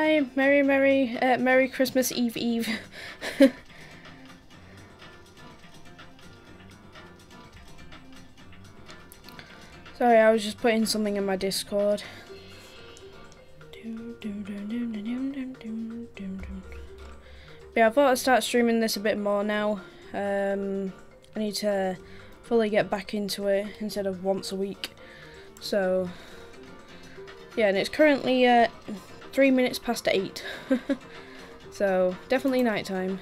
Hi, Merry Christmas Eve Eve. Sorry, I was just putting something in my Discord. But yeah, I thought I'd start streaming this a bit more now. I need to fully get back into it instead of once a week. So yeah, and it's currently 3 minutes past 8. So definitely nighttime.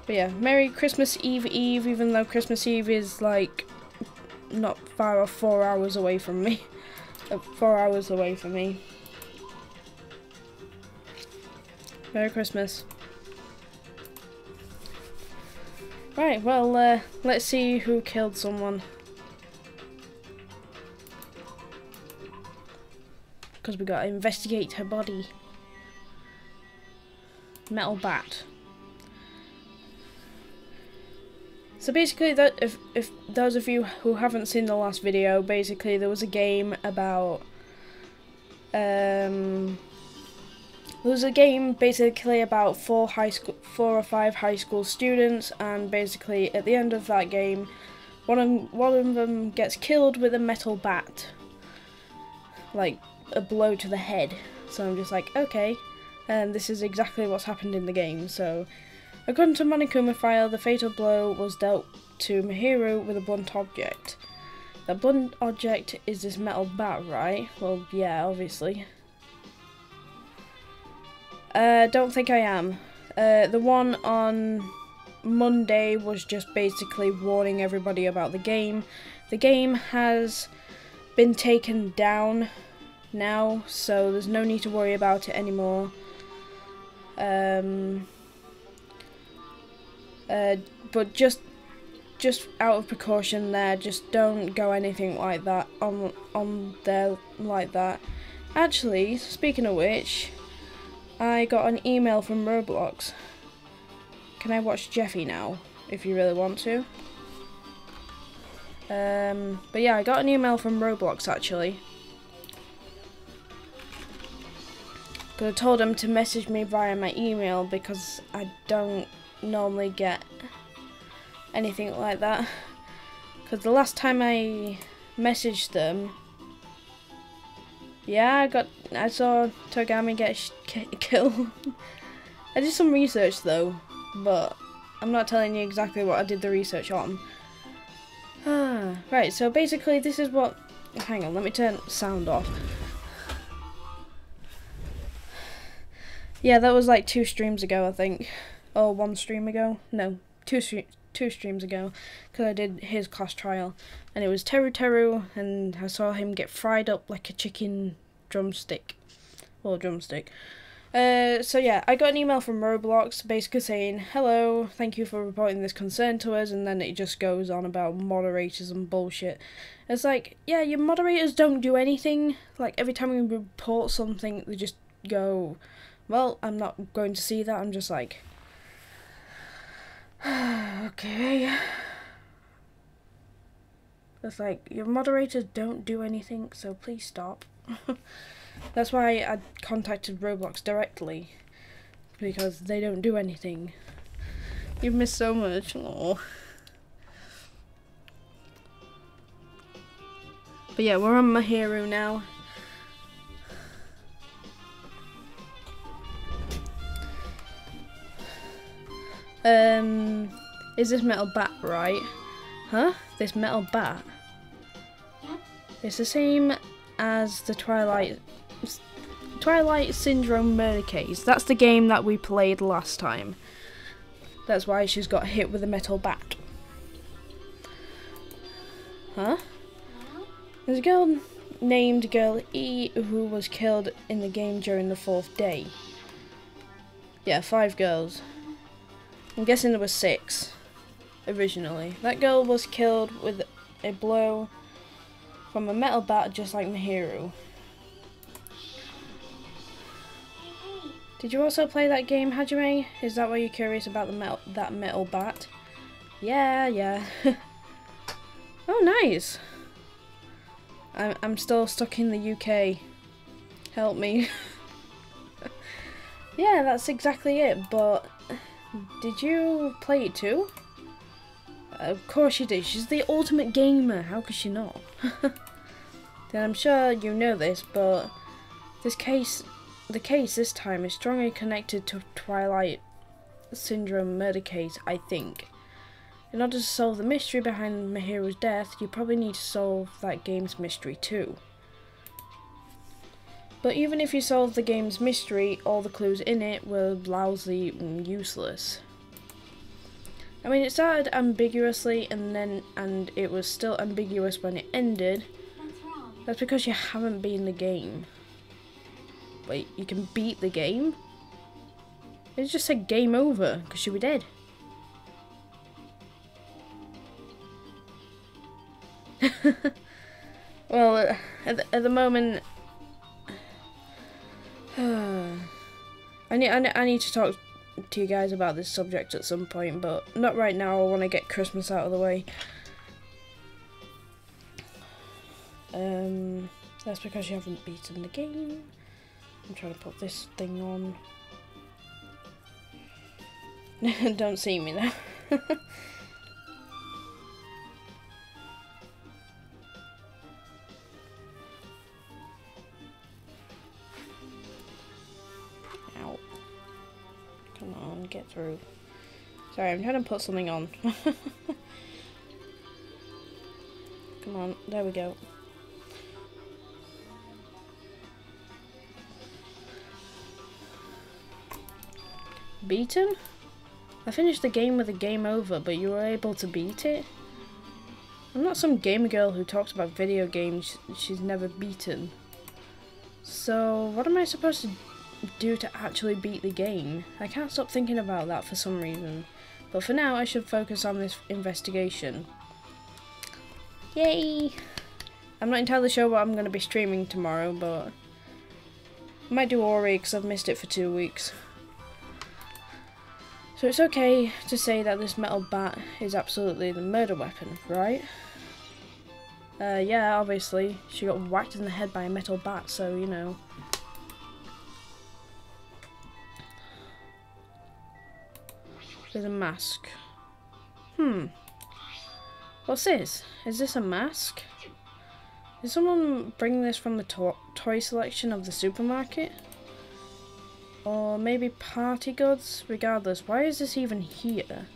But yeah, Merry Christmas Eve Eve, even though Christmas Eve is like not far off, 4 hours away from me. 4 hours away from me. Merry Christmas. Right, well, let's see who killed someone. Because we gotta investigate her body. Metal bat. So basically, that if those of you who haven't seen the last video, basically there was a game about four or five high school students, and basically at the end of that game, one of them gets killed with a metal bat, like a blow to the head. So I'm just like, okay, and this is exactly what's happened in the game. So according to Monokuma file, the fatal blow was dealt to Mahiru with a blunt object. The blunt object is this metal bat, right? Well, yeah, obviously. Don't think I am. The one on Monday was just basically warning everybody about the game. The game has been taken down now, so there's no need to worry about it anymore. But just out of precaution there, just don't go anything like that on there like that. Actually, speaking of which, I got an email from Roblox. Can I watch Jeffy now, if you really want to? But yeah, I got an email from Roblox actually. Because I told them to message me via my email because I don't normally get anything like that. Because the last time I messaged them, yeah, I saw Togami get killed. I did some research though, but I'm not telling you exactly what I did the research on. Right, so basically this is what... Hang on, let me turn sound off. Yeah, that was like 2 streams ago, I think. Or 1 stream ago. No, 2 streams ago. Because I did his class trial. And it was Teru, and I saw him get fried up like a chicken drumstick. Or drumstick. So yeah, I got an email from Roblox basically saying, hello, thank you for reporting this concern to us, and then it just goes on about moderators and bullshit. It's like, yeah, your moderators don't do anything. Like, every time we report something, they just go, well, I'm not going to see that. I'm just like, okay. It's like, your moderators don't do anything, so please stop. That's why I contacted Roblox directly, because they don't do anything. You've missed so much. Aww. But yeah, we're on Mahiru now. Is this metal bat right? Huh? This metal bat? Yeah. It's the same as the Twilight Syndrome murder case. That's the game that we played last time. That's why she's got hit with a metal bat. Huh? There's a girl named Girl E who was killed in the game during the 4th day. Yeah, 5 girls. I'm guessing there was 6 originally. That girl was killed with a blow from a metal bat, just like Mahiru. Did you also play that game, Hajime? Is that why you're curious about that metal bat? Yeah. Oh, nice. I'm still stuck in the UK. Help me. Yeah, that's exactly it, but did you play it too? Of course she did. She's the ultimate gamer. How could she not? Then I'm sure you know this, but the case this time is strongly connected to Twilight Syndrome murder case, I think. In order to solve the mystery behind Mahiru's death, you probably need to solve that game's mystery too. But even if you solve the game's mystery, all the clues in it were lousy and useless. I mean, it started ambiguously and it was still ambiguous when it ended. That's because you haven't beaten the game. Wait, you can beat the game? It just said game over, because she was dead. Well, at the moment, I need to talk to you guys about this subject at some point, but not right now. I want to get Christmas out of the way. That's because you haven't beaten the game. I'm trying to put this thing on. Don't see me now. Ow. Come on, get through. Sorry, I'm trying to put something on. Come on, there we go. Beaten? I finished the game with a game over, but you were able to beat it? I'm not some gamer girl who talks about video games she's never beaten. So, what am I supposed to do to actually beat the game? I can't stop thinking about that for some reason. But for now, I should focus on this investigation. Yay! I'm not entirely sure what I'm going to be streaming tomorrow, but I might do Ori because I've missed it for 2 weeks. So it's okay to say that this metal bat is absolutely the murder weapon, right? Yeah, obviously. She got whacked in the head by a metal bat, so, you know. There's a mask. What's this? Is this a mask? Did someone bring this from the toy selection of the supermarket? Or maybe party goods? Regardless, why is this even here?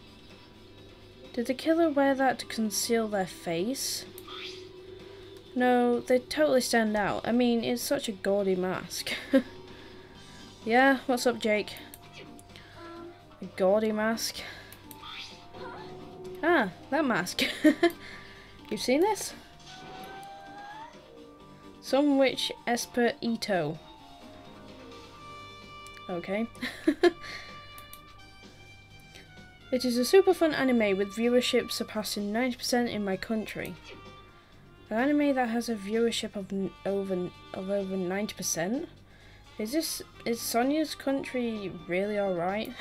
Did the killer wear that to conceal their face? No, they totally stand out. I mean, it's such a gaudy mask. Yeah, what's up, Jake? A gaudy mask. Ah, that mask. You've seen this? Some witch Esper Ito. Okay. It is a super fun anime with viewership surpassing 90% in my country. An anime that has a viewership of over 90%? Is Sonia's country really alright?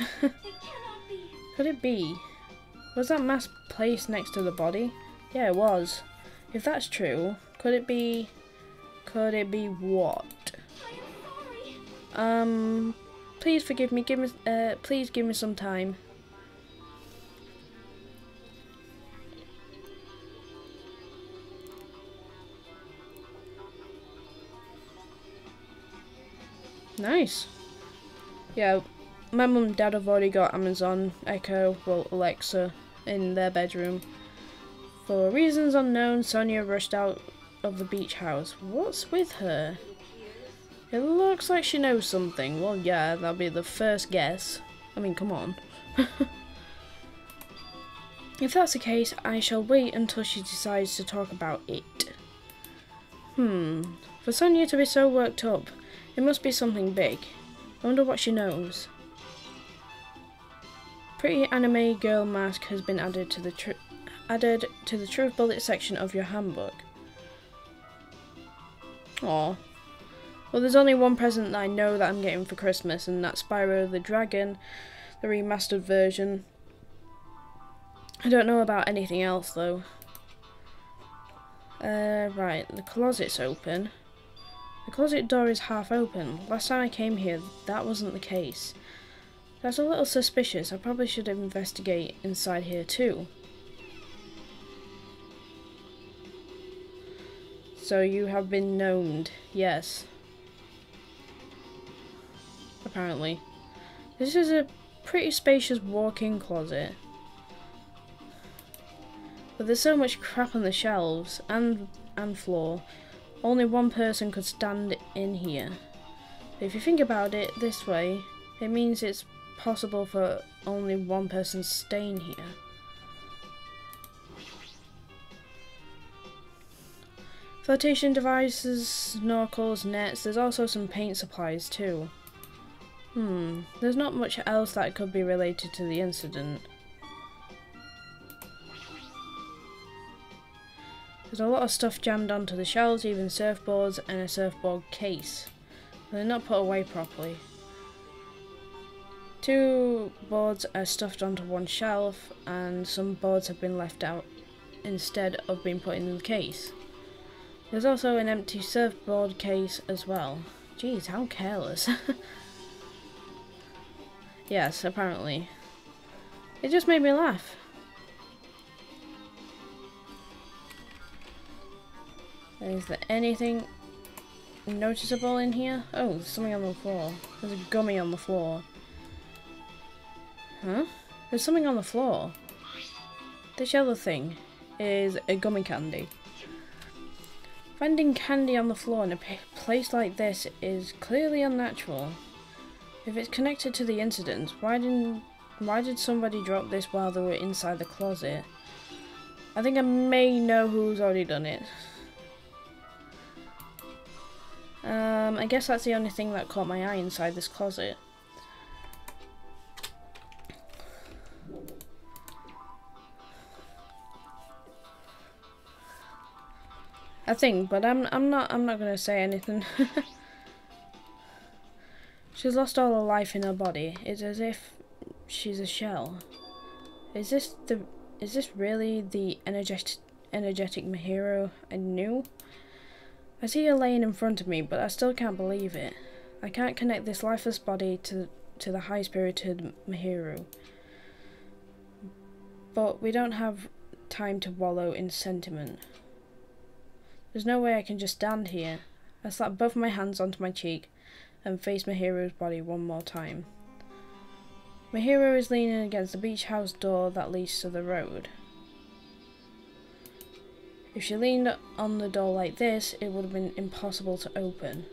Could it be? Was that mask placed next to the body? Yeah, it was. If that's true, could it be what? Please forgive me. Please give me some time. Nice. Yeah, my mum and dad have already got Amazon Echo, well, Alexa, in their bedroom. For reasons unknown, Sonia rushed out of the beach house. What's with her? It looks like she knows something. Well, yeah, that'll be the first guess. I mean, come on. If that's the case, I shall wait until she decides to talk about it. For Sonia to be so worked up, it must be something big. I wonder what she knows. Pretty anime girl mask has been added to the Truth Bullet section of your handbook. Aw. Well, there's only one present that I know that I'm getting for Christmas, and that's Spyro the Dragon, the remastered version. I don't know about anything else, though. Right, the closet's open. The closet door is half open. Last time I came here, that wasn't the case. That's a little suspicious. I probably should investigate inside here too. So you have been gnomed. Yes. Apparently. This is a pretty spacious walk-in closet. But there's so much crap on the shelves and floor. Only one person could stand in here. But if you think about it this way, it means it's possible for only one person staying here. Flotation devices, snorkels, nets, there's also some paint supplies too. There's not much else that could be related to the incident. There's a lot of stuff jammed onto the shelves, even surfboards and a surfboard case. They're not put away properly. 2 boards are stuffed onto one shelf, and some boards have been left out instead of being put in the case. There's also an empty surfboard case as well. Jeez, how careless. Yes, apparently. It just made me laugh. Is there anything noticeable in here? Oh, there's something on the floor. There's a gummy on the floor. Huh? There's something on the floor. This yellow thing is a gummy candy. Finding candy on the floor in a place like this is clearly unnatural. If it's connected to the incident, why did somebody drop this while they were inside the closet? I think I may know who's already done it. I guess that's the only thing that caught my eye inside this closet. I think, but I'm not gonna say anything. She's lost all her life in her body. It's as if she's a shell. Is this really the energetic Mahiru I knew? I see her laying in front of me, but I still can't believe it. I can't connect this lifeless body to the high-spirited Mahiru. But we don't have time to wallow in sentiment. There's no way I can just stand here. I slap both my hands onto my cheek and face Mahiru's body one more time. Mahiru is leaning against the beach house door that leads to the road. If she leaned on the door like this, it would have been impossible to open.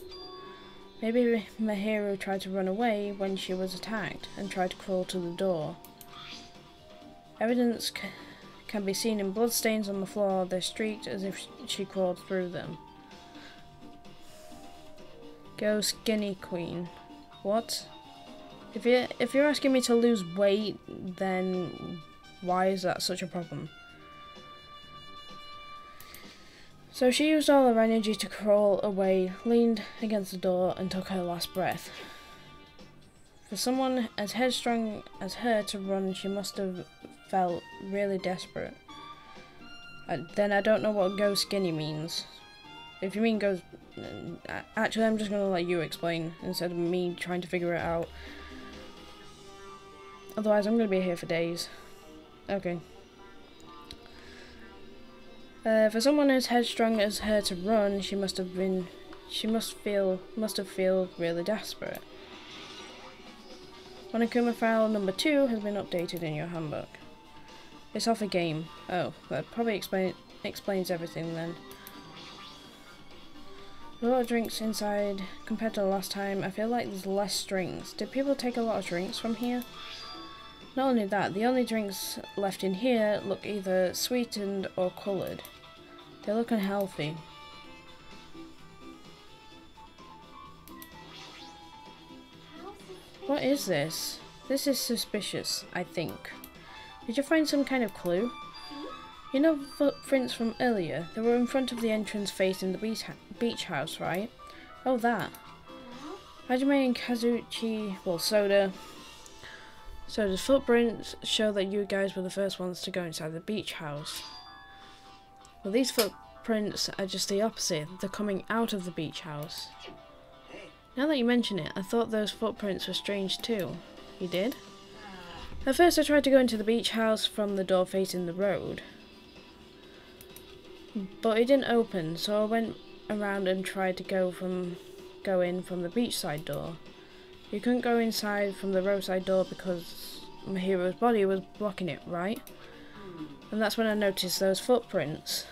Maybe Mahiru tried to run away when she was attacked and tried to crawl to the door. Evidence can be seen in bloodstains on the floor. They're streaked as if she crawled through them. Go skinny queen. What? If you're asking me to lose weight, then why is that such a problem? So she used all her energy to crawl away, leaned against the door, and took her last breath. For someone as headstrong as her to run, she must have felt really desperate. Then I don't know what go skinny means. If you mean go... Actually, I'm just going to let you explain instead of me trying to figure it out. Otherwise, I'm going to be here for days. Okay. For someone as headstrong as her to run, she must feel really desperate. Monokuma file number 2 has been updated in your handbook. It's off a game. Oh, that probably explains everything then. A lot of drinks inside compared to the last time. I feel like there's less strings. Did people take a lot of drinks from here? Not only that, the only drinks left in here look either sweetened or coloured. They look unhealthy. What is this? This is suspicious, I think. Did you find some kind of clue? You know the footprints from earlier? They were in front of the entrance facing the beach house, right? Oh, that. Hajime and Kazuchi, well, Soda's footprints show that you guys were the first ones to go inside the beach house. Well, these footprints are just the opposite. They're coming out of the beach house. Now that you mention it, I thought those footprints were strange too. You did? At first I tried to go into the beach house from the door facing the road, but it didn't open, so I went around and tried to go in from the beachside door. You couldn't go inside from the roadside door because Mahiru's body was blocking it, right? And that's when I noticed those footprints.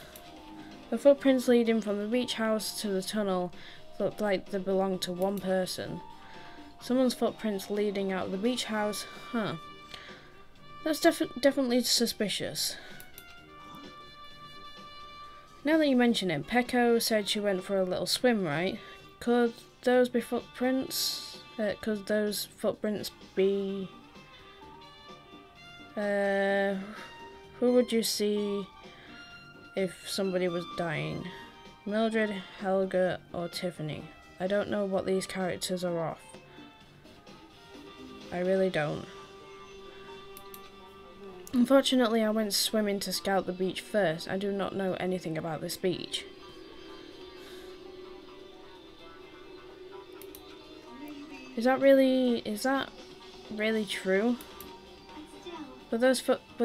The footprints leading from the beach house to the tunnel looked like they belonged to one person. Someone's footprints leading out of the beach house, huh? That's definitely suspicious. Now that you mention it, Peko said she went for a little swim, right? Could those be footprints? Could those footprints be... who would you see if somebody was dying? Mildred, Helga, or Tiffany? I don't know what these characters are off. I really don't. Unfortunately, I went swimming to scout the beach first. I do not know anything about this beach. Is that really true? But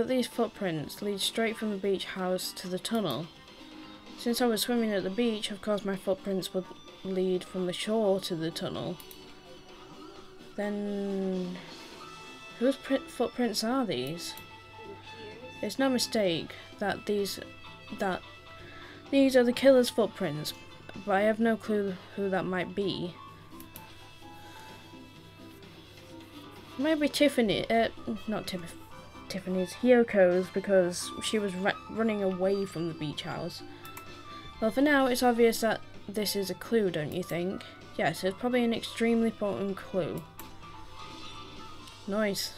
these footprints lead straight from the beach house to the tunnel. Since I was swimming at the beach, of course my footprints would lead from the shore to the tunnel. Then whose footprints are these? It's no mistake that these are the killer's footprints, but I have no clue who that might be. Maybe Tiffany, not Tiffany's, Hyoko's, because she was running away from the beach house. Well, for now, it's obvious that this is a clue, don't you think? Yes, it's probably an extremely potent clue. Nice.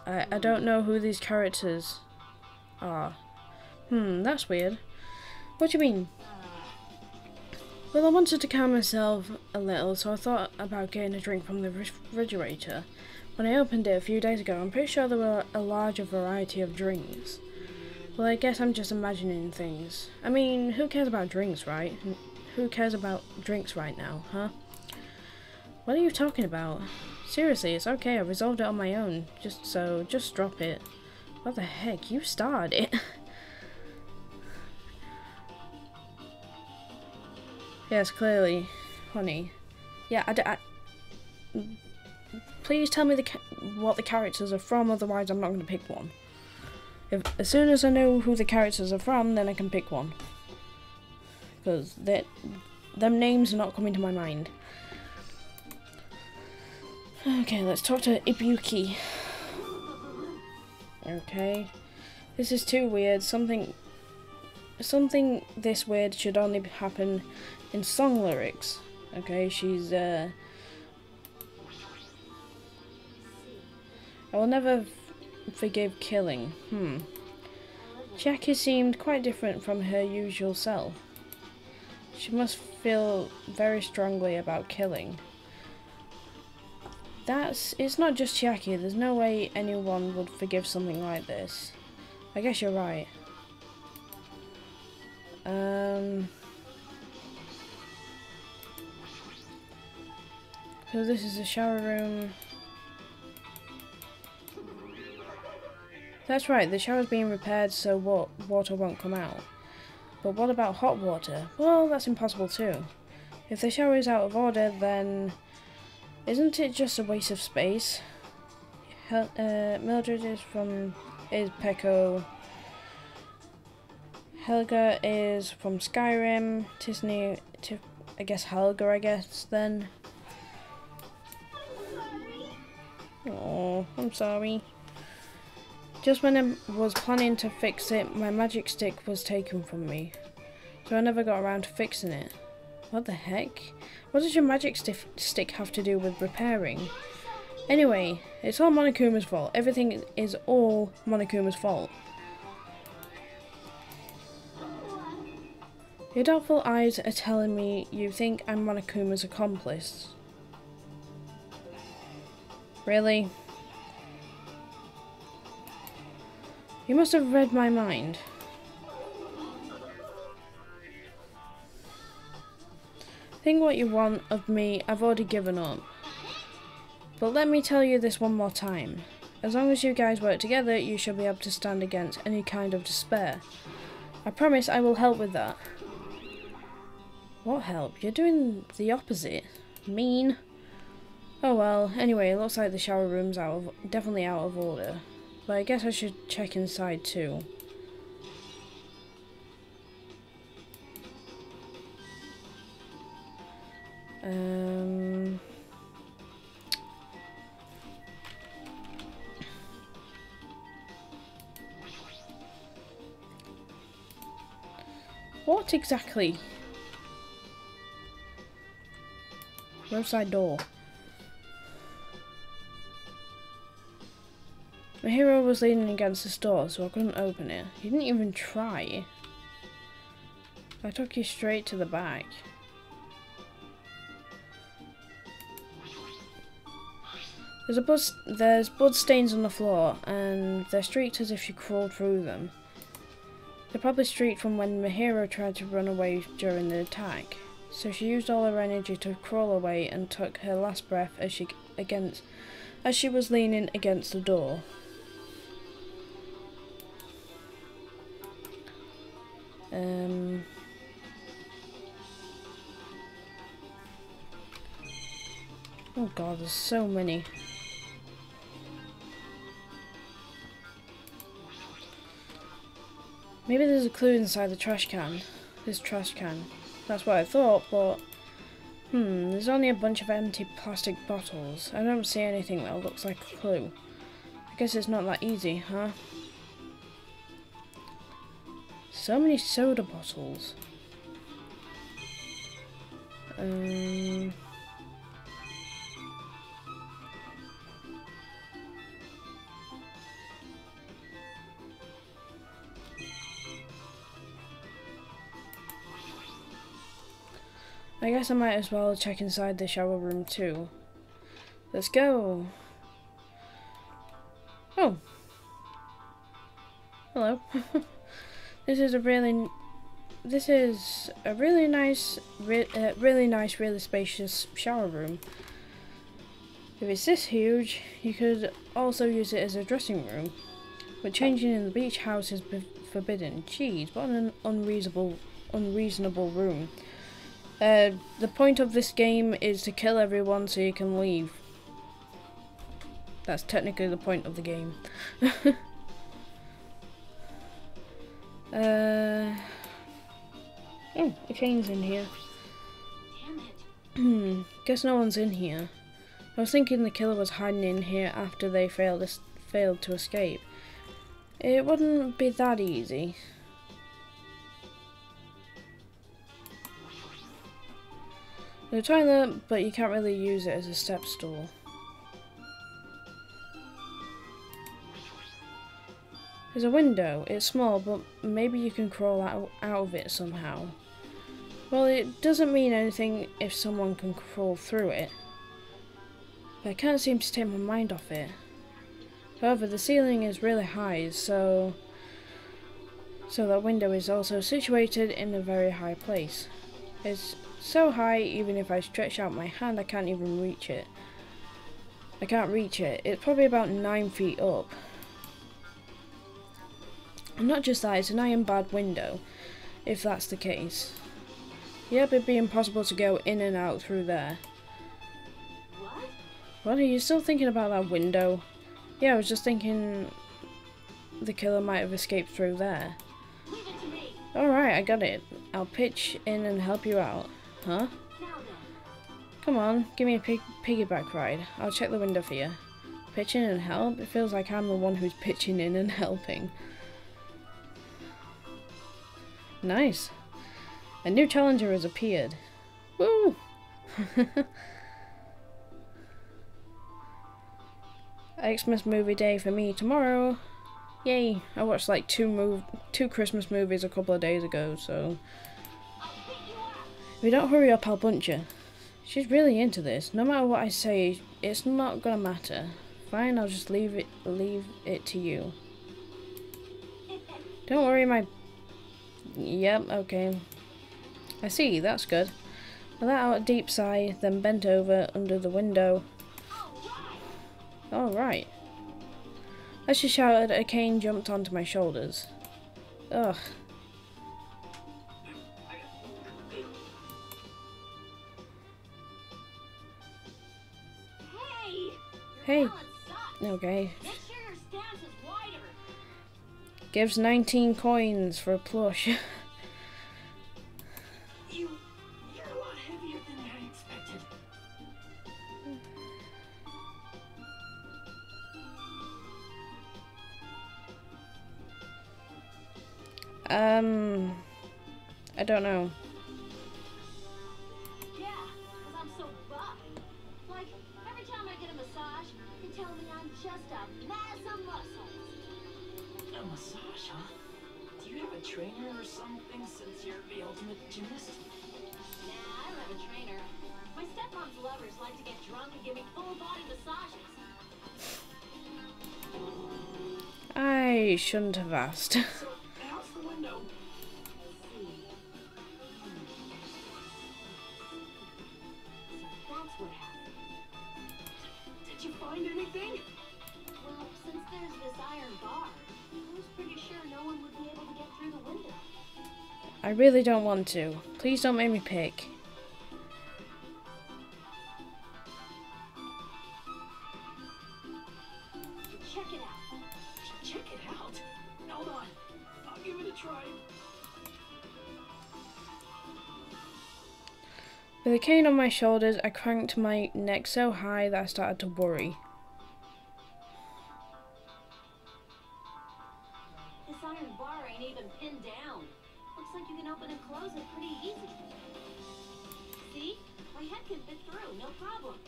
I don't know who these characters are. That's weird. What do you mean? Well, I wanted to calm myself a little, so I thought about getting a drink from the refrigerator. When I opened it a few days ago, I'm pretty sure there were a larger variety of drinks. Well, I guess I'm just imagining things. I mean, who cares about drinks, right? Who cares about drinks right now, huh? What are you talking about? Seriously, it's okay, I resolved it on my own. Just drop it. What the heck? You started it. Yes, clearly. Honey. Yeah, please tell me what the characters are from, otherwise I'm not going to pick one. As soon as I know who the characters are from, then I can pick one. Because them names are not coming to my mind. Okay, let's talk to Ibuki. Okay. This is too weird. Something this weird should only happen in song lyrics. Okay, she's I will never forgive killing. Jackie seemed quite different from her usual self. She must feel very strongly about killing. It's not just Chiaki, there's no way anyone would forgive something like this. I guess you're right. So this is the shower room. That's right, the shower's being repaired so water won't come out. But what about hot water? Well, that's impossible too. If the shower is out of order, then isn't it just a waste of space? Mildred is Peko. Helga is from Skyrim. I guess Helga, then. Oh, I'm sorry. Just when I was planning to fix it, my magic stick was taken from me. So I never got around to fixing it. What the heck? What does your magic stick have to do with repairing? Anyway, it's all Monokuma's fault. Everything is all Monokuma's fault. Your doubtful eyes are telling me you think I'm Monokuma's accomplice. Really? You must have read my mind. Think what you want of me, I've already given up. But let me tell you this one more time. As long as you guys work together, you shall be able to stand against any kind of despair. I promise I will help with that. What help? You're doing the opposite. Mean. Oh well, anyway, it looks like the shower room's definitely out of order. But I guess I should check inside too. What exactly? Roadside door. Mahiru was leaning against the door, so I couldn't open it. He didn't even try. I took you straight to the back. There's blood stains on the floor, and they're streaked as if she crawled through them. They're probably streaked from when Mahiru tried to run away during the attack. So she used all her energy to crawl away and took her last breath as she was leaning against the door. Oh god, there's so many. Maybe there's a clue inside the trash can. This trash can. That's what I thought, but... there's only a bunch of empty plastic bottles. I don't see anything that looks like a clue. I guess it's not that easy, huh? So many soda bottles. I guess I might as well check inside the shower room too. Let's go. Oh. Hello. This is a really nice, really spacious shower room. If it's this huge, you could also use it as a dressing room. But changing in the beach house is forbidden. Jeez, what an unreasonable room. The point of this game is to kill everyone so you can leave. That's technically the point of the game. Oh, a chain's in here. Guess no one's in here. I was thinking the killer was hiding in here after they failed to escape. It wouldn't be that easy. There's a toilet, but you can't really use it as a step stool. There's a window. It's small, but maybe you can crawl out of it somehow. Well, it doesn't mean anything if someone can crawl through it. But I can't seem to take my mind off it. However, the ceiling is really high, so that window is also situated in a very high place. It's so high, even if I stretch out my hand, I can't even reach it. I can't reach it. It's probably about 9 feet up. And not just that, it's an iron barred window, if that's the case. Yep, it'd be impossible to go in and out through there. What? Are you still thinking about that window? Yeah, I was just thinking the killer might have escaped through there. Alright, I got it. I'll pitch in and help you out. Huh? Come on, give me a piggyback ride. I'll check the window for you. Pitch in and help? It feels like I'm the one who's pitching in and helping. Nice. A new challenger has appeared. Woo! Xmas movie day for me tomorrow. Yay! I watched like two Christmas movies a couple of days ago, so if you don't hurry up, I'll punch you. She's really into this. No matter what I say, it's not gonna matter. Fine, I'll just leave it to you. Don't worry, my... Yep, okay. I see, that's good. I let out a deep sigh, then bent over under the window. Alright. As she shouted, a cane jumped onto my shoulders. Ugh. Hey. Okay. Gives 19 coins for a plush. You're a lot heavier than I expected. I don't know. Yeah, because I'm so buff. Like, every time I get a massage, they tell me I'm just a mass of muscles. A massage, huh? Do you have a trainer or something since you're the ultimate gymnast? Nah, I don't have a trainer. My stepmom's lovers like to get drunk and give me full body massages. I shouldn't have asked. So, how's the window? So that's what happened. Did you find anything? Well, since there's this iron bar, I was pretty sure no one would be able to get through the window. I really don't want to. Please don't make me pick. Check it out. Check it out. Hold on. I'll give it a try. With a cane on my shoulders, I cranked my neck so high that I started to worry. This iron bar ain't even pinned down. Looks like you can open and close it pretty easy. See? My head can fit through, no problem.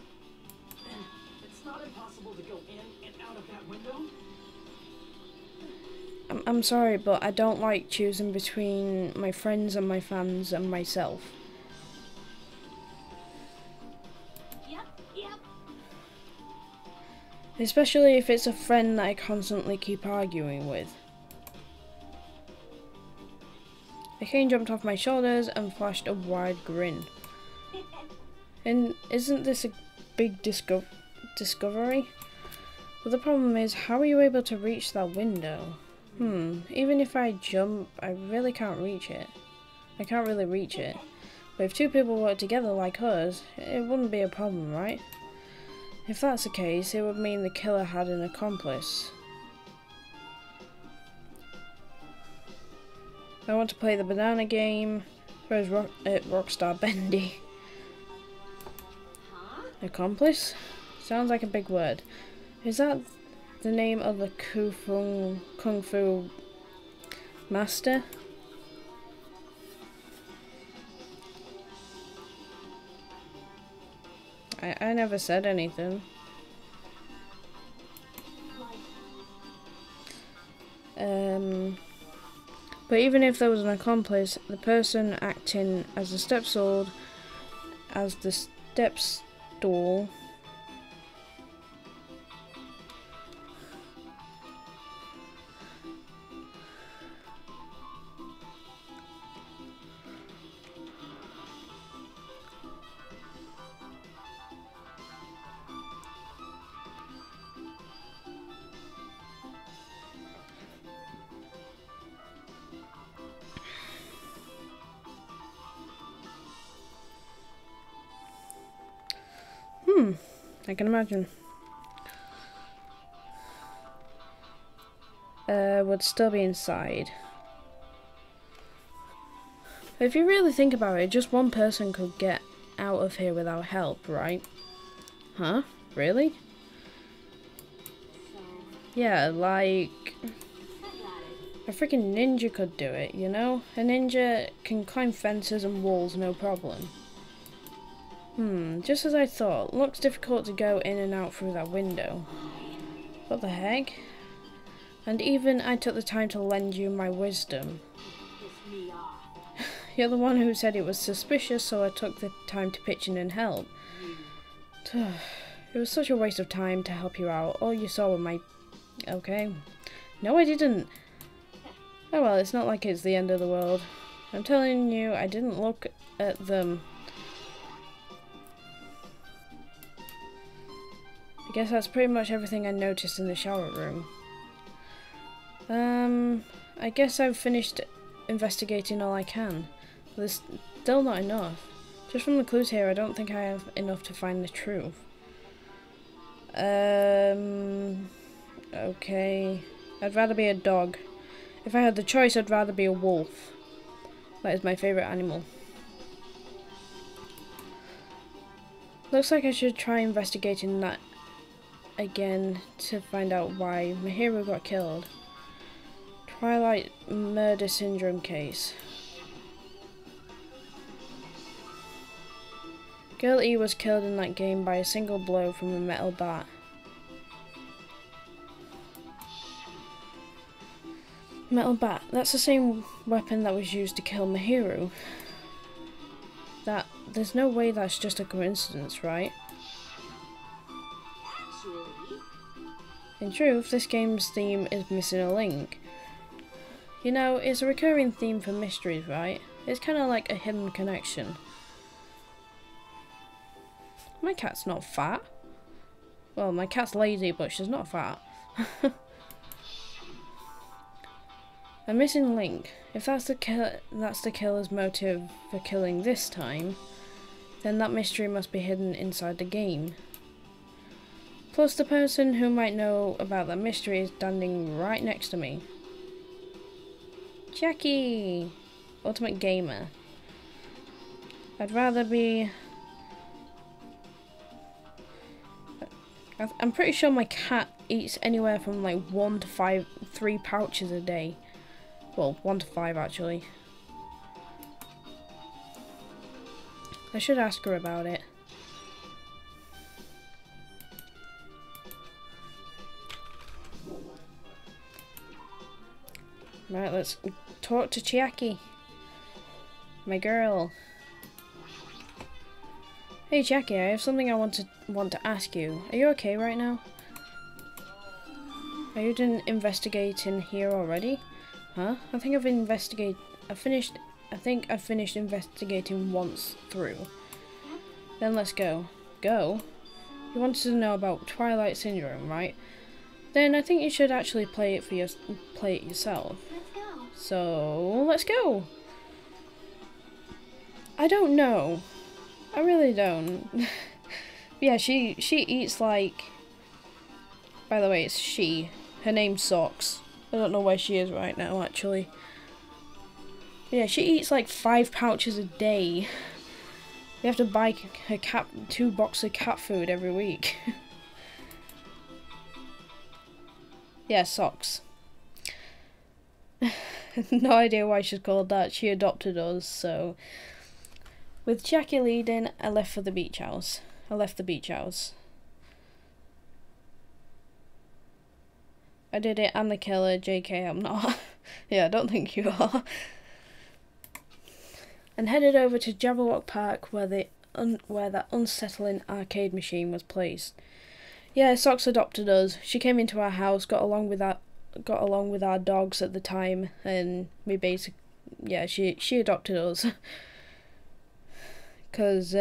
Then it's not impossible to go in and out of that window? I'm sorry, but I don't like choosing between my friends and my fans and myself. Yep. Especially if it's a friend that I constantly keep arguing with. The cane jumped off my shoulders and flashed a wide grin. And isn't this a big discovery? But the problem is, how are you able to reach that window? Even if I jump, I really can't reach it. I can't really reach it. But if two people work together like us, it wouldn't be a problem, right? If that's the case, it would mean the killer had an accomplice. I want to play the banana game. Where's Rockstar Bendy? Huh? Accomplice? Sounds like a big word. Is that the name of the Kung Fu master? I never said anything. But even if there was an accomplice, the person acting as the step stool, I can imagine. Would still be inside. But if you really think about it, just one person could get out of here without help, right? Huh? Really? Yeah, like a freaking ninja could do it, you know? A ninja can climb fences and walls no problem. Just as I thought. Looks difficult to go in and out through that window. What the heck? And even I took the time to lend you my wisdom. You're the one who said it was suspicious, so I took the time to pitch in and help. It was such a waste of time to help you out. All you saw were my... Okay. No, I didn't. Oh well, it's not like it's the end of the world. I'm telling you, I didn't look at them. I guess that's pretty much everything I noticed in the shower room. I guess I've finished investigating all I can. But there's still not enough. Just from the clues here, I don't think I have enough to find the truth. Okay. I'd rather be a dog. If I had the choice, I'd rather be a wolf. That is my favourite animal. Looks like I should try investigating that again to find out why Mahiru got killed. Twilight murder syndrome case. Girl E was killed in that game by a single blow from a metal bat. Metal bat. That's the same weapon that was used to kill Mahiru. There's no way that's just a coincidence, right? In truth, this game's theme is missing a link. You know, it's a recurring theme for mysteries, right? It's kind of like a hidden connection. My cat's not fat. Well, my cat's lazy, but she's not fat. A missing link. If that's the killer's motive for killing this time, then that mystery must be hidden inside the game. Plus, the person who might know about that mystery is standing right next to me. Jackie! Ultimate Gamer. I'd rather be... I'm pretty sure my cat eats anywhere from like 1 to 3 pouches a day. Well, 1 to 5 actually. I should ask her about it. Right, let's talk to Chiaki. My girl. Hey Chiaki, I have something I want to ask you. Are you okay right now? Are you done investigating here already? Huh? I think I've finished investigating once through. Then let's go. Go? You wanted to know about Twilight Syndrome, right? Then I think you should actually play it yourself. Let's go. So let's go. I don't know. I really don't. Yeah, she eats like. By the way, it's she. Her name's Socks. I don't know where she is right now, actually. Yeah, she eats like 5 pouches a day. We have to buy her cat 2 boxes of cat food every week. Yeah, Socks. No idea why she's called that. She adopted us, so... With Jackie leading, I left the beach house. I did it, I'm the killer, JK, I'm not. Yeah, I don't think you are. And headed over to Jabberwock Park where that unsettling arcade machine was placed. Yeah, Socks adopted us. She came into our house, got along with our dogs at the time, and she adopted us. Because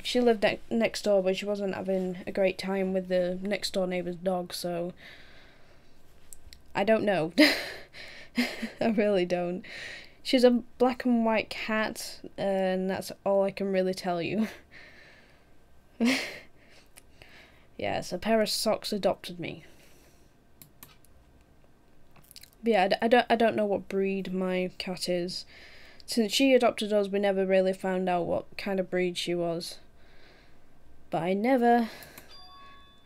she lived next door, but she wasn't having a great time with the next door neighbour's dog, so I don't know. I really don't. She's a black and white cat, and that's all I can really tell you. Yes, a pair of Socks adopted me. But yeah, I don't know what breed my cat is. Since she adopted us, we never really found out what kind of breed she was. But I never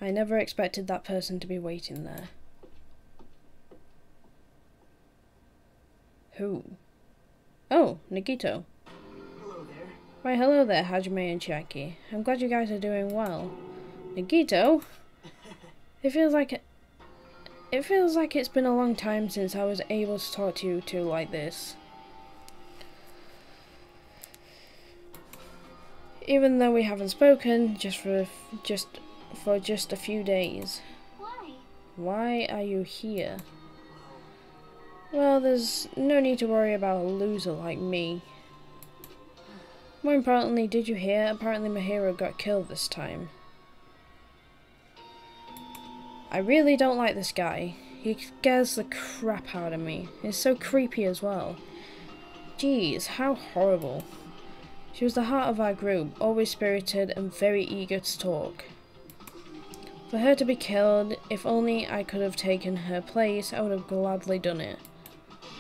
expected that person to be waiting there. Who? Oh, Nagito. Hello there. Why, hello there, Hajime and Chiaki. I'm glad you guys are doing well. Nagito? It feels like it's been a long time since I was able to talk to you two like this. Even though we haven't spoken for just a few days. Why? Why are you here? Well, there's no need to worry about a loser like me. More importantly, did you hear? Apparently Mahiru got killed this time. I really don't like this guy. He scares the crap out of me. He's so creepy as well. Jeez, how horrible. She was the heart of our group, always spirited and very eager to talk. For her to be killed, if only I could have taken her place, I would have gladly done it.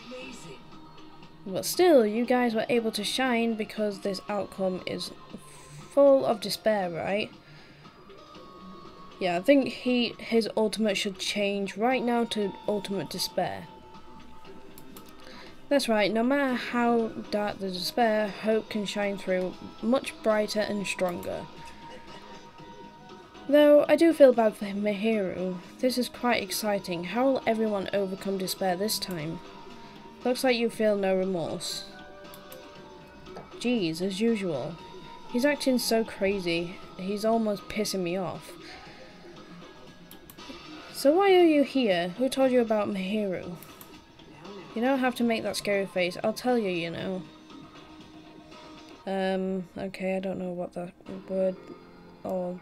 Amazing. But still, you guys were able to shine because this outcome is full of despair, right? Yeah, I think his ultimate should change right now to ultimate despair. That's right, no matter how dark the despair, hope can shine through much brighter and stronger. Though I do feel bad for Mahiru. This is quite exciting. How will everyone overcome despair this time? Looks like you feel no remorse. Geez, as usual. He's acting so crazy, he's almost pissing me off. So why are you here? Who told you about Mahiru? You don't have to make that scary face, I'll tell you, you know. Okay, I don't know what that word or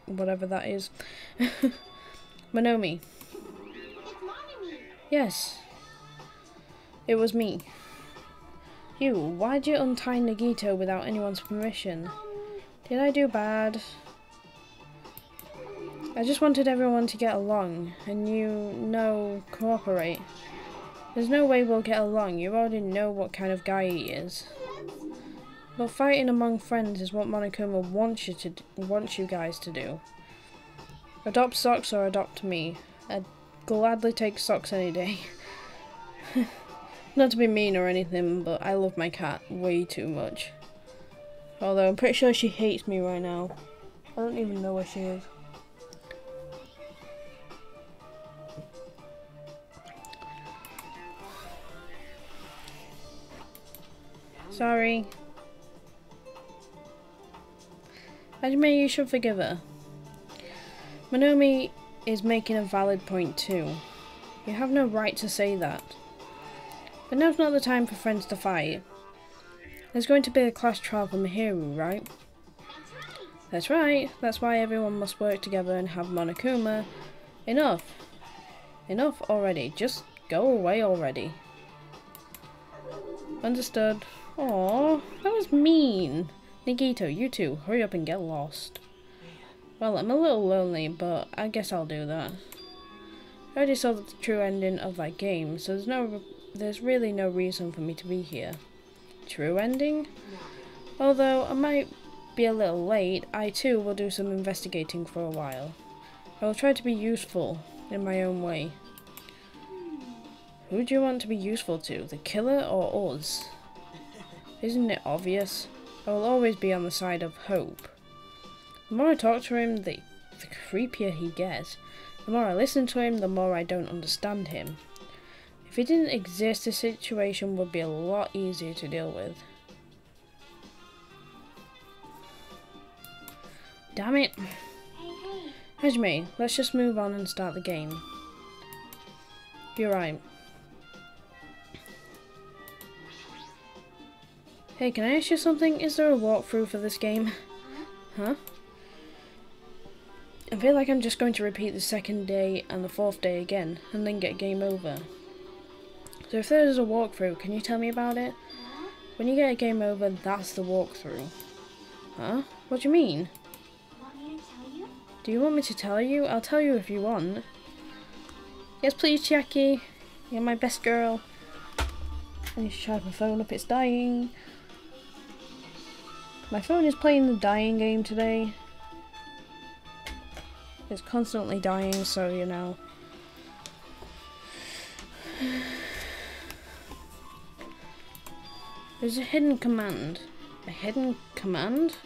whatever that is. Monomi. Yes. It was me. You, why'd you untie Nagito without anyone's permission? Did I do bad? I just wanted everyone to get along, and you know, cooperate. There's no way we'll get along, you already know what kind of guy he is. But fighting among friends is what Monokuma wants you guys to do. Adopt Socks or adopt me. I'd gladly take Socks any day. Not to be mean or anything, but I love my cat way too much. Although I'm pretty sure she hates me right now. I don't even know where she is. Sorry. Hajime, you should forgive her. Monomi is making a valid point too. You have no right to say that. But now's not the time for friends to fight. There's going to be a class trial for Mahiru, right? That's right. That's why everyone must work together and have Monokuma. Enough. Enough already. Just go away already. Understood. Aww, that was mean. Nagito, you too. Hurry up and get lost. Well, I'm a little lonely, but I guess I'll do that. I already saw the true ending of that game, so there's really no reason for me to be here. True ending? Although I might be a little late, I too will do some investigating for a while. I will try to be useful in my own way. Who do you want to be useful to? The killer or us? Isn't it obvious? I will always be on the side of hope. The more I talk to him, the creepier he gets. The more I listen to him, the more I don't understand him. If he didn't exist, the situation would be a lot easier to deal with. Damn it. Hajime, let's just move on and start the game. You're right. Hey, can I ask you something? Is there a walkthrough for this game? Huh? I feel like I'm just going to repeat the second day and the fourth day again, and then get game over. So if there is a walkthrough, can you tell me about it? When you get a game over, that's the walkthrough. Huh? What do you mean? Want me to tell you? Do you want me to tell you? I'll tell you if you want. Yes please, Chiaki. You're my best girl. I need to charge my phone up, it's dying. My phone is playing the dying game today. It's constantly dying, so you know. There's a hidden command. A hidden command?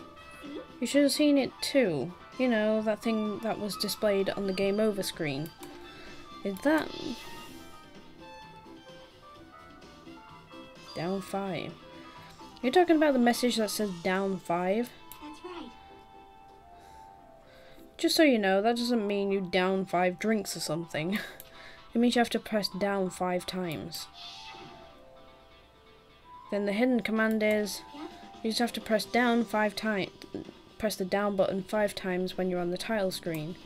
You should have seen it too. You know, that thing that was displayed on the game over screen. Is that... Down 5. You're talking about the message that says down 5? That's right. Just so you know, that doesn't mean you down 5 drinks or something. It means you have to press down 5 times. Then the hidden command is you just have to press down 5 times. Press the down button 5 times when you're on the title screen.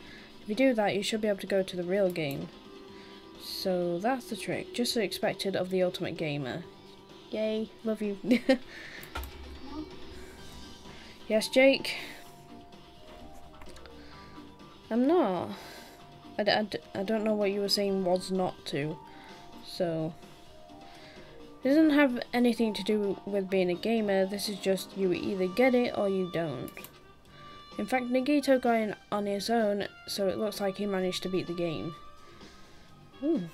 If you do that, you should be able to go to the real game. So that's the trick, just as expected of the Ultimate Gamer. Yay, love you. Yes, Jake? I'm not. I don't know what you were saying was not to. So, it doesn't have anything to do with being a gamer, this is just you either get it or you don't. In fact, Nagito got in on his own, so it looks like he managed to beat the game. Ooh.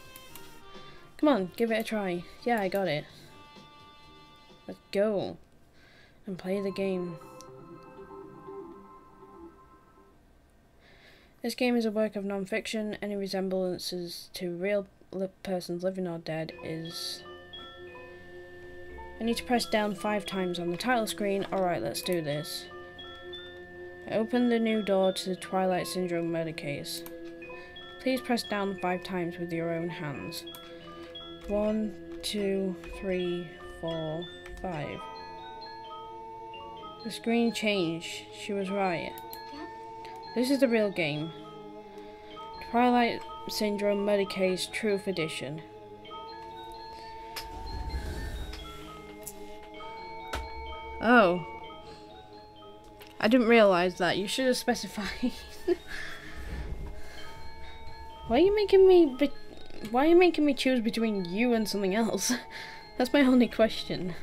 Come on, give it a try. Yeah, I got it. Let's go and play the game. This game is a work of non-fiction. Any resemblances to real persons living or dead is... I need to press down 5 times on the title screen. Alright, let's do this. Open the new door to the Twilight Syndrome murder case. Please press down 5 times with your own hands. 1, 2, 3, 4, 5. The screen changed. She was right. This is the real game. Twilight Syndrome Murder Case Truth Edition. Oh. I didn't realise that. You should have specified. Why are you making me choose between you and something else? That's my only question.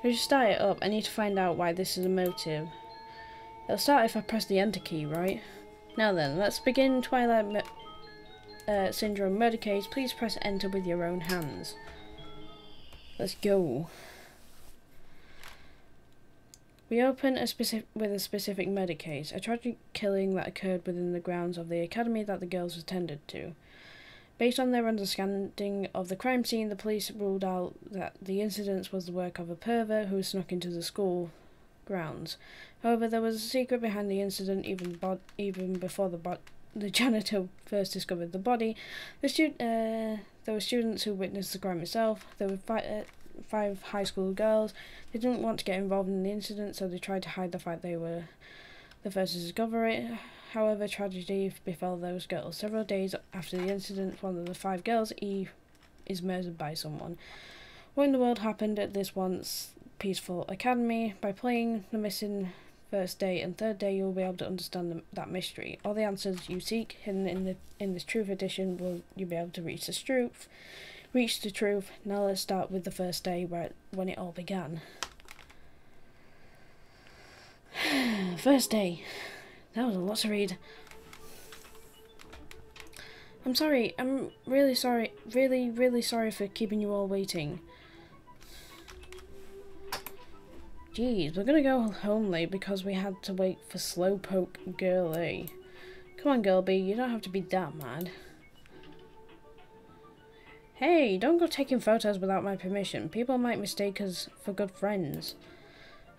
I should start it up. I need to find out why this is a motive. It'll start if I press the enter key, right? Now then, let's begin Twilight Syndrome Murder Case. Please press enter with your own hands. Let's go. We open with a specific murder case, a tragic killing that occurred within the grounds of the academy that the girls attended to. Based on their understanding of the crime scene, the police ruled out that the incident was the work of a pervert who snuck into the school grounds. However, there was a secret behind the incident even before the janitor first discovered the body. There were students who witnessed the crime itself. There were 5 high school girls. They didn't want to get involved in the incident, so they tried to hide the fact they were the first to discover it. However, tragedy befell those girls. Several days after the incident, one of the 5 girls, Eve, is murdered by someone. What in the world happened at this once peaceful academy? By playing the missing first day and third day, you'll be able to understand that mystery. All the answers you seek hidden in this truth edition, you'll be able to reach the truth. Now let's start with the first day, when it all began. First day. That was a lot to read. I'm sorry. I'm really sorry. Really sorry for keeping you all waiting. Jeez, we're gonna go home late because we had to wait for Slowpoke Girl A. Come on, Girl B, you don't have to be that mad. Hey, don't go taking photos without my permission. People might mistake us for good friends.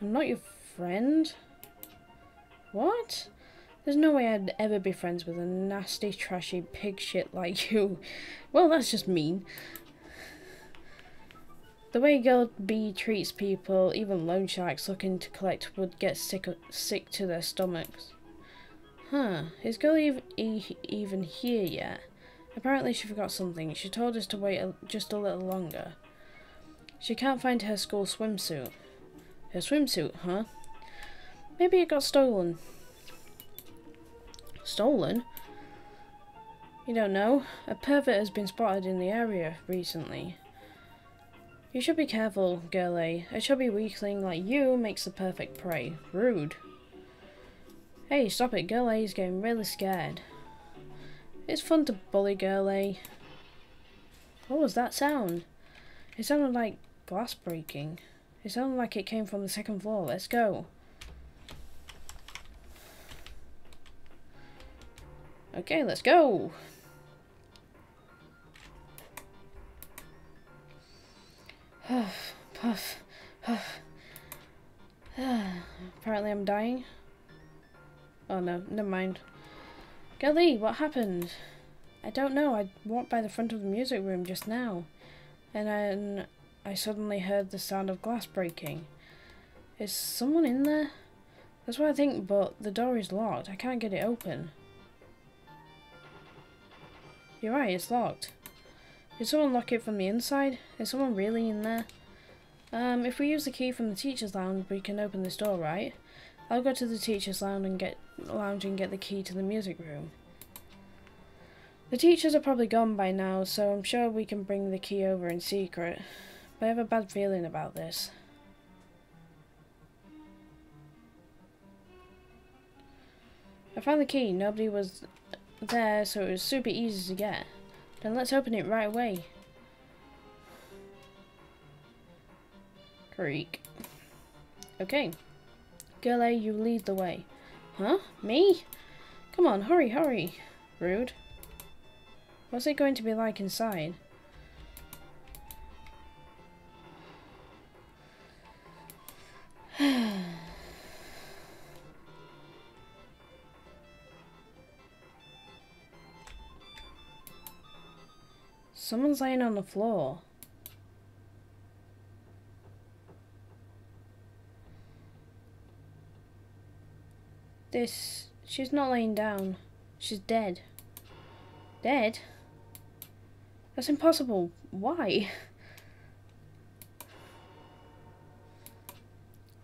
I'm not your friend? What? There's no way I'd ever be friends with a nasty, trashy pig shit like you. Well, that's just mean. The way Girl B treats people, even loan sharks looking to collect, would get sick to their stomachs. Huh, is Girl even here yet? Apparently she forgot something. She told us to wait just a little longer. She can't find her school swimsuit. Her swimsuit, huh? Maybe it got stolen. Stolen? You don't know. A pervert has been spotted in the area recently. You should be careful, Girl A. A chubby weakling like you makes the perfect prey. Rude. Hey, stop it. Girl A is getting really scared. It's fun to bully Girl A. What was that sound? It sounded like glass breaking. It sounded like it came from the 2nd floor. Let's go. Okay, let's go. Puff, puff, puff. Apparently I'm dying. Oh no, never mind. Girlie, what happened? I don't know. I walked by the front of the music room just now, and then I suddenly heard the sound of glass breaking. Is someone in there? That's what I think, but the door is locked. I can't get it open. You're right, it's locked. Did someone lock it from the inside? Is someone really in there? If we use the key from the teacher's lounge, we can open this door, right? I'll go to the teacher's lounge and get the key to the music room. The teachers are probably gone by now, so I'm sure we can bring the key over in secret. But I have a bad feeling about this. I found the key. Nobody was there, so it was super easy to get. Then let's open it right away. Creak. Okay. Girl A, you lead the way. Huh? Me? Come on, hurry, hurry. Rude. What's it going to be like inside? Someone's laying on the floor. She's not laying down. She's dead. Dead? That's impossible. Why?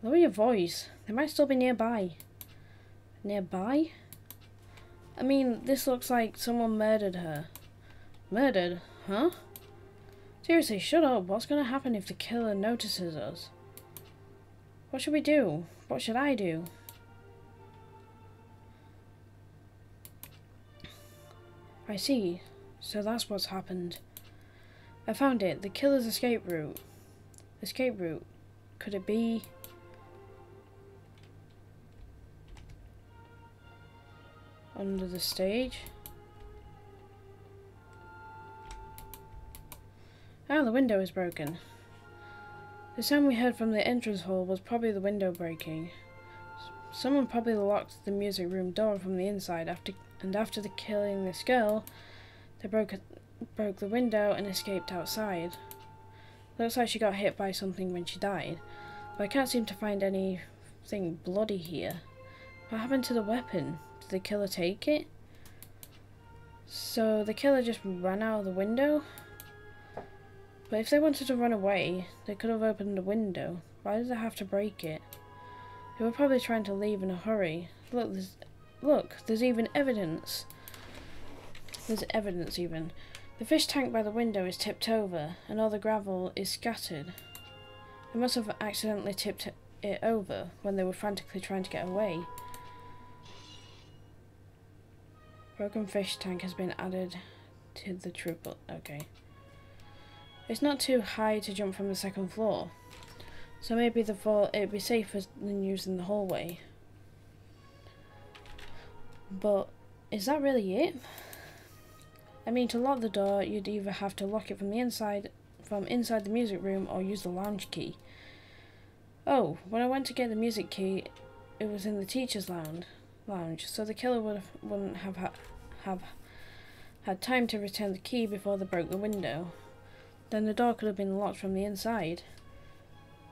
Lower your voice. They might still be nearby. Nearby? I mean, this looks like someone murdered her. Murdered? Huh? Seriously, shut up. What's gonna happen if the killer notices us? What should we do? What should I do? I see. So that's what's happened. I found it. The killer's escape route. Escape route. Could it be... under the stage? Ah, the window is broken. The sound we heard from the entrance hall was probably the window breaking. Someone probably locked the music room door from the inside after the killing this girl, they broke the window and escaped outside. Looks like she got hit by something when she died, but I can't seem to find anything bloody here. What happened to the weapon? Did the killer take it? So the killer just ran out of the window? But if they wanted to run away, they could have opened the window. Why did they have to break it? They were probably trying to leave in a hurry. Look, there's even evidence. There's evidence even. The fish tank by the window is tipped over, and all the gravel is scattered. They must have accidentally tipped it over when they were frantically trying to get away. Broken fish tank has been added to the triple. Okay. It's not too high to jump from the second floor, so maybe it'd be safer than using the hallway. But is that really it? I mean, to lock the door, you'd either have to lock it from inside the music room, or use the lounge key. Oh, when I went to get the music key, it was in the teacher's lounge, so the killer wouldn't have had time to return the key before they broke the window. Then the door could have been locked from the inside,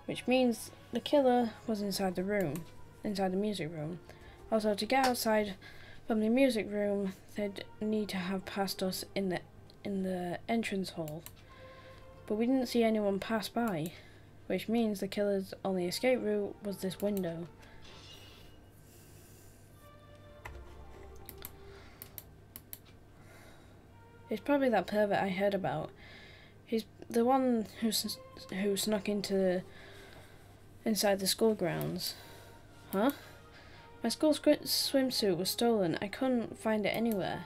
which means the killer was inside the music room. Also, to get outside from the music room, they'd need to have passed us in the entrance hall. But we didn't see anyone pass by, which means the killer's only escape route was this window. It's probably that pervert I heard about. He's the one who snuck inside the school grounds. Huh? My school swimsuit was stolen. I couldn't find it anywhere.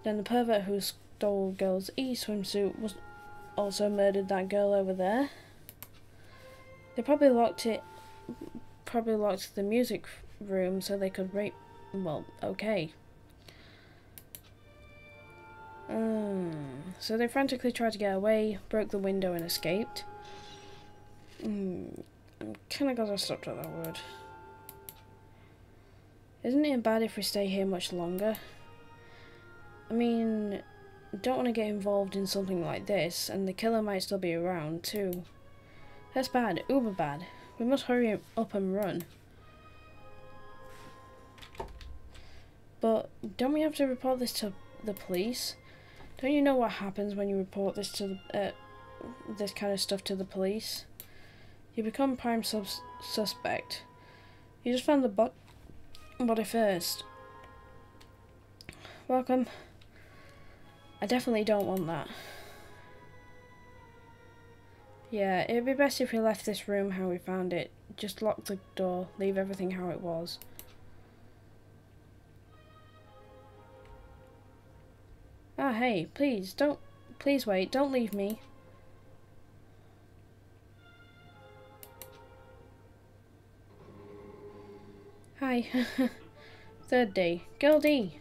Then the pervert who stole girl's swimsuit was also murdered that girl over there. They probably locked the music room so they could rape. Well, okay. So they frantically tried to get away, broke the window and escaped. I'm kinda glad I stopped at that word. Isn't it bad if we stay here much longer? I mean, don't want to get involved in something like this, and the killer might still be around too. That's bad, uber bad. We must hurry up and run. But don't we have to report this to the police? Don't you know what happens when you report this to this kind of stuff to the police? You become prime suspect. You just found the body first. Welcome. I definitely don't want that. Yeah, it'd be best if we left this room how we found it. Just lock the door, leave everything how it was. Ah, hey, please wait, don't leave me. Hi. Third day. Girl D.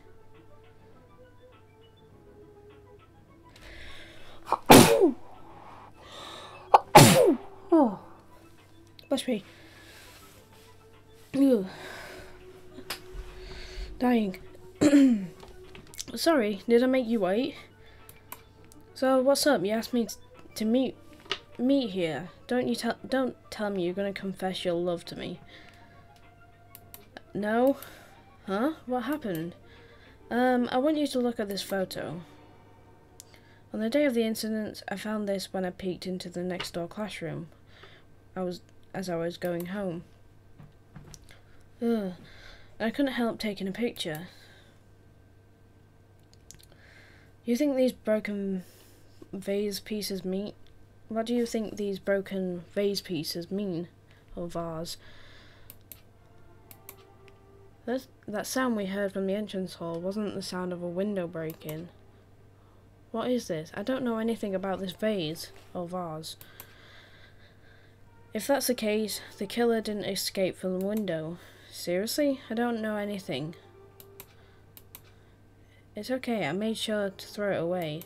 Oh. Bless me. Ugh. Dying. Sorry, did I make you wait? So what's up? You asked me to meet here. Don't tell me you're gonna confess your love to me. No? Huh? What happened? I want you to look at this photo. On the day of the incident, I found this when I peeked into the next door classroom. As I was going home. Ugh. I couldn't help taking a picture. You think these broken vase pieces mean? What do you think these broken vase pieces mean? Or vase? That sound we heard from the entrance hall wasn't the sound of a window breaking. What is this? I don't know anything about this vase or vase. If that's the case, the killer didn't escape from the window. Seriously? I don't know anything. It's okay, I made sure to throw it away.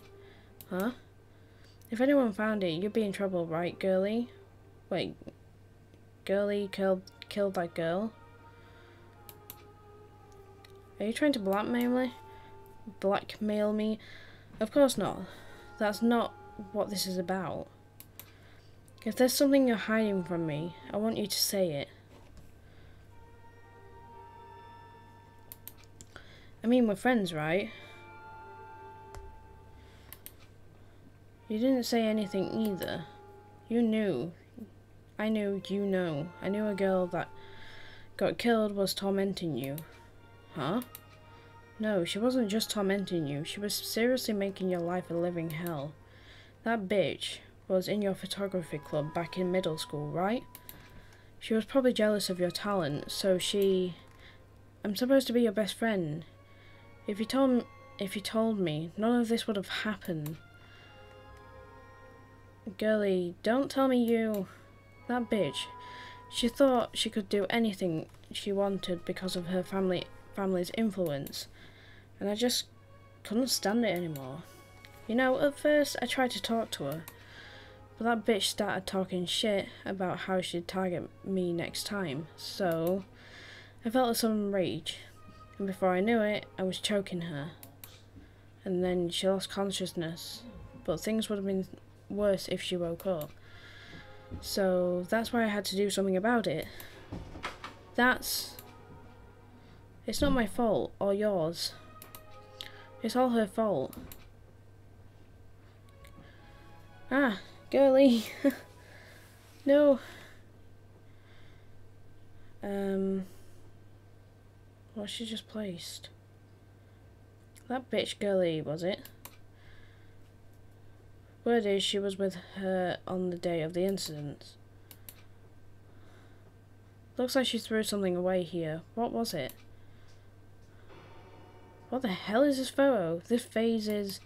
Huh? If anyone found it, you'd be in trouble, right, girlie? Wait, girlie killed that girl? Are you trying to blackmail me? Of course not. That's not what this is about. If there's something you're hiding from me, I want you to say it. I mean, we're friends, right? You didn't say anything either. You knew. I knew you know. I knew a girl that got killed was tormenting you. Huh? No, she wasn't just tormenting you. She was seriously making your life a living hell. That bitch was in your photography club back in middle school, right? She was probably jealous of your talent, so I'm supposed to be your best friend. If you told me, none of this would have happened. Girlie, don't tell me that bitch. She thought she could do anything she wanted because of her family's influence. And I just couldn't stand it anymore. You know, at first I tried to talk to her, but that bitch started talking shit about how she'd target me next time, so I felt a sudden rage, and before I knew it, I was choking her. And then she lost consciousness, but things would have been worse if she woke up. So that's why I had to do something about it. It's not my fault, or yours. It's all her fault. Ah, girlie. No. What she just placed? That bitch girlie, was it? Word is she was with her on the day of the incident. Looks like she threw something away here. What was it? What the hell is this photo? This phase is...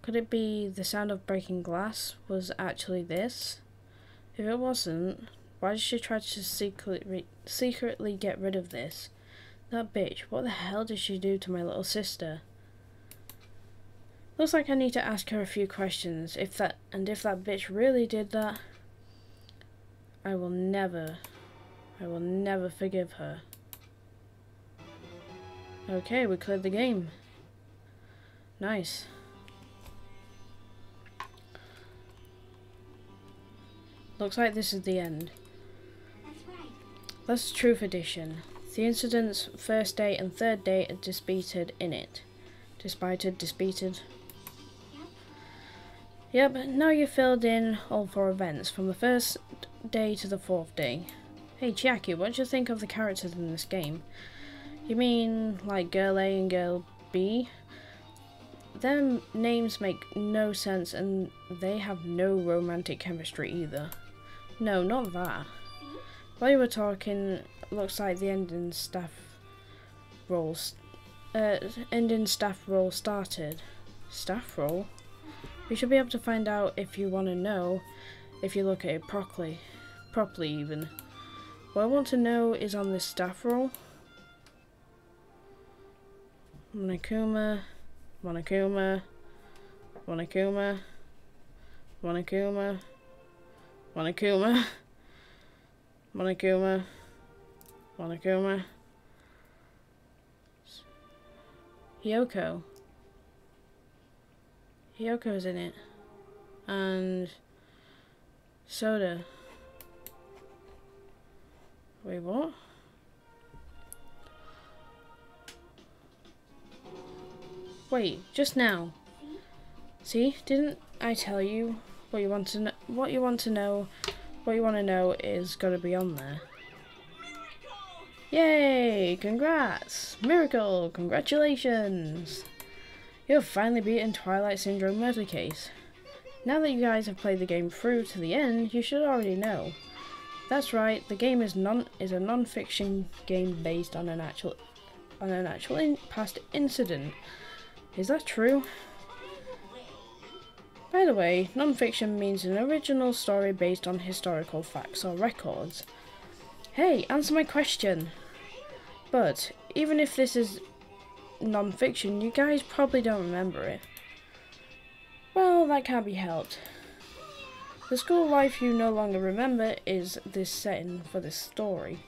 Could it be the sound of breaking glass was actually this? If it wasn't, why did she try to secretly get rid of this? That bitch, what the hell did she do to my little sister? Looks like I need to ask her a few questions. If that bitch really did that, I will never forgive her. Okay, we cleared the game. Nice. Looks like this is the end. That's right. That's Truth Edition. The incident's first day and third day are disputed in it. Disputed. Yep, now you've filled in all 4 events, from the first day to the 4th day. Hey Chiaki, what do you think of the characters in this game? You mean like Girl A and Girl B? Their names make no sense and they have no romantic chemistry either. No, not that. While you were talking, looks like the ending staff role started. Staff role? We should be able to find out if you want to know, if you look at it properly even. What I want to know is on this staff roll. Monokuma. Hyoko's in it. And Soda. Wait, what? Wait, just now. See, didn't I tell you what you want to know? What you want to know is gotta be on there. Yay! Congrats! Miracle! Congratulations! You have finally beaten Twilight Syndrome Murder Case. Now that you guys have played the game through to the end, you should already know. That's right, the game is a non-fiction game based on an actual past incident. Is that true? By the way, non-fiction means an original story based on historical facts or records. Hey, answer my question! But, even if this is non-fiction, you guys probably don't remember it. Well, that can't be helped. The school life you no longer remember is this setting for this story.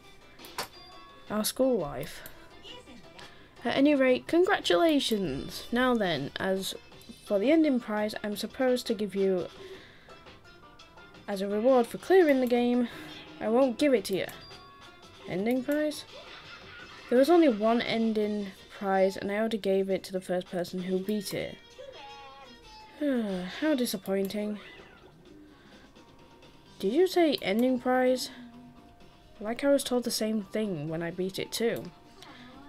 Our school life. At any rate, congratulations! Now then, as for the ending prize, I'm supposed to give you as a reward for clearing the game. I won't give it to you. Ending prize? There was only one ending prize and I already gave it to the first person who beat it. How disappointing. Did you say ending prize? Like I was told the same thing when I beat it too.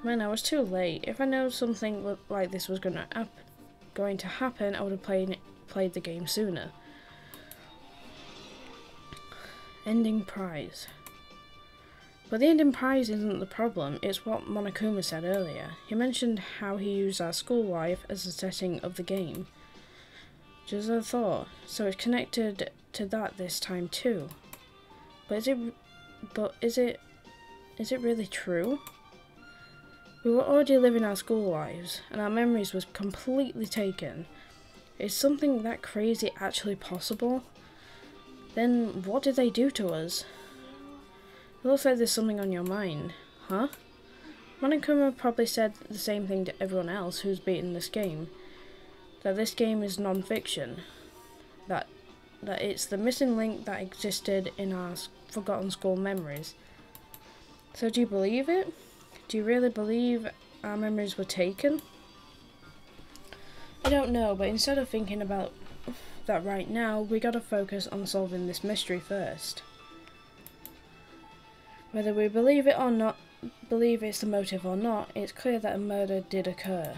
Man, I was too late. If I know something like this was going to happen, I would have played the game sooner. Ending prize. But the ending prize isn't the problem, it's what Monokuma said earlier. He mentioned how he used our school life as a setting of the game. Just as I thought, so it's connected to that this time too. But is it really true? We were already living our school lives, and our memories was completely taken. Is something that crazy actually possible? Then what did they do to us? It looks like there's something on your mind, huh? Monokuma probably said the same thing to everyone else who's beaten this game. That this game is non-fiction. That it's the missing link that existed in our forgotten school memories. So do you believe it? Do you really believe our memories were taken? I don't know, but instead of thinking about that right now, we gotta focus on solving this mystery first. Whether we believe it or not, believe it's the motive or not, it's clear that a murder did occur.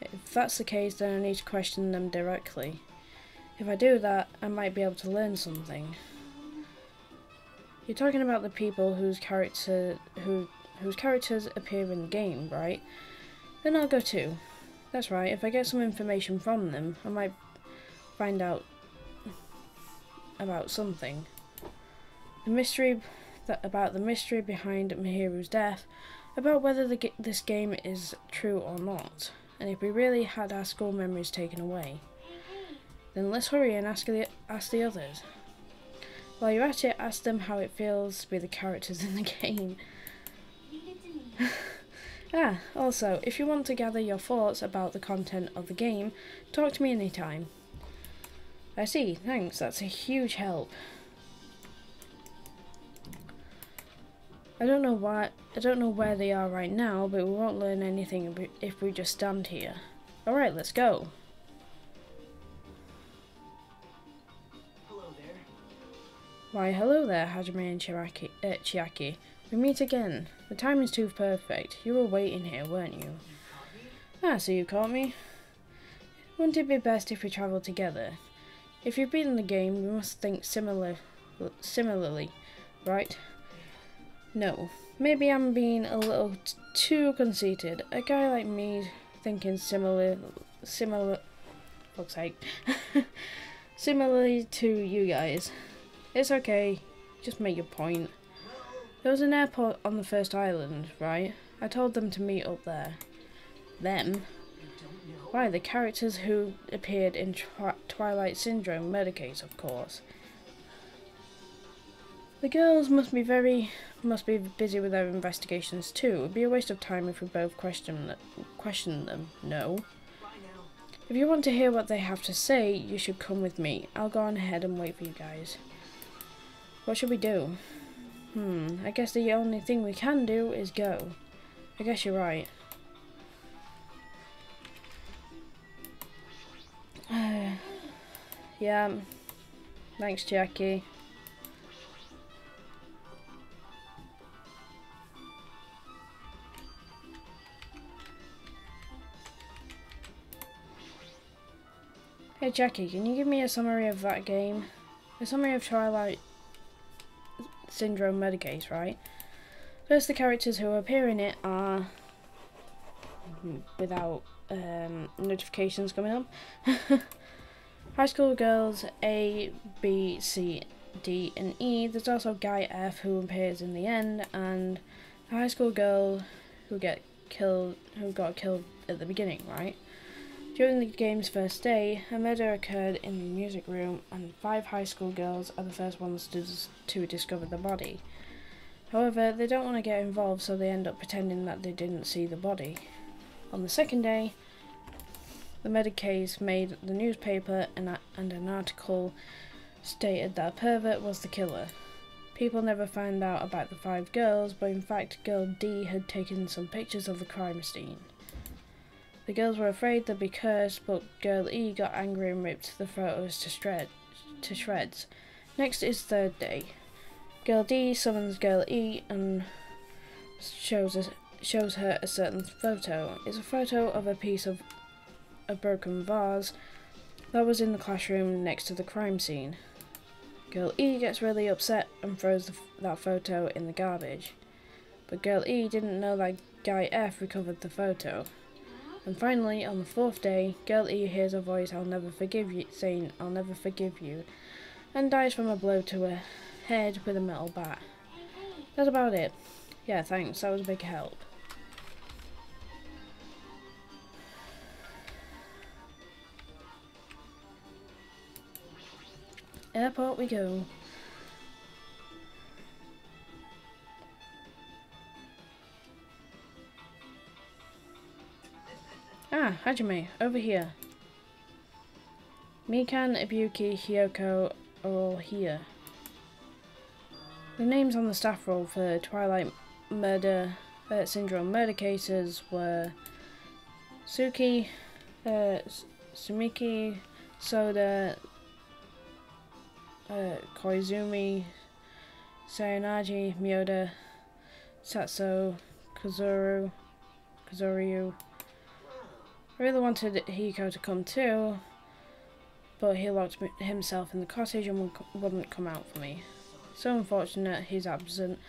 If that's the case, then I need to question them directly. If I do that, I might be able to learn something. You're talking about the people whose characters appear in the game, right? Then I'll go too. That's right, if I get some information from them, I might find out about something. About the mystery behind Mahiru's death, about whether this game is true or not, and if we really had our school memories taken away. Then let's hurry and ask the others. While you're at it, ask them how it feels to be the characters in the game. Ah, also, if you want to gather your thoughts about the content of the game, talk to me anytime. I see, thanks, that's a huge help. I don't know where they are right now, but we won't learn anything if we just stand here. Alright, let's go. Hello there. Why, hello there, Hajime and Chiaki. We meet again. The timing's too perfect. You were waiting here, weren't you? You caught me? Ah, so you caught me? Wouldn't it be best if we travelled together? If you've beaten the game, we must think similarly, right? No. Maybe I'm being a little too conceited. A guy like me thinking similarly, fuck's sake, similarly to you guys. It's okay. Just make your point. There was an airport on the first island, right? I told them to meet up there. Them? You don't know? Why, the characters who appeared in Twilight Syndrome murder case, of course. The girls must be busy with their investigations too. It would be a waste of time if we both question them. No. Bye now. If you want to hear what they have to say, you should come with me. I'll go on ahead and wait for you guys. What should we do? I guess the only thing we can do is go. I guess you're right. Yeah. Thanks, Jackie. Hey Jackie, can you give me a summary of that game? A summary of Twilight Syndrome murder case, right? First, the characters who appear in it are without notifications coming up. High school girls A, B, C, D, and E. There's also Guy F who appears in the end, and the high school girl who got killed at the beginning, right? During the game's first day, a murder occurred in the music room, and 5 high school girls are the first ones to discover the body. However, they don't want to get involved, so they end up pretending that they didn't see the body. On the second day, the murder case made the newspaper, and an article stated that a pervert was the killer. People never found out about the 5 girls, but in fact, girl D had taken some pictures of the crime scene. The girls were afraid they'd be cursed, but girl E got angry and ripped the photos to shreds. Next is third day. Girl D summons girl E and shows her a certain photo. It's a photo of a piece of a broken vase that was in the classroom next to the crime scene. Girl E gets really upset and throws that photo in the garbage. But girl E didn't know that Guy F recovered the photo. And finally, on the 4th day, girl E hears a voice saying, "I'll never forgive you," and dies from a blow to her head with a metal bat. That's about it. Yeah, thanks, that was a big help. Airport we go. Ah, Hajime, over here. Mikan, Ibuki, Hyoko are all here. The names on the staff roll for Twilight Syndrome murder cases were Suki, Sumiki, Soda, Koizumi, Sayonagi, Miyoda, Satsu, Kazuryu. I really wanted Hiko to come too, but he locked himself in the cottage and wouldn't come out for me. So unfortunate he's absent,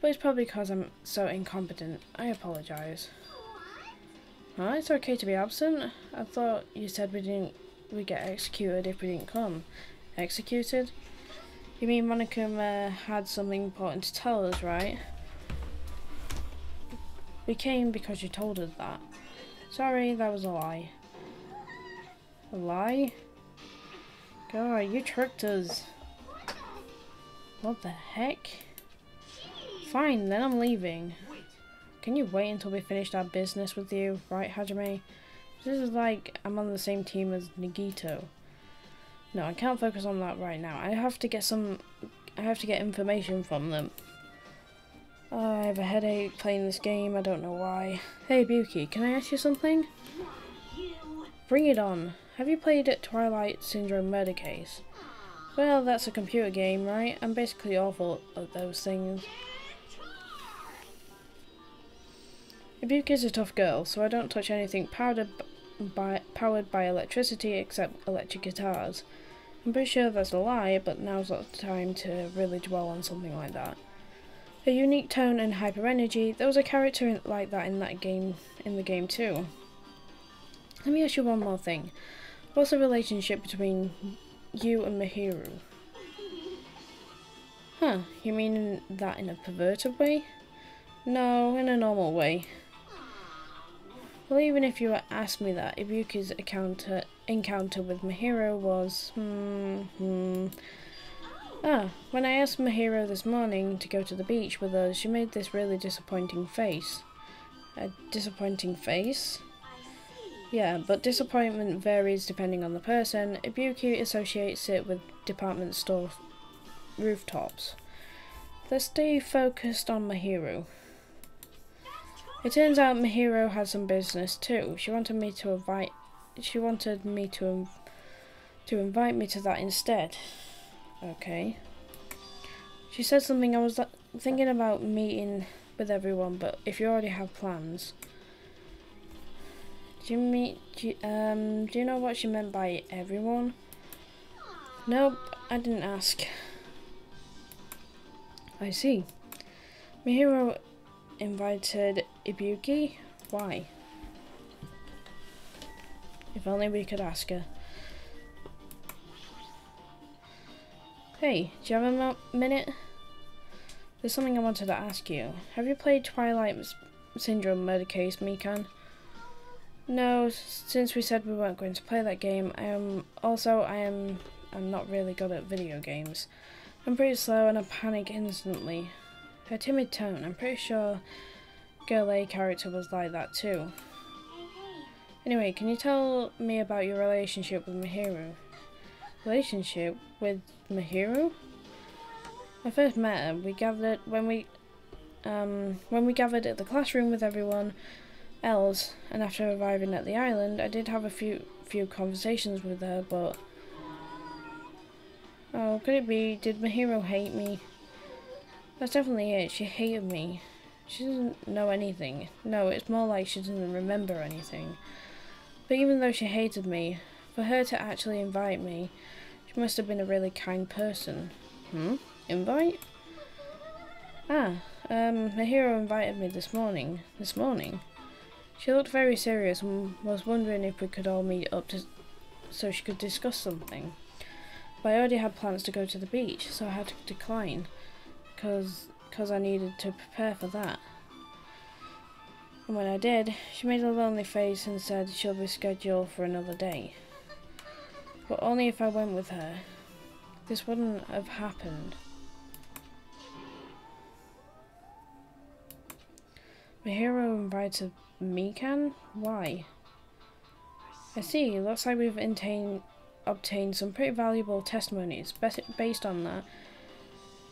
but it's probably because I'm so incompetent. I apologise. Huh? It's okay to be absent? I thought you said we'd get executed if we didn't come. Executed? You mean Monokuma had something important to tell us, right? We came because you told us that. Sorry, that was a lie. A lie? God, you tricked us. What the heck? Fine, then I'm leaving. Wait. can you wait until we finished our business with you, right, Hajime? This is like I'm on the same team as Nagito. No, I can't focus on that right now. I have to get information from them. I have a headache playing this game, I don't know why. Hey Buki, can I ask you something? Bring it on. Have you played Twilight Syndrome Murder Case? Well, that's a computer game, right? I'm basically awful at those things. Ibuki's a tough girl, so I don't touch anything powered by electricity except electric guitars. I'm pretty sure that's a lie, but now's not the time to really dwell on something like that. A unique tone and hyper energy. There was a character like that in the game too. Let me ask you one more thing. What's the relationship between you and Mahiru? Huh, you mean that in a perverted way? No, in a normal way. Well, even if you asked me that, Ibuki's encounter with Mahiru was... when I asked Mahiru this morning to go to the beach with us, she made this really disappointing face. A disappointing face? Yeah, but disappointment varies depending on the person. Ibuki associates it with department store rooftops. Let's stay focused on Mahiru. It turns out Mahiru had some business too. She wanted me to invite me to that instead. Okay. She said something. I was thinking about meeting with everyone, but if you already have plans. Do you know what she meant by everyone? Nope, I didn't ask. I see. Mahiru invited Ibuki? Why? If only we could ask her. Hey, do you have a minute? There's something I wanted to ask you. Have you played Twilight Syndrome Murder Case, Mikan? No, since we said we weren't going to play that game, I'm not really good at video games. I'm pretty slow and I panic instantly. Her timid tone, I'm pretty sure Girl A character was like that too. Anyway, can you tell me about your relationship with Mahiru? Relationship with Mahiru? I first met her. When we gathered at the classroom with everyone else, and after arriving at the island, I did have a few conversations with her, but oh, could it be? Did Mahiru hate me? That's definitely it. She hated me. She doesn't know anything. No, it's more like she doesn't remember anything. But even though she hated me, for her to actually invite me, she must have been a really kind person. Invite? Mahiru invited me this morning. This morning? She looked very serious and was wondering if we could all meet up so she could discuss something. But I already had plans to go to the beach, so I had to decline. Because I needed to prepare for that. And when I did, she made a lonely face and said she'll reschedule for another day. But only if I went with her. This wouldn't have happened. Mahiru invited Mikan? Why? I see, looks like we've obtained some pretty valuable testimonies based on that.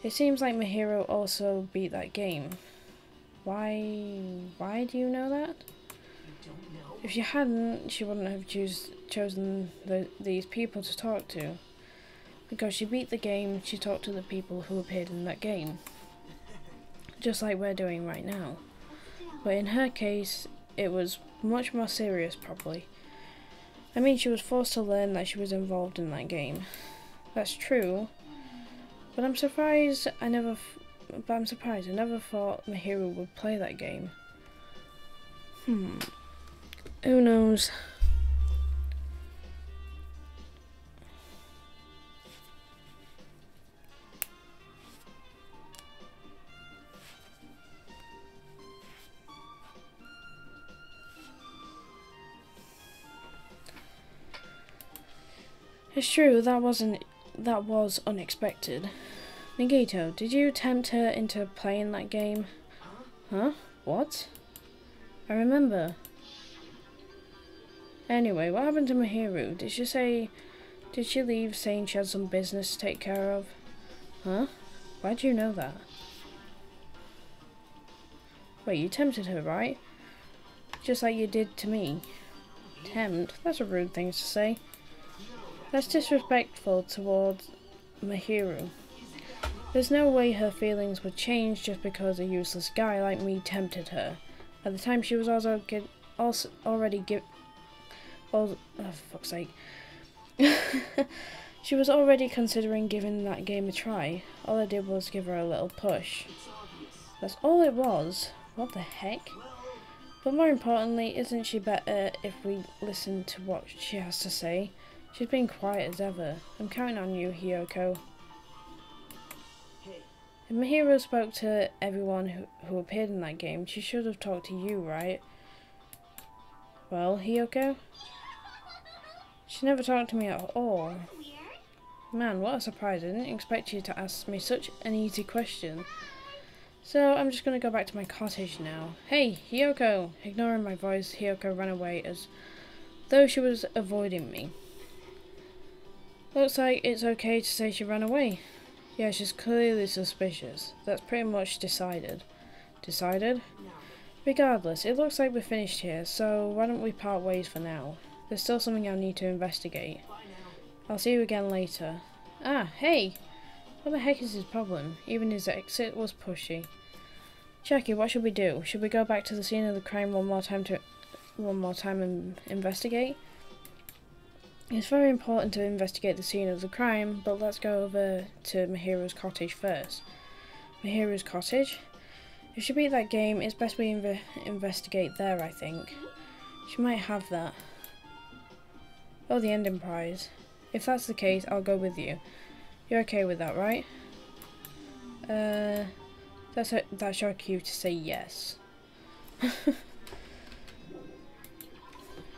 It seems like Mahiru also beat that game. Why do you know that? If she hadn't, she wouldn't have chosen these people to talk to. Because she beat the game, she talked to the people who appeared in that game. Just like we're doing right now. But in her case, it was much more serious probably. I mean, she was forced to learn that she was involved in that game. That's true. But I'm surprised I never thought Mahiru would play that game. Who knows? It's true, that was unexpected. Nagito, did you tempt her into playing that game? Huh? What? I remember. Anyway, what happened to Mahiru? Did she leave saying she had some business to take care of? Huh? Why'd you know that? Wait, you tempted her, right? Just like you did to me. Tempt? That's a rude thing to say. That's disrespectful towards Mahiru. There's no way her feelings would change just because a useless guy like me tempted her. At the time, she was oh, fuck's sake. She was already considering giving that game a try. All I did was give her a little push. That's all it was. What the heck? But more importantly, isn't she better if we listen to what she has to say? She's been quiet as ever. I'm counting on you, Hiyoko. If Mahiru spoke to everyone who appeared in that game, she should have talked to you, right? Well, Hiyoko? She never talked to me at all. Man, what a surprise. I didn't expect you to ask me such an easy question. So, I'm just going to go back to my cottage now. Hey, Hiyoko! Ignoring my voice, Hiyoko ran away as though she was avoiding me. Looks like it's okay to say she ran away. Yeah, she's clearly suspicious. That's pretty much decided. Decided? Regardless, it looks like we're finished here, so why don't we part ways for now? There's still something I need to investigate. I'll see you again later. Ah, hey! What the heck is his problem? Even his exit was pushy. Jackie, what should we do? Should we go back to the scene of the crime one more time and investigate? It's very important to investigate the scene of the crime, but let's go over to Mahiru's cottage first. Mahiru's cottage? If she beat that game, it's best we investigate there, I think. She might have that. Oh, the ending prize. If that's the case, I'll go with you. You're okay with that, right? That's your cue to say yes.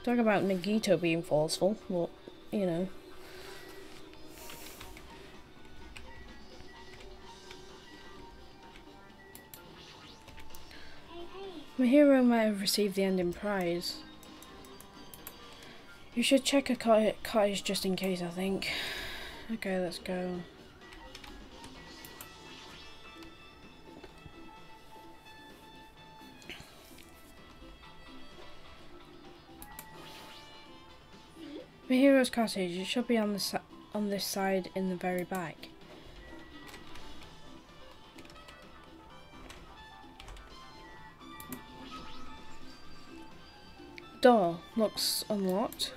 Talk about Nagito being forceful. Well, you know. Mahiru might have received the ending prize. You should check a cottage just in case, I think. Okay, let's go. Mahiru's cottage. It should be on this side in the very back. Door looks unlocked.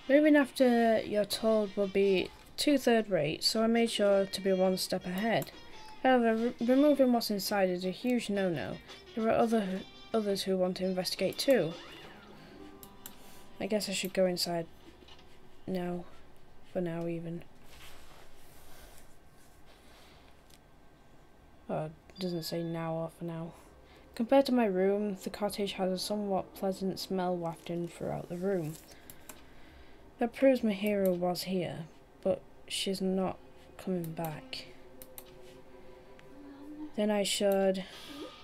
Moving after you're told will be 2/3 rate, so I made sure to be one step ahead. However, removing what's inside is a huge no-no. There are others who want to investigate too. I guess I should go inside now, for now even. Oh, it doesn't say now or for now. Compared to my room, the cottage has a somewhat pleasant smell wafting throughout the room. That proves Mahiru was here, but she's not coming back. Then I should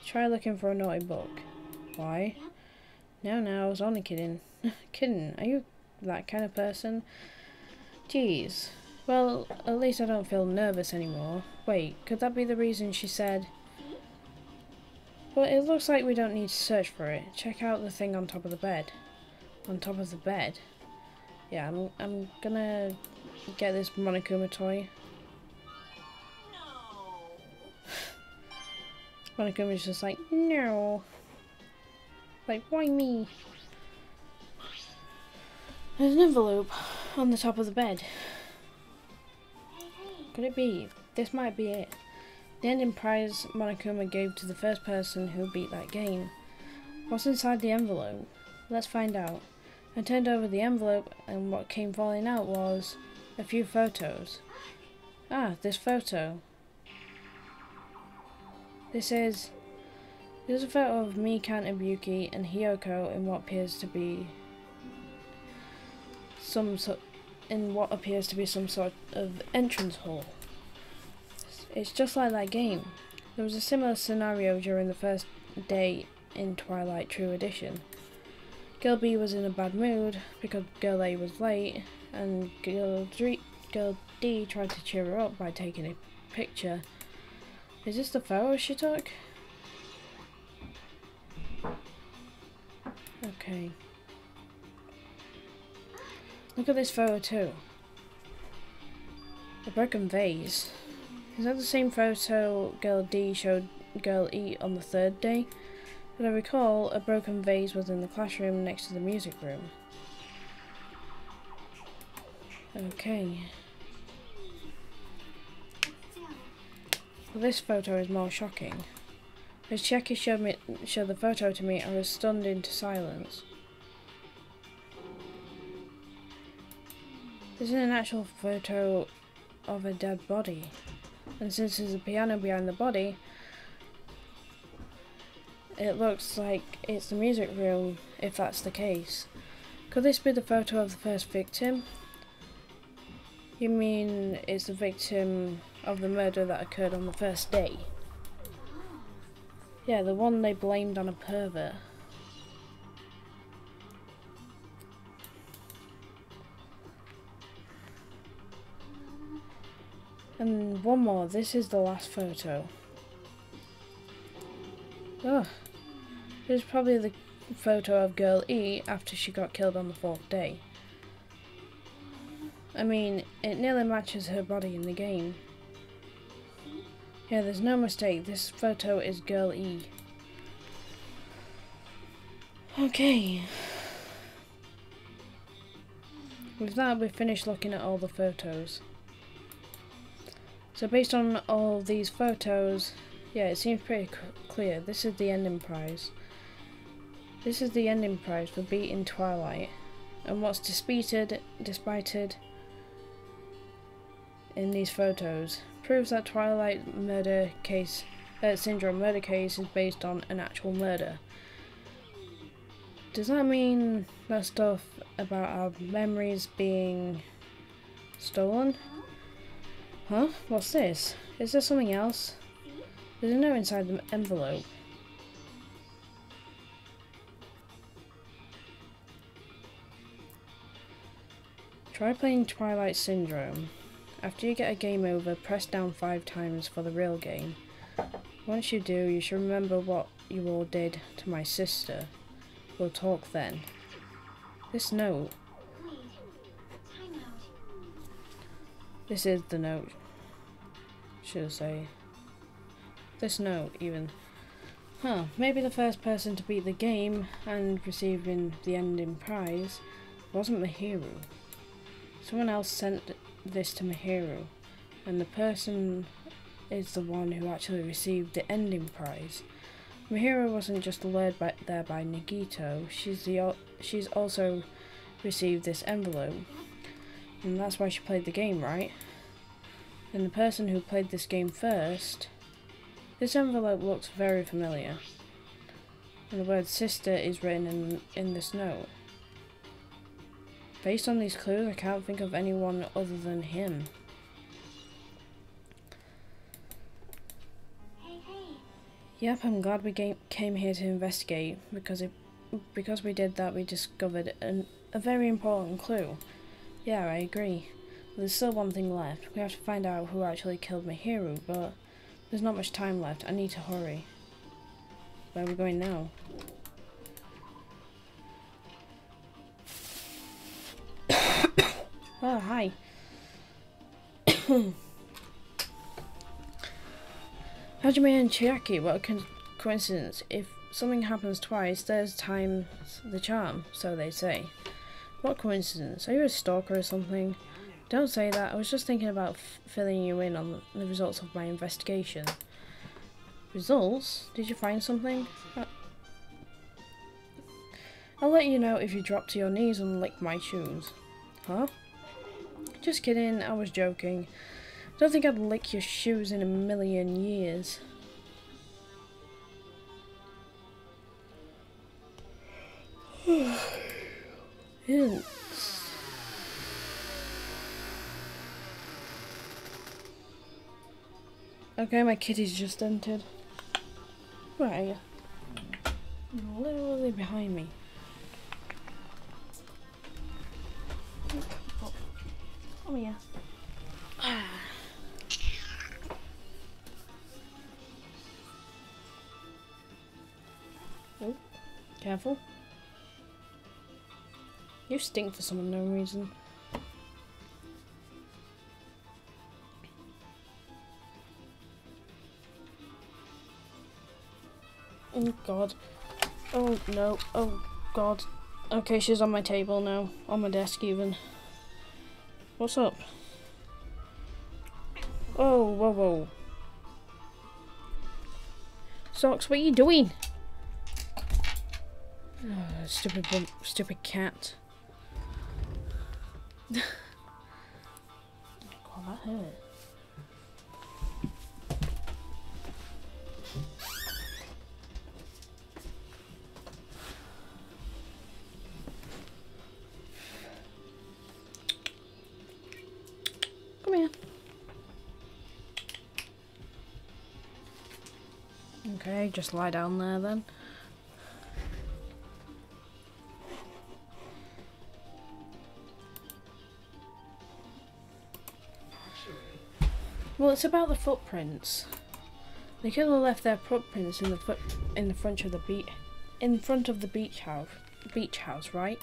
try looking for a naughty book. Why? No, I was only kidding. Kidding, are you that kind of person? Jeez. Well, at least I don't feel nervous anymore. Wait, could that be the reason she said... But it looks like we don't need to search for it. Check out the thing on top of the bed. On top of the bed? Yeah, I'm gonna get this Monokuma toy. No. Monokuma's just like, no. Like, why me? There's an envelope on the top of the bed. Could it be? This might be it. The ending prize Monokuma gave to the first person who beat that game. What's inside the envelope? Let's find out. I turned over the envelope and what came falling out was a few photos. Ah, this photo. This is a photo of me, Kantabuki, and Hiyoko in what appears to be some sort of entrance hall. It's just like that game. There was a similar scenario during the first day in Twilight True Edition. Girl B was in a bad mood because Girl A was late, and Girl D tried to cheer her up by taking a picture. Is this the photo she took? Okay. Look at this photo too. A broken vase. Is that the same photo Girl D showed Girl E on the third day? But I recall a broken vase was in the classroom next to the music room. Okay. Well, this photo is more shocking. As Chiaki showed the photo to me, I was stunned into silence. This is an actual photo of a dead body. And since there's a piano behind the body, it looks like it's the music room, if that's the case. Could this be the photo of the first victim? You mean it's the victim of the murder that occurred on the first day? Yeah, the one they blamed on a pervert. And one more, this is the last photo. Ugh. This is probably the photo of Girl E after she got killed on the fourth day. I mean, it nearly matches her body in the game. Yeah, there's no mistake, this photo is Girl E. Okay. With that, we've finished looking at all the photos. So based on all these photos, yeah, it seems pretty clear. This is the ending prize. This is the ending prize for beating Twilight. And what's despited in these photos proves that Twilight murder case, syndrome murder case is based on an actual murder. Does that mean that stuff about our memories being stolen? Huh? What's this? Is there something else? There's a note inside the envelope. Try playing Twilight Syndrome. After you get a game over, press down 5 times for the real game. Once you do, you should remember what you all did to my sister. We'll talk then. This note. This is the note. Should I say. This note, even. Huh, maybe the first person to beat the game and receiving the ending prize wasn't Mahiru. Someone else sent this to Mahiru, and the person is the one who actually received the ending prize. Mahiru wasn't just lured there by Nagito, she's also received this envelope. And that's why she played the game, right? And the person who played this game first... This envelope looks very familiar. And the word sister is written in this note. Based on these clues, I can't think of anyone other than him. Hey. Yep, I'm glad we came here to investigate, because we did that, we discovered a very important clue. Yeah, I agree. But there's still one thing left. We have to find out who actually killed Mahiru, but there's not much time left. I need to hurry. Where are we going now? Oh, hi. Hajime and Chiaki, what a coincidence. If something happens twice, there's times the charm, so they say. What coincidence? Are you a stalker or something? Don't say that. I was just thinking about filling you in on the results of my investigation. Results? Did you find something? I'll let you know if you drop to your knees and lick my shoes. Huh? Just kidding, I was joking. Don't think I'd lick your shoes in a million years. Ew. Okay, my kitty's just entered. Where are you? Literally behind me. Come here. Oh, careful. You stink for some unknown reason. Oh god. Oh no. Oh god. Okay, she's on my table now. On my desk even. What's up? Oh, whoa, whoa. Socks, what are you doing? Oh, stupid cat. God, that hurt. Come here. Okay, just lie down there then. Well, it's about the footprints. They could have left their footprints in the front of the beach house, right?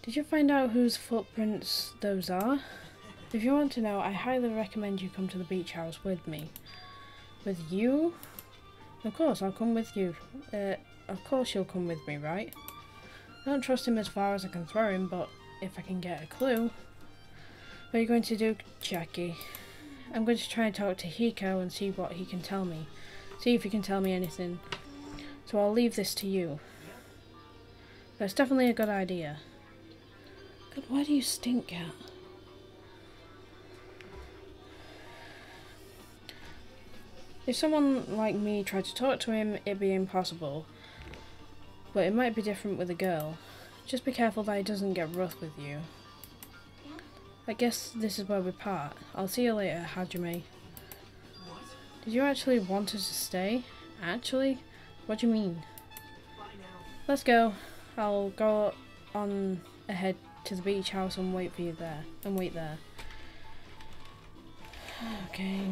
Did you find out whose footprints those are? If you want to know, I highly recommend you come to the beach house with me. With you? Of course, I'll come with you. Of course you'll come with me, right? I don't trust him as far as I can throw him, but if I can get a clue. What are you going to do, Jackie? I'm going to try and talk to Hiko and see what he can tell me. See if he can tell me anything. So I'll leave this to you. That's definitely a good idea. God, why do you stink, cat? If someone like me tried to talk to him, it'd be impossible. But it might be different with a girl. Just be careful that he doesn't get rough with you. I guess this is where we part. I'll see you later, Hajime. What? Did you actually want us to stay? Actually? What do you mean? Bye now. Let's go. I'll go on ahead to the beach house and wait for you there. And wait there. Okay.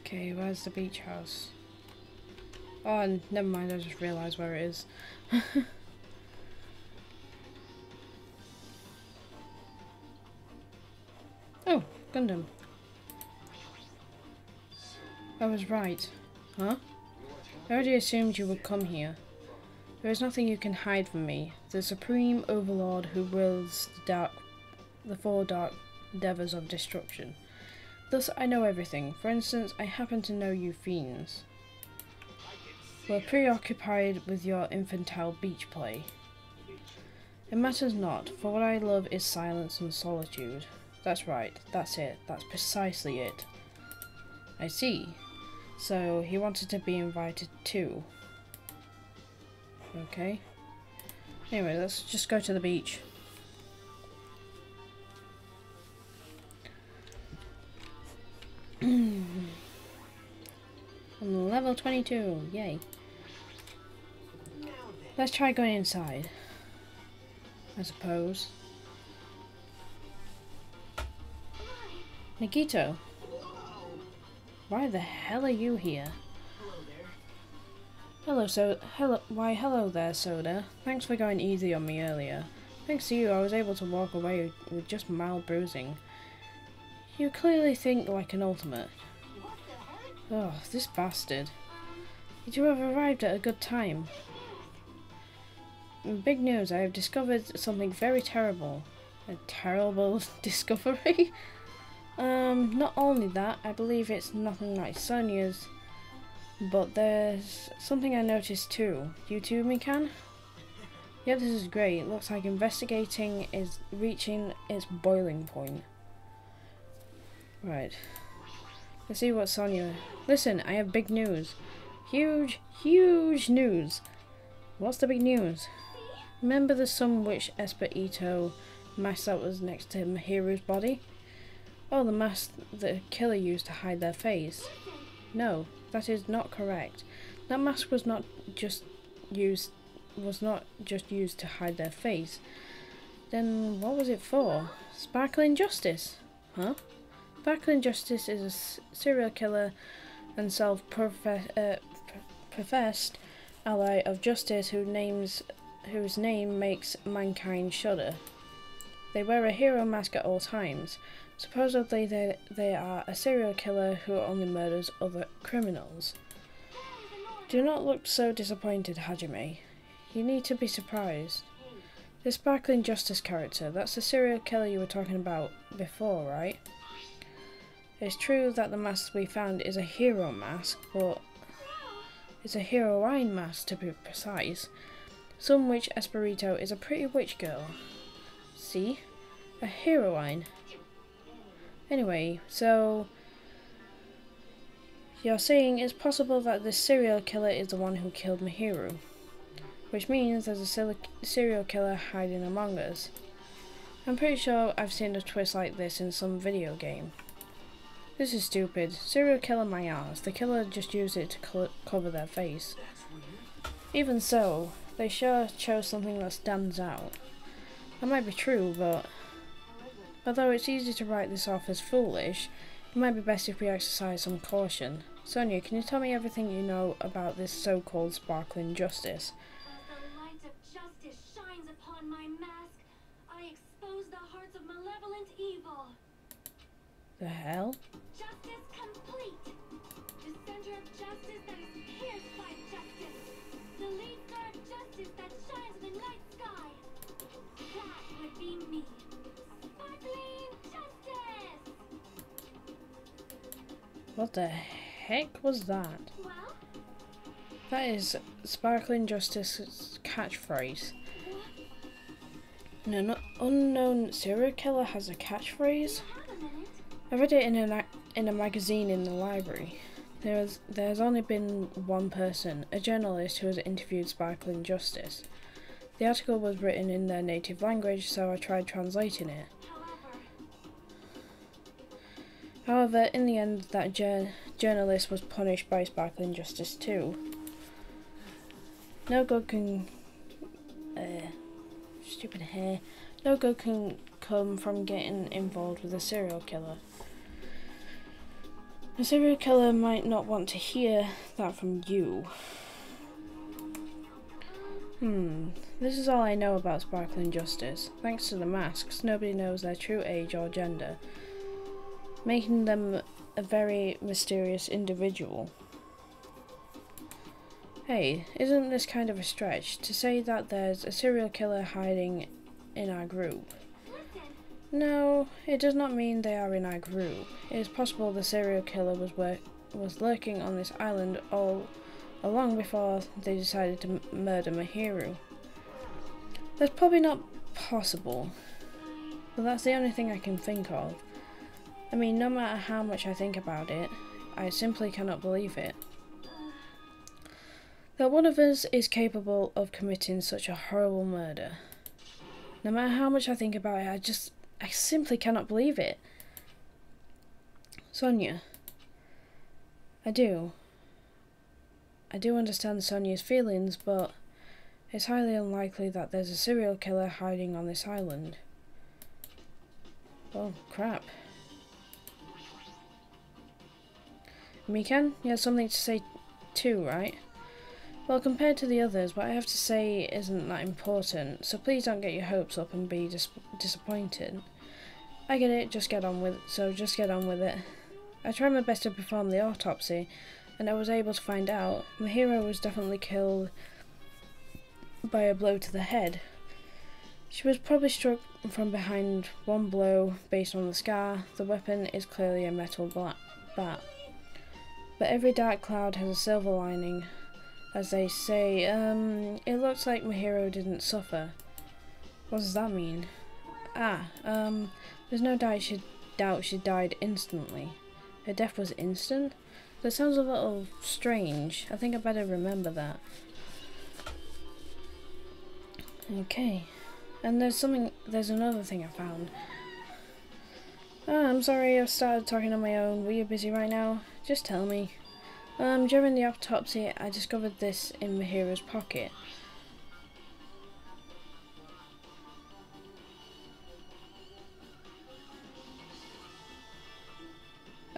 Okay, where's the beach house? Oh, never mind, I just realised where it is. Oh, Gundam. I was right. Huh? I already assumed you would come here. There is nothing you can hide from me. The Supreme Overlord who wields the four dark endeavours of destruction. Thus, I know everything. For instance, I happen to know you fiends. We're preoccupied with your infantile beach play. It matters not, for what I love is silence and solitude. That's right, that's it, that's precisely it. I see. So, he wanted to be invited too. Okay. Anyway, let's just go to the beach. I'm level 22, yay. Let's try going inside, I suppose. Nagito, why the hell are you here? Hello there, Soda. Thanks for going easy on me earlier. Thanks to you, I was able to walk away with just mild bruising. You clearly think like an ultimate. Oh, this bastard. Did you have arrived at a good time? big news. I have discovered something very terrible. A terrible discovery? Not only that, I believe it's nothing like Sonia's, but there's something I noticed too. You too, Mikan? Yeah, this is great. Looks like investigating is reaching its boiling point. Right. Let's see what Sonia... Listen, I have big news. Huge, huge news. What's the big news? Remember the Sun Witch Esperito mask that was next to Mahiru's body? Oh, the mask the killer used to hide their face. No, that is not correct. That mask was not just used to hide their face. Then what was it for? Sparkling Justice? Huh? Sparkling Justice is a serial killer and self-professed ally of justice whose name makes mankind shudder. They wear a hero mask at all times. Supposedly they are a serial killer who only murders other criminals. Do not look so disappointed, Hajime. You need to be surprised. The Sparkling Justice character, that's the serial killer you were talking about before, right? It's true that the mask we found is a hero mask, but it's a heroine mask to be precise. Sun Witch Esperito is a pretty witch girl. See? A heroine. Anyway, so you're saying it's possible that this serial killer is the one who killed Mahiru, which means there's a serial killer hiding among us. I'm pretty sure I've seen a twist like this in some video game. This is stupid. Serial killer my ass. The killer just used it to cover their face. Even so, they sure chose something that stands out. That might be true, but although it's easy to write this off as foolish, it might be best if we exercise some caution. Sonia, can you tell me everything you know about this so-called Sparkling Justice? As the light of justice shines upon my mask, I expose the hearts of malevolent evil. The hell? Justice complete. The center of justice that is pierced by justice. The lead star of justice that shines in the night sky. That would be me. Sparkling Justice! What the heck was that? Well, That is Sparkling Justice's catchphrase. An unknown serial killer has a catchphrase? have a minute. I read it in a magazine in the library. There's only been one person, a journalist, who has interviewed Sparkling Justice. The article was written in their native language, so I tried translating it. However, in the end, that journalist was punished by Sparkling Justice too. No good can... stupid hair. No good can come from getting involved with a serial killer. A serial killer might not want to hear that from you. This is all I know about Sparkling Justice. Thanks to the masks, nobody knows their true age or gender, making them a very mysterious individual. Hey, isn't this kind of a stretch to say that there's a serial killer hiding in our group? No, it does not mean they are in our group. It is possible the serial killer was lurking on this island all along before they decided to murder Mahiru. That's probably not possible, but that's the only thing I can think of. I mean, no matter how much I think about it, I simply cannot believe it. That one of us is capable of committing such a horrible murder. No matter how much I think about it, I simply cannot believe it. Sonia. I do understand Sonia's feelings, but it's highly unlikely that there's a serial killer hiding on this island. Oh, crap. Mikan, you have something to say too, right? Well, compared to the others, what I have to say isn't that important, so please don't get your hopes up and be disappointed. I get it, just get on with it. I tried my best to perform the autopsy, and I was able to find out Mahiru was definitely killed by a blow to the head. She was probably struck from behind one blow based on the scar. The weapon is clearly a metal bat. But every dark cloud has a silver lining, as they say. It looks like Mahiru didn't suffer. What does that mean? There's no doubt she died instantly. Her death was instant? That sounds a little strange. I think I better remember that. Okay. And there's another thing I found. I'm sorry I've started talking on my own. Were you busy right now? Just tell me. During the autopsy, I discovered this in Mahiru's pocket.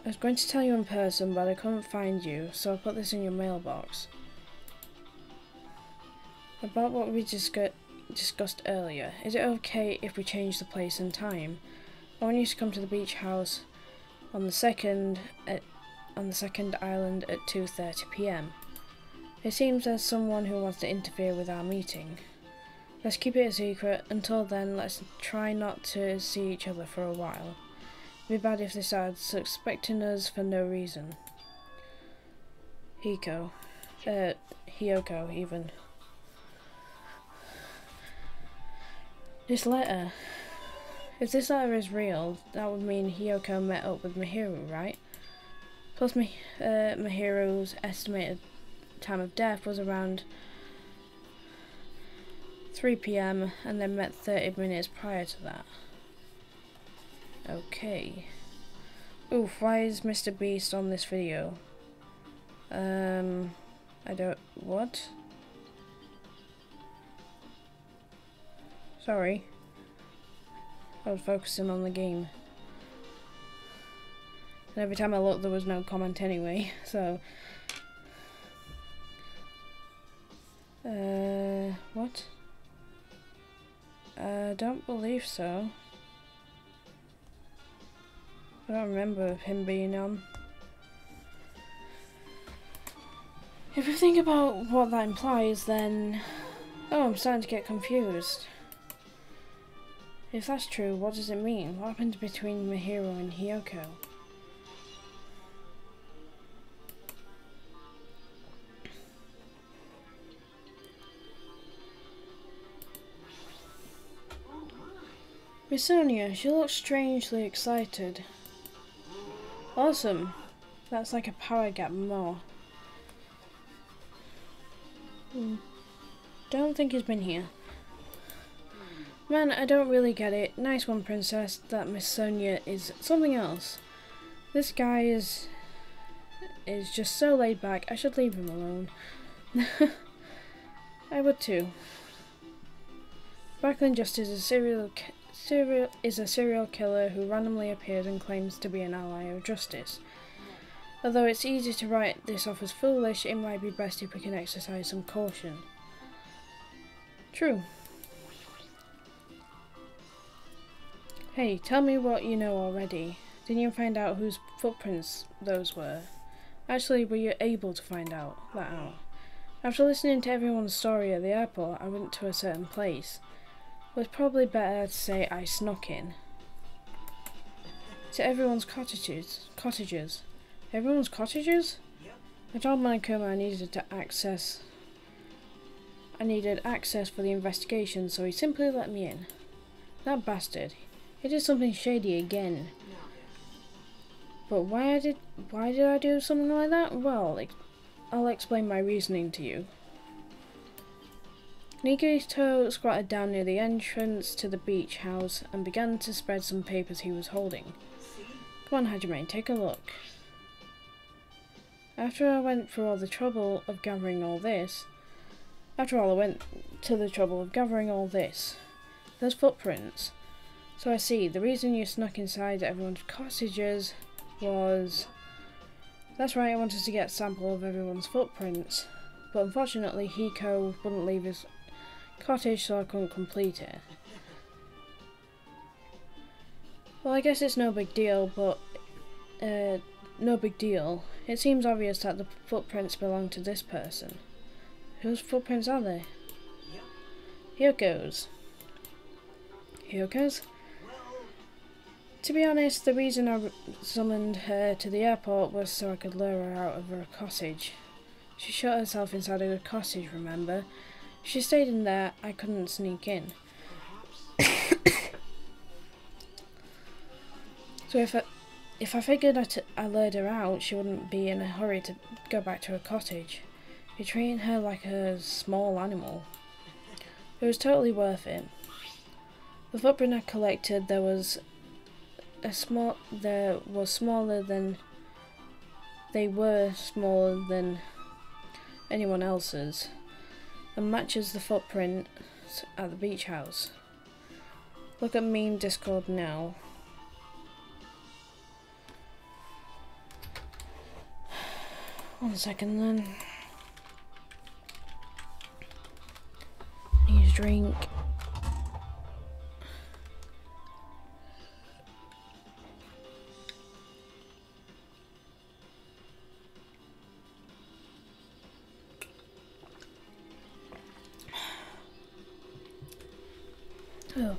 I was going to tell you in person, but I couldn't find you, so I put this in your mailbox. About what we discussed earlier. Is it okay if we change the place and time? I want you to come to the beach house on the second island at 2:30 p.m. It seems there's someone who wants to interfere with our meeting. Let's keep it a secret. Until then, let's try not to see each other for a while. It'd be bad if they started suspecting us for no reason. Hiyoko even. This letter. If this letter is real, that would mean Hiyoko met up with Mahiru, right? Plus Mahiru's estimated time of death was around 3 p.m. and then met 30 minutes prior to that. Okay. Oof, why is Mr. Beast on this video? What? Sorry. I was focusing on the game. And every time I looked there was no comment anyway, so... what? I don't believe so. I don't remember him being on. If you think about what that implies, then... Oh, I'm starting to get confused. If that's true, what does it mean? What happened between Mahiru and Hiyoko? Miss Sonia, she looks strangely excited. Awesome. That's like a power gap more. Don't think he's been here. Man, I don't really get it. Nice one, princess. That Miss Sonia is something else. This guy is just so laid back. I should leave him alone. I would too. Brooklyn Justice is a serial killer who randomly appears and claims to be an ally of justice. Although it's easy to write this off as foolish, it might be best if we can exercise some caution. True. Hey, tell me what you know already. Didn't you find out whose footprints those were? Actually, were you able to find that out? After listening to everyone's story at the airport, I went to a certain place. It was probably better to say I snuck in. To everyone's cottages. Everyone's cottages? I told Monokuma I needed access for the investigation, so he simply let me in. That bastard. He did something shady again. But why did I do something like that? Well, I'll explain my reasoning to you. Nikito squatted down near the entrance to the beach house and began to spread some papers he was holding. Come on, Hajime, take a look. After I went to the trouble of gathering all this, there's footprints. So I see, the reason you snuck inside everyone's cottages was... That's right, I wanted to get a sample of everyone's footprints. But unfortunately, Hiko wouldn't leave his cottage, so I couldn't complete it. Well, I guess it's no big deal, but... no big deal. It seems obvious that the footprints belong to this person. Whose footprints are they? Here goes. To be honest, the reason I summoned her to the airport was so I could lure her out of her cottage. She shut herself inside a cottage, remember? She stayed in there, I couldn't sneak in. So if I figured I lured her out, she wouldn't be in a hurry to go back to her cottage. You're treating her like a small animal. It was totally worth it. The footprint I collected, smaller than anyone else's, and matches the footprint at the beach house. Look at me in Discord now. One second then. Need a drink. Oh.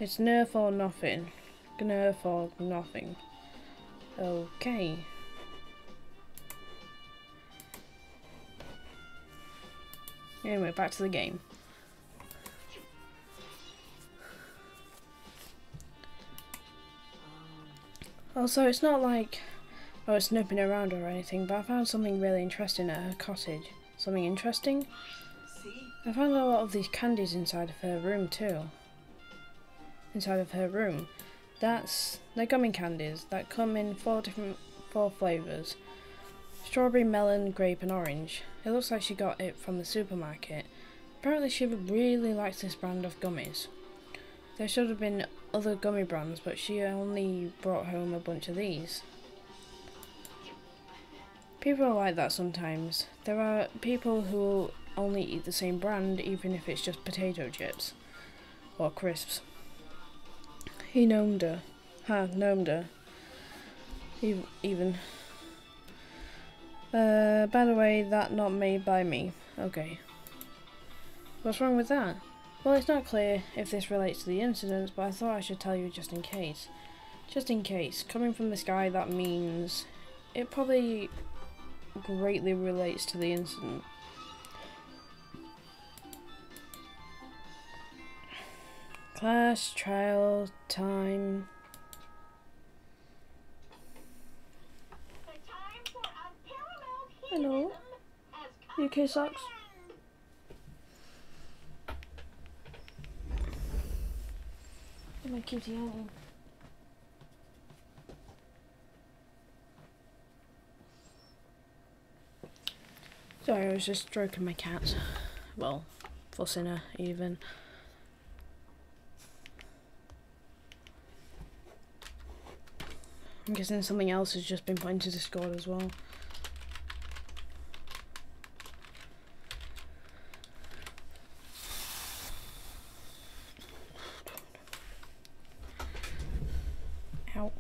It's nerf or nothing. Nerf or nothing. Okay. Anyway, back to the game. Also, it's not like I was snooping around or anything, but I found something really interesting at her cottage. Something interesting? I found a lot of these candies inside of her room too. They're gummy candies that come in four flavours. Strawberry, melon, grape and orange. It looks like she got it from the supermarket. Apparently she really likes this brand of gummies. There should have been other gummy brands, but she only brought home a bunch of these. People are like that sometimes. There are people who will only eat the same brand even if it's just potato chips or crisps. He gnomed her. Gnomed her. Even. By the way, that not made by me. Okay. What's wrong with that? Well, it's not clear if this relates to the incident, but I thought I should tell you just in case. Just in case. Coming from this guy, that means it probably greatly relates to the incident. Class trial time. Hello. UK socks. My cutie home. Sorry, I was just stroking my cat. Well, fussing her even. I'm guessing something else has just been put into Discord as well. Ow.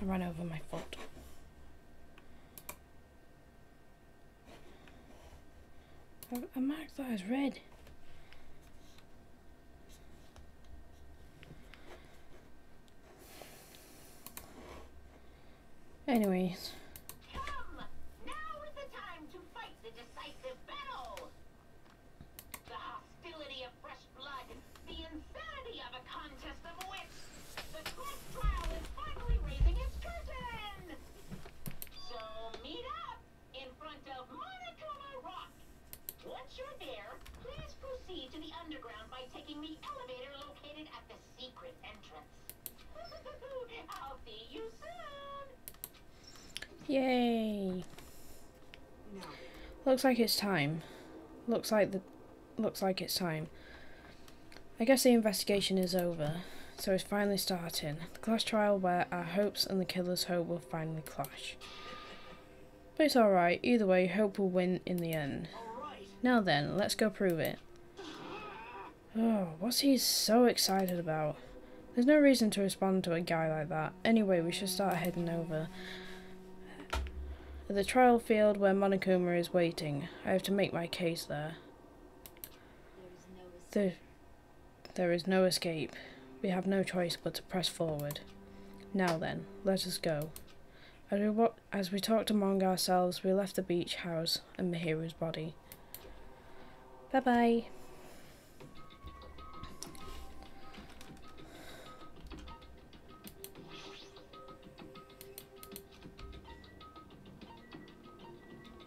I ran over my foot. I marked that as red. Anyways. Come! Now is the time to fight the decisive battle! The hostility of fresh blood, the insanity of a contest of wits! The class trial is finally raising its curtain! So meet up in front of Monokuma Rock! Once you're there, please proceed to the underground by taking the elevator located at the secret entrance. I'll see you soon! Yay! Looks like it's time. Looks like it's time. I guess the investigation is over, so it's finally starting. The class trial where our hopes and the killer's hope will finally clash. But it's alright, either way, hope will win in the end. Now then, let's go prove it. Oh, what's he so excited about? There's no reason to respond to a guy like that. Anyway, we should start heading over. At the trial field where Monokuma is waiting. I have to make my case there. There is no escape. We have no choice but to press forward. Now then, let us go. As we talked among ourselves, we left the beach house and Mahiru's body. Bye-bye.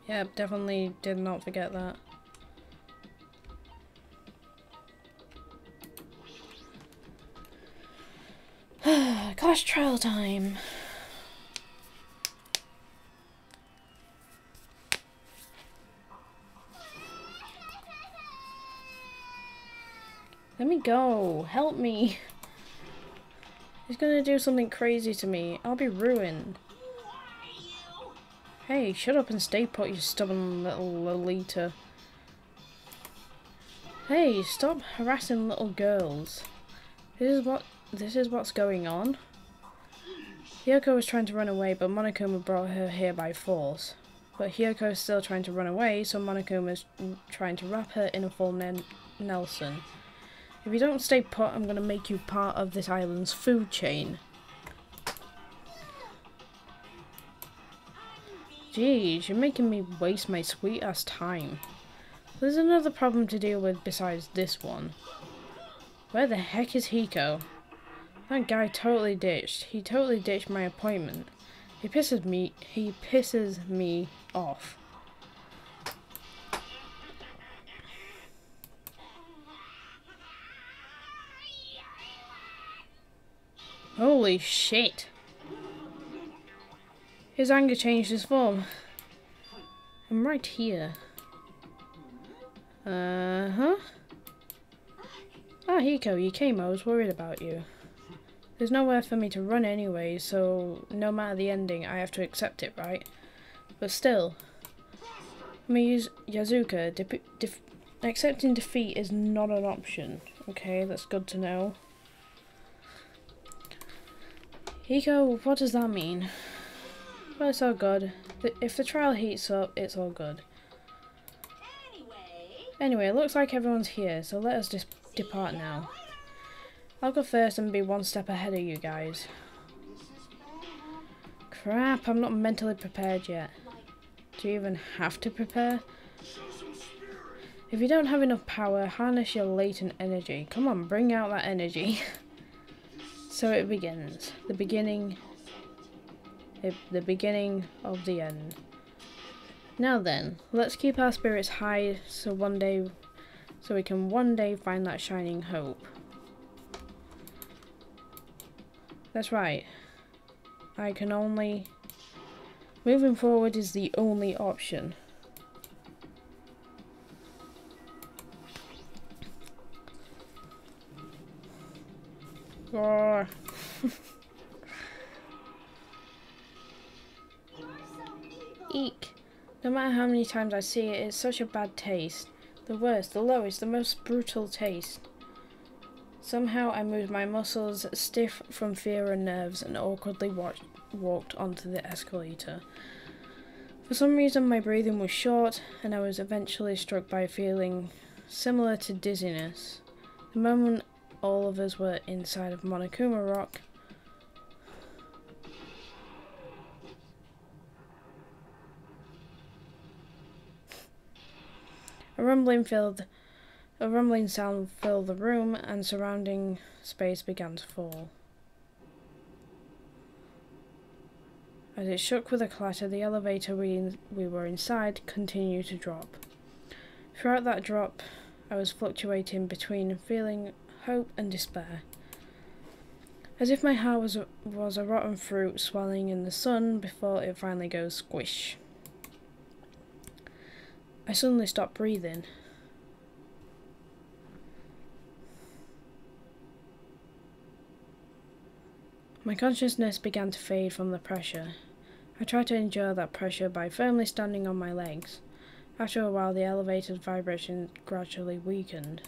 Yep, definitely did not forget that. Clash trial time. Let me go. Help me. He's gonna do something crazy to me. I'll be ruined. Hey, shut up and stay put, you stubborn little Lolita. Hey, stop harassing little girls. This is what's going on. Hyoko was trying to run away, but Monokuma brought her here by force. But Hyoko is still trying to run away, so Monokuma is trying to wrap her in a full Nelson. If you don't stay put, I'm gonna make you part of this island's food chain. Jeez, you're making me waste my sweet-ass time. There's another problem to deal with besides this one. Where the heck is Hiko? That guy totally ditched. He totally ditched my appointment. He pisses me off. Holy shit. His anger changed his form. I'm right here. Uh-huh. Ah, Hiko, you came. I was worried about you. There's nowhere for me to run anyway, so no matter the ending, I have to accept it, right? But still, I mean, Yazuka, accepting defeat is not an option. Okay, that's good to know. Hiko, what does that mean? Well, it's all good. If the trial heats up, it's all good. Anyway, it looks like everyone's here, so let us just depart now. I'll go first and be one step ahead of you guys. Crap, I'm not mentally prepared yet. Do you even have to prepare? If you don't have enough power, harness your latent energy. Come on, bring out that energy. So it begins. The beginning of the end. Now then, let's keep our spirits high so we can one day find that shining hope. That's right. Moving forward is the only option. Roar. Eek. No matter how many times I see it, it's such a bad taste. The worst, the lowest, the most brutal taste. Somehow I moved my muscles, stiff from fear and nerves, and awkwardly walked onto the escalator. For some reason my breathing was short, and I was eventually struck by a feeling similar to dizziness. The moment all of us were inside of Monokuma Rock, a rumbling sound filled the room, and surrounding space began to fall. As it shook with a clatter, the elevator we were inside continued to drop. Throughout that drop, I was fluctuating between feeling hope and despair. As if my heart was a rotten fruit swelling in the sun before it finally goes squish. I suddenly stopped breathing. My consciousness began to fade from the pressure. I tried to endure that pressure by firmly standing on my legs. After a while, the elevator's vibration gradually weakened.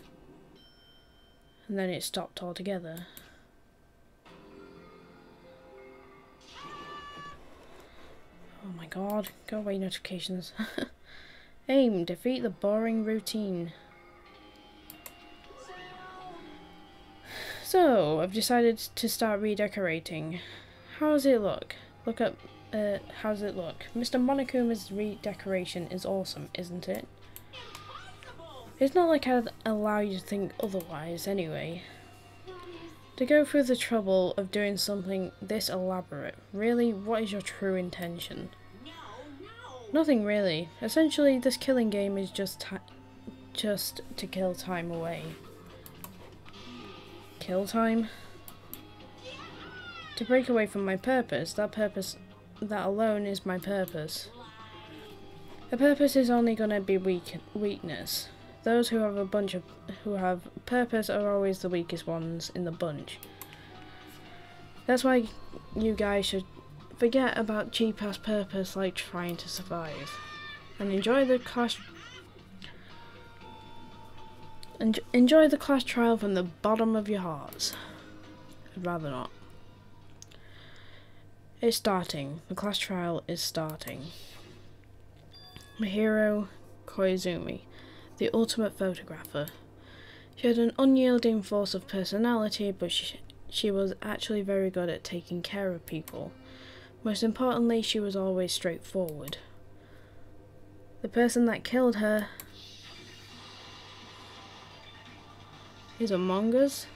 and then it stopped altogether. Oh my god, go away notifications. Aim, defeat the boring routine. So, I've decided to start redecorating. How does it look? How does it look? Mr. Monokuma's redecoration is awesome, isn't it? It's not like I'd allow you to think otherwise, anyway. To go through the trouble of doing something this elaborate, really, what is your true intention? Nothing really. Essentially, this killing game is just to kill time away. Kill time? To break away from my purpose, that alone is my purpose. A purpose is only gonna be weakness. Those who have purpose are always the weakest ones in the bunch. That's why you guys should forget about cheap ass purpose like trying to survive. And enjoy the class trial from the bottom of your hearts. I'd rather not. It's starting. The class trial is starting. Mahiru Koizumi, the ultimate photographer. She had an unyielding force of personality, but she was actually very good at taking care of people. Most importantly, she was always straightforward. The person that killed her is among us.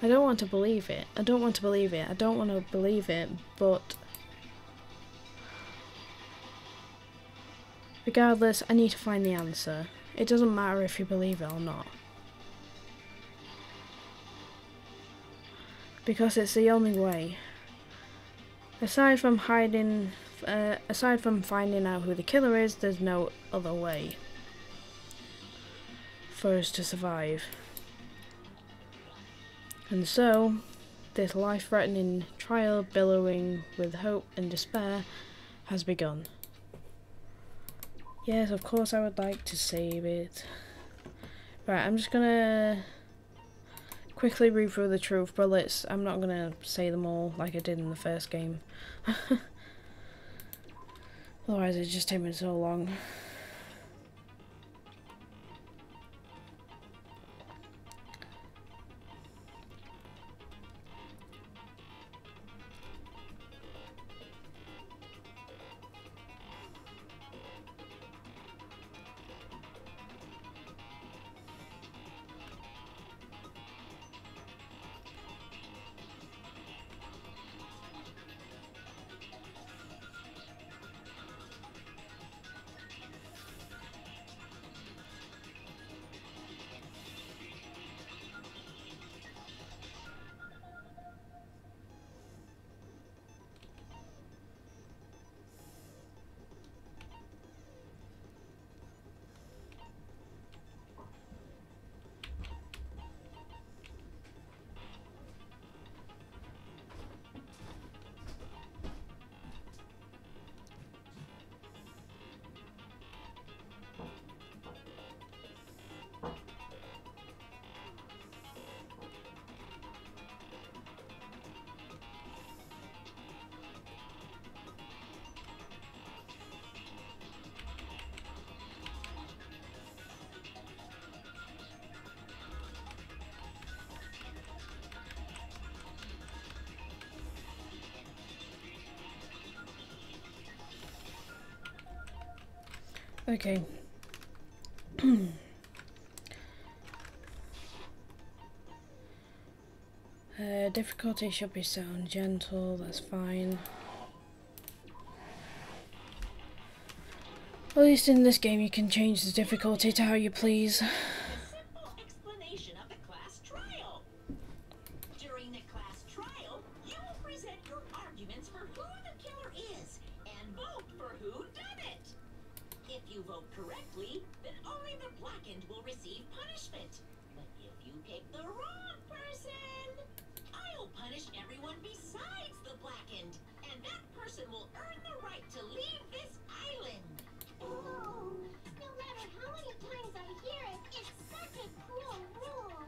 I don't want to believe it. I don't want to believe it. I don't want to believe it, but regardless, I need to find the answer. It doesn't matter if you believe it or not. Because it's the only way. Aside from finding out who the killer is, there's no other way for us to survive. And so, this life-threatening trial billowing with hope and despair has begun. Yes, of course I would like to save it. Right, I'm just gonna quickly read through the truth bullets. I'm not gonna say them all like I did in the first game. Otherwise it'd just take me so long. Okay. Difficulty should be set on gentle, that's fine. At least in this game you can change the difficulty to how you please. Simple explanation of the class trial. During the class trial, you will present your arguments for who the killer is and vote for who done it. If you vote correctly, then only the blackened will receive punishment. But if you pick the wrong person, I'll punish everyone besides the blackened, and that person will earn the right to leave this island. Oh, no matter how many times I hear it, it's such a cruel rule.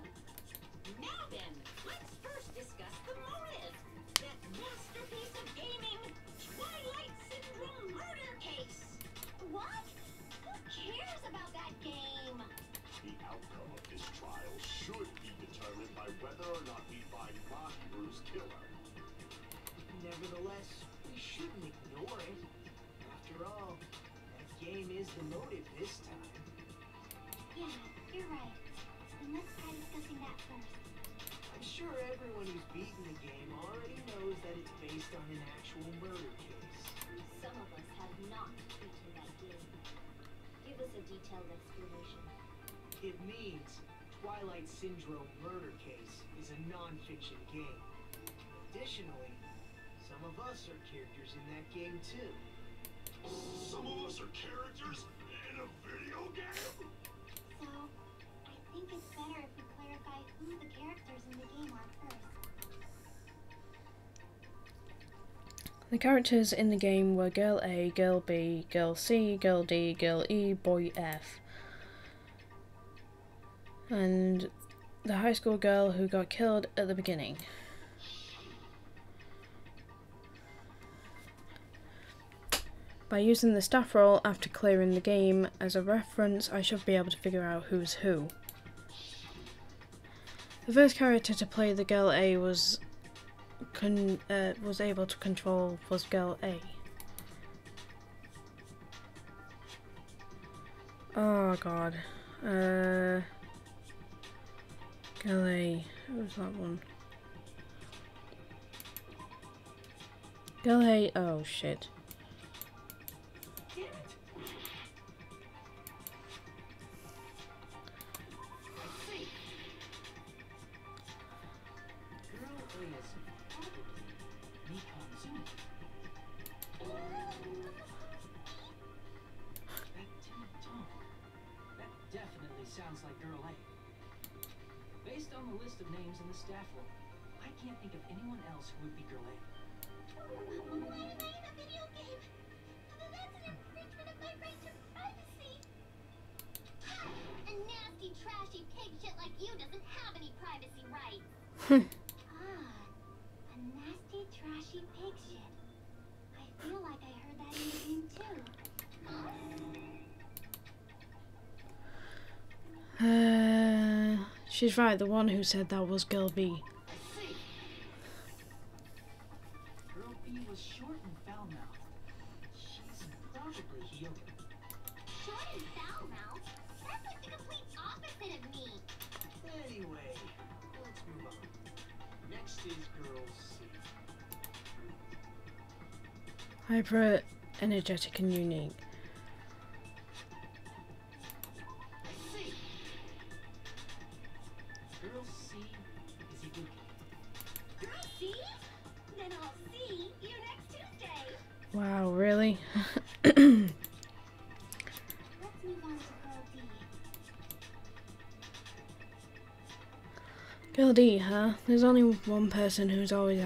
the motive this time. Yeah, you're right. Then let's try discussing that first. I'm sure everyone who's beaten the game already knows that it's based on an actual murder case. Some of us have not beaten that game. Give us a detailed explanation. It means Twilight Syndrome Murder Case is a non-fiction game. Additionally, some of us are characters in that game too. Some of us are characters in a video game? So, I think it's better if we clarify who the characters in the game are first. The characters in the game were Girl A, Girl B, Girl C, Girl D, Girl E, Boy F. And the high school girl who got killed at the beginning. By using the staff roll after clearing the game as a reference, I should be able to figure out who's who. The first character to play the Girl A was able to control was Girl A. Oh god. Girl A. Who was that one? Girl A. Oh shit. Damn it! I see. Girl A is probably Nikon. That timid tone. That definitely sounds like Girl A. Based on the list of names in the staff roll, I can't think of anyone else who would be Girl A. Why am I in a video game? That's an infringement of my right to privacy. A nasty, trashy pig shit like you doesn't have any privacy rights. A nasty, trashy pig shit. I feel like I heard that in the game too. She's right, the one who said that was Girl B. I see. Girl B was short and foul-mouthed. She's probably Hyoka. Short and foul-mouthed? That's like the complete opposite of me. Anyway, let's move on. Next is Girl C. Hyper, energetic and unique. I see. Girl C is Ibuki. Girl C? Then I'll see you next Tuesday. Wow, really? Let's move on to Girl D. Girl D, huh? There's only one person who's always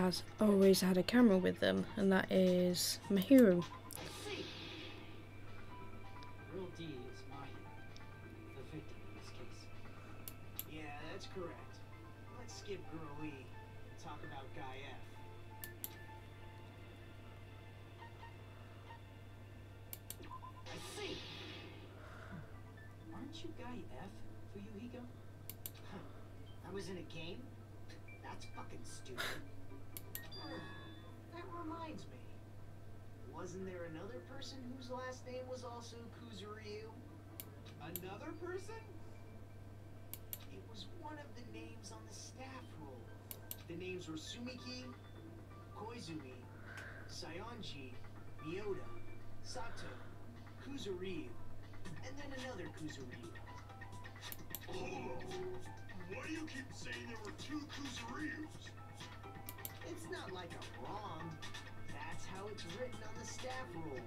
had a camera with them, and that is Mahiru. I see. Girl D is Mahiru, the victim in this case. Yeah, that's correct. Let's skip Girl E. Talk about Guy F. I see. Aren't you Guy F, Fuyuhiko? I was in a game? That's fucking stupid. That reminds me. Wasn't there another person whose last name was also Kuzuryu? Another person? It was one of the names on the staff roll. The names were Sumiki, Koizumi, Sayonji, Miyota, Sato, Kuzuryu, and then another Kuzuryu. Hold on. Why do you keep saying there were two Kuzuryus? It's not like I'm wrong. That's how it's written on the staff roll.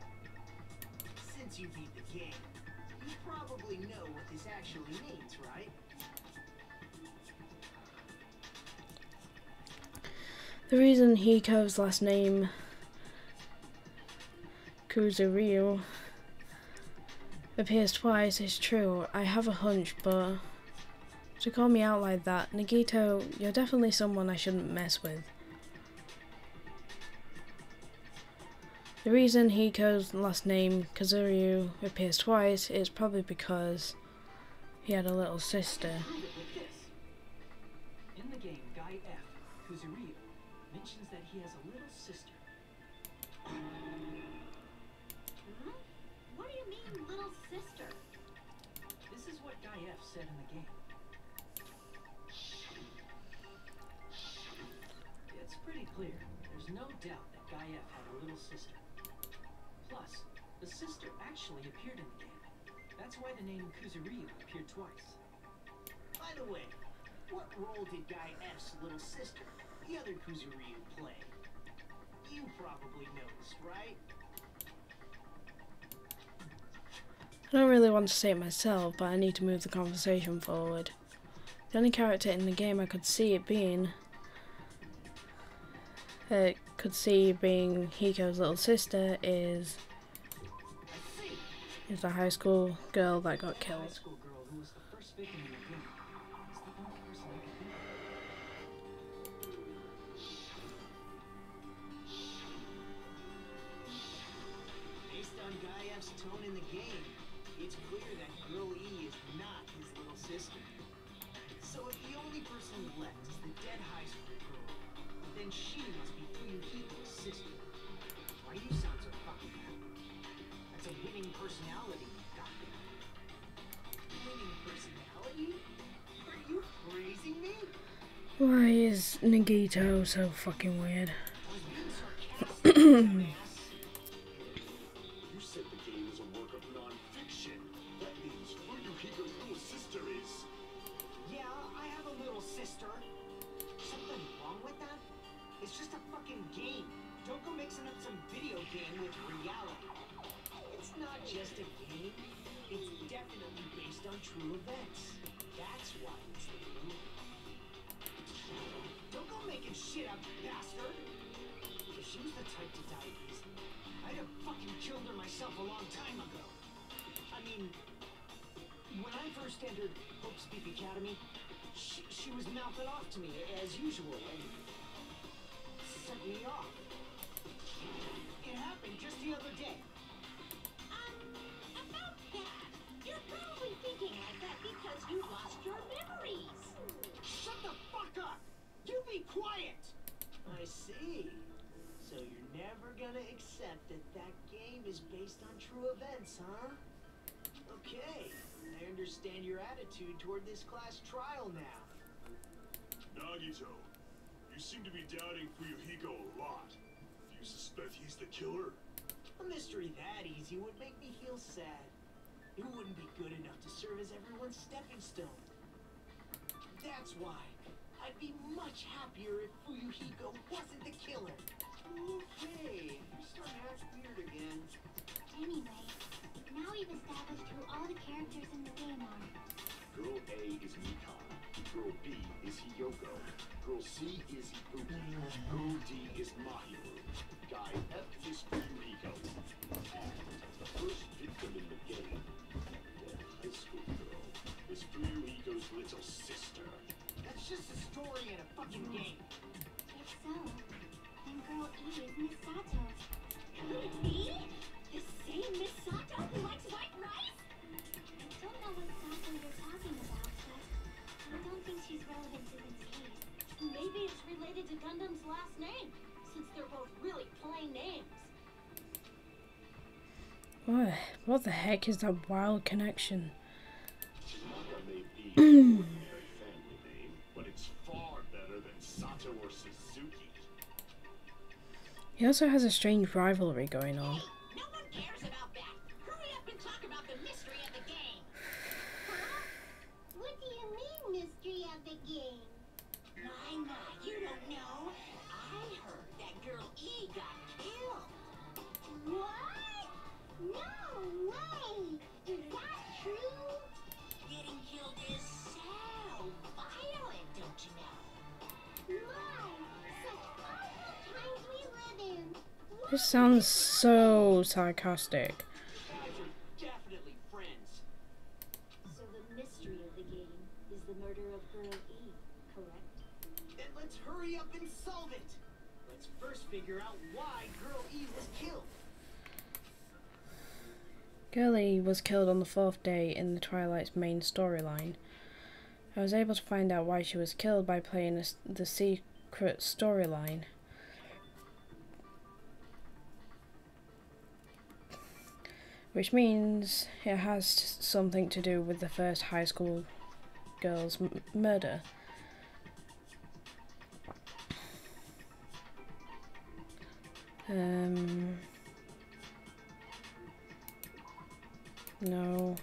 Since you beat the game, you probably know what this actually means, right? The reason Hiko's last name, Kuzuryu, appears twice is true. I have a hunch, but to call me out like that, Nagito, you're definitely someone I shouldn't mess with. The reason Hiko's last name, Kuzuryu, appears twice is probably because he had a little sister. Prove it with this. In the game, Guy F, Kuzuryu, mentions that he has a little sister. Huh? What do you mean little sister? This is what Guy F said in the game. It's pretty clear. There's no doubt that Guy F had a little sister. Plus, the sister actually appeared in the game. That's why the name Kuzuryu appeared twice. By the way, what role did Guy F's little sister, the other Kuzuryu, play? You probably noticed, right? I don't really want to say it myself, but I need to move the conversation forward. The only character in the game I could see being Hiko's little sister is the high school girl that got High killed. school girl who was the first victim in the game is the only person I can think of. Based on Guy F's tone in the game, it's clear that Girl E is not his little sister. So if the only person left is the dead high school girl, then she must be Fuyuhiko's sister. Why do you sound so fucking happy? That's a winning personality, goddamn. Winning personality? Are you praising me? Why is Nagito so fucking weird? I was being sarcastic, dumbass. You said the game is a work of non-fiction. That means Fuyuhiko's little sister is... Yeah, I have a little sister. Something wrong with that? It's just a fucking game. Don't go mixing up some video game with reality. It's not just a game. It's definitely based on true events. That's why it's new. Don't go making shit up, bastard. If she was the type to die easily, I'd have fucking killed her myself a long time ago. I mean, when I first entered Hope's Peak Academy, she was mouthing off to me as usual and sent me off. It happened just the other day. About that, you're probably thinking like that because you lost your memories. Shut the fuck up! You be quiet! I see. So you're never gonna accept that that game is based on true events, huh? Okay, I understand your attitude toward this class trial now. Nagito, you seem to be doubting Fuyuhiko a lot. Do you suspect he's the killer? A mystery that easy would make me feel sad. It wouldn't be good enough to serve as everyone's stepping stone. That's why I'd be much happier if Fuyuhiko wasn't the killer. Okay, you're starting to act weird again. Anyway, now we've established who all the characters in the game are. Girl A is Mika. Girl B is Hiyoko. Girl C is Ibuki. Girl D is Mahiru. Guy F is Fuyuhiko. And the first victim in the game, the high school girl, is Fuyuhiko's little sister. That's just a story in a fucking game. If so, then Girl E is Miss Sato. Me? The same Miss Sato who likes white rice? I don't know what Sato you're talking about, but I don't think she's relevant to this case. Maybe it's related to Gundam's last name, since they're both really plain names. What the heck is that wild connection? Naka may be an ordinary family name, but it's far better than Sato or Suzuki. He also has a strange rivalry going on. Hey, no one cares about that. Hurry up and talk about the mystery of the game. Huh? What do you mean, mystery of the game? Nah, you don't know. I heard that Girl E got killed. What? No way! Is that true? Getting killed is so violent, don't you know? My, such awful times we live in. This sounds so sarcastic. You guys are definitely friends. So the mystery of the game is the murder of Girl E, correct? Then let's hurry up and solve it. Let's first figure out why Girl E was killed. Girlie was killed on the 4th day in the Twilight's main storyline. I was able to find out why she was killed by playing the secret storyline. which means it has something to do with the first high school girl's murder. No.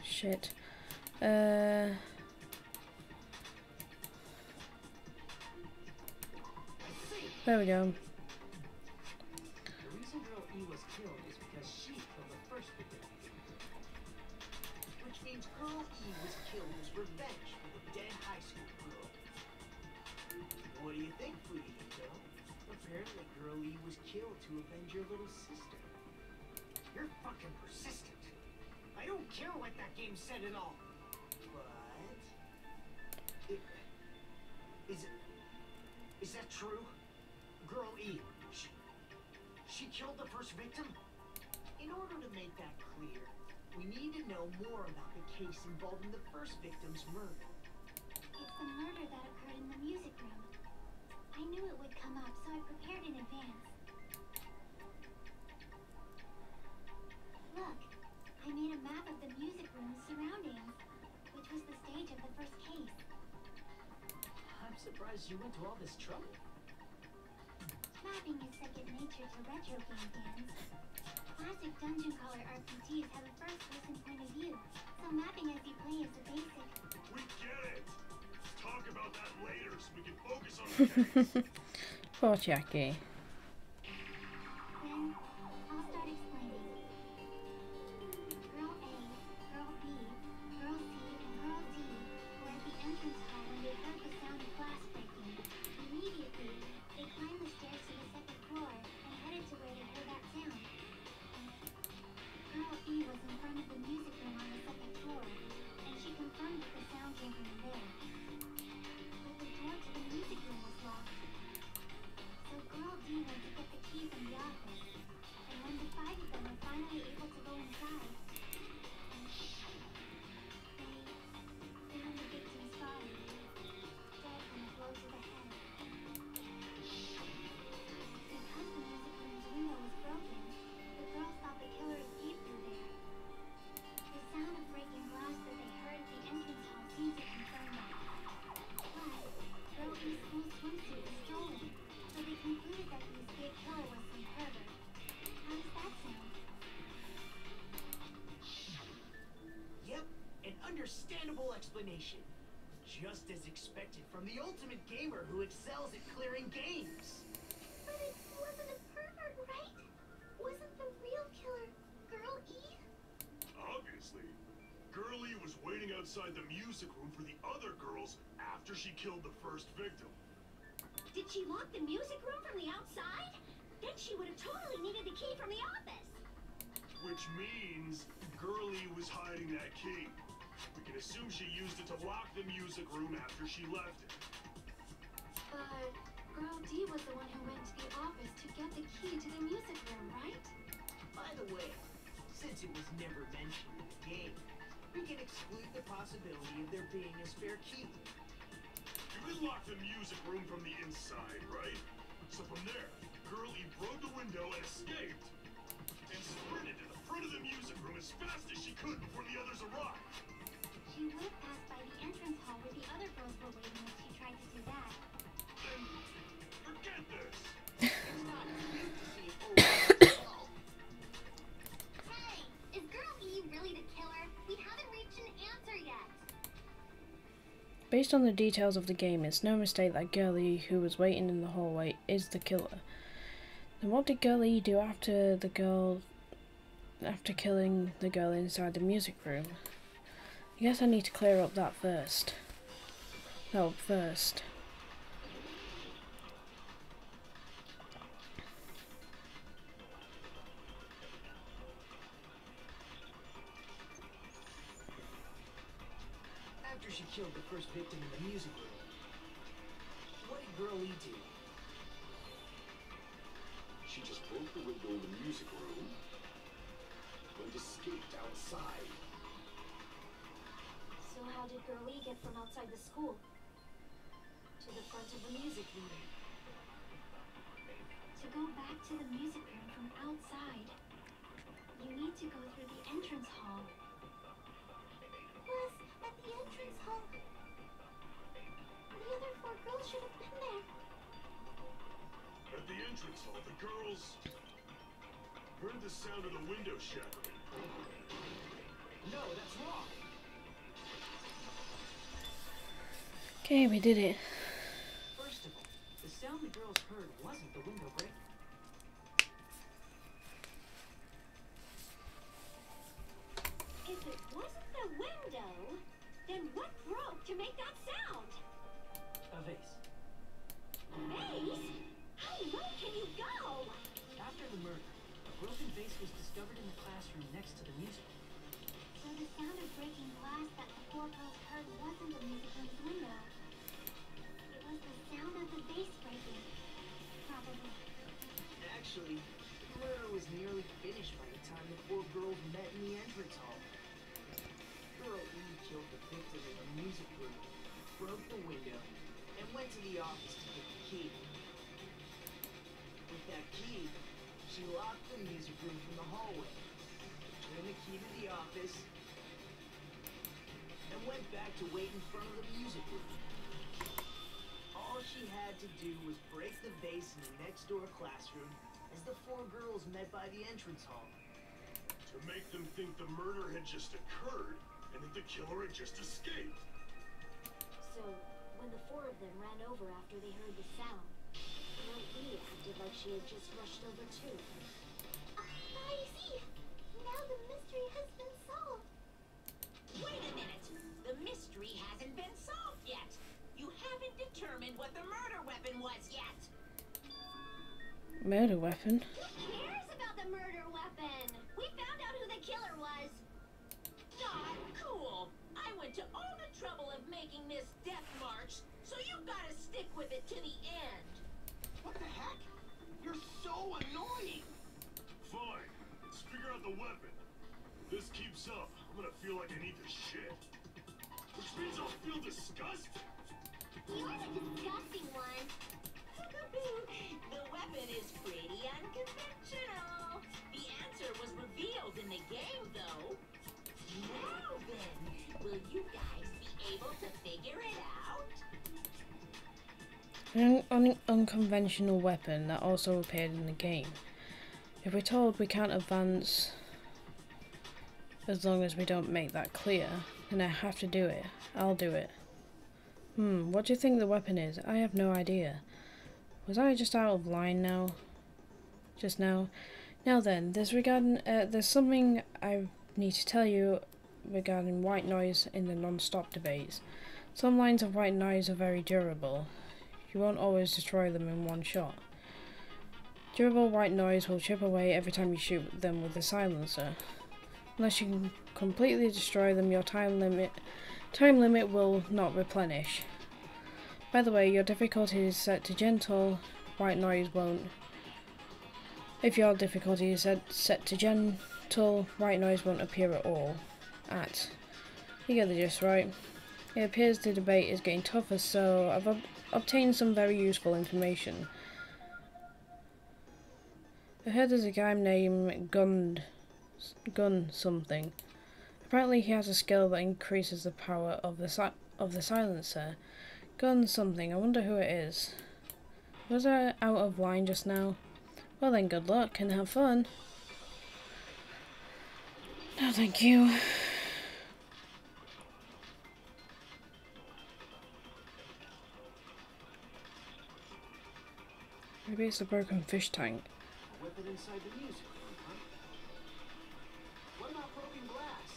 Shit. There we go. The reason girl E was killed is because she killed the first victim. Which means girl E was killed as revenge for the dead high school girl. What do you think, Fujito? Apparently girl E was killed to avenge your little sister. You're fucking persistent. I don't care what that game said at all. But... Is that true? Girl E, she killed the first victim? In order to make that clear, we need to know more about the case involving the first victim's murder. It's the murder that occurred in the music room. I knew it would come up, so I prepared in advance. Look, I made a map of the music room's surroundings, which was the stage of the first case. I'm surprised you went to all this trouble. Mapping is second nature to retro game fans. Classic dungeon crawler RPGs have a first-person point of view, so mapping as you play is the basic. We get it! Let's talk about that later so we can focus on the case. Poor Jackie. Then, I'll start explaining. Girl A, Girl B, Girl C, and Girl D were at the entrance hall when they heard the sound of glass breaking. Immediately, they climbed the stairs to the second floor and headed to where they heard that sound. Girl E was in front of the music room on the second floor, and she confirmed that the sound came from in there. But the door to the music room was locked. So Girl D went to get the key from the office, and when the five of them were finally able to go inside, they found the victim's body, dead from a blow to the head. Because the music room's window was broken, the girls thought the killer escaped through there. The sound of breaking glass that they heard at the entrance hall seemed to confirm that. Plus, Girl E's school swimsuit was stolen, so they concluded that the escaped killer was some pervert. How does that sound? Yep, an understandable explanation. Just as expected from the ultimate gamer who excels at clearing games. But it wasn't a pervert, right? Wasn't the real killer Girl E? Obviously. Girlie was waiting outside the music room for the other girls after she killed the first victim. Did she lock the music room from the outside? Then she would have totally needed the key from the office. Which means Girlie was hiding that key. We can assume she used it to lock the music room after she left it. But Girl D was the one who went to the office to get the key to the music room, right? By the way, since it was never mentioned in the game, we can exclude the possibility of there being a spare key. You could lock the music room from the inside, right? So from there, Girlie broke the window and escaped, and sprinted to the front of the music room as fast as she could before the others arrived. She would have passed by the entrance hall where the other girls were waiting if she tried to do that. Then, forget this. It's not cute to see overall. Hey, is Girl E really the killer? We haven't reached an answer yet. Based on the details of the game, it's no mistake that Girlie, who was waiting in the hallway, is the killer. Then what did Girlie do after killing the girl inside the music room? I guess I need to clear up that first. No, first. After she killed the first victim in the music room, what did Girl E do? She just broke the window in the music room and escaped outside. So how did Girl E get from outside the school to the front of the music room? To go back to the music room from outside, you need to go through the entrance hall. Plus, at the entrance hall, the other 4 girls should have been there. At the entrance hall, the girls heard the sound of the window shattering. No, that's wrong. Okay, we did it. First of all, the sound the girls heard wasn't the window breaking. If it wasn't the window, then what broke to make that sound? A vase. Vase? How low can you go? After the murder, a broken vase was discovered in the classroom next to the music room. So the sound of breaking glass that the 4 girls heard wasn't the music room's window. It was the sound of the vase breaking. Probably. Actually, the murder was nearly finished by the time the 4 girls met in the entrance hall. Girl E killed the victim in the music room, broke the window, and went to the office to get the key. With that key, she locked the music room from the hallway, turned the key to the office, and went back to wait in front of the music room. All she had to do was break the vase in the next door classroom as the 4 girls met by the entrance hall. To make them think the murder had just occurred and that the killer had just escaped. So, when the 4 of them ran over after they heard the sound, Girl E acted like she had just rushed over too. I see! Now the mystery has been solved! Wait a minute. The mystery hasn't been solved yet. You haven't determined what the murder weapon was yet. Murder weapon? Who cares about the murder weapon? We found out who the killer was! Not cool. I went to all the trouble of making this death march, so you've got to stick with it to the end. What the heck? You're so annoying! Fine. Let's figure out the weapon. If this keeps up, I'm gonna feel like I need to shit. Which means I'll feel disgust. You're the disgusting one! The weapon is pretty unconventional. The answer was revealed in the game, though. Now then, will you guys be able to figure it out? An unconventional weapon that also appeared in the game. If we're told we can't advance as long as we don't make that clear, then I have to do it. I'll do it. What do you think the weapon is? I have no idea. Was I just out of line now? Just now? Now then, there's something I need to tell you regarding white noise in the non-stop debates. Some lines of white noise are very durable. You won't always destroy them in one shot. Durable white noise will chip away every time you shoot them with a silencer. Unless you can completely destroy them, your time limit will not replenish. By the way, your difficulty is set to gentle, white noise won't. If your difficulty is set to gentle, white noise won't appear at all. You get the gist, right? It appears the debate is getting tougher, so I've obtained some very useful information. I heard there's a guy named Gun something. Apparently he has a skill that increases the power of the silencer. Gun something. I wonder who it is. Was I out of line just now? Well then, good luck and have fun. No, thank you. Maybe it's a broken fish tank. A weapon inside the music room, huh? What about broken glass?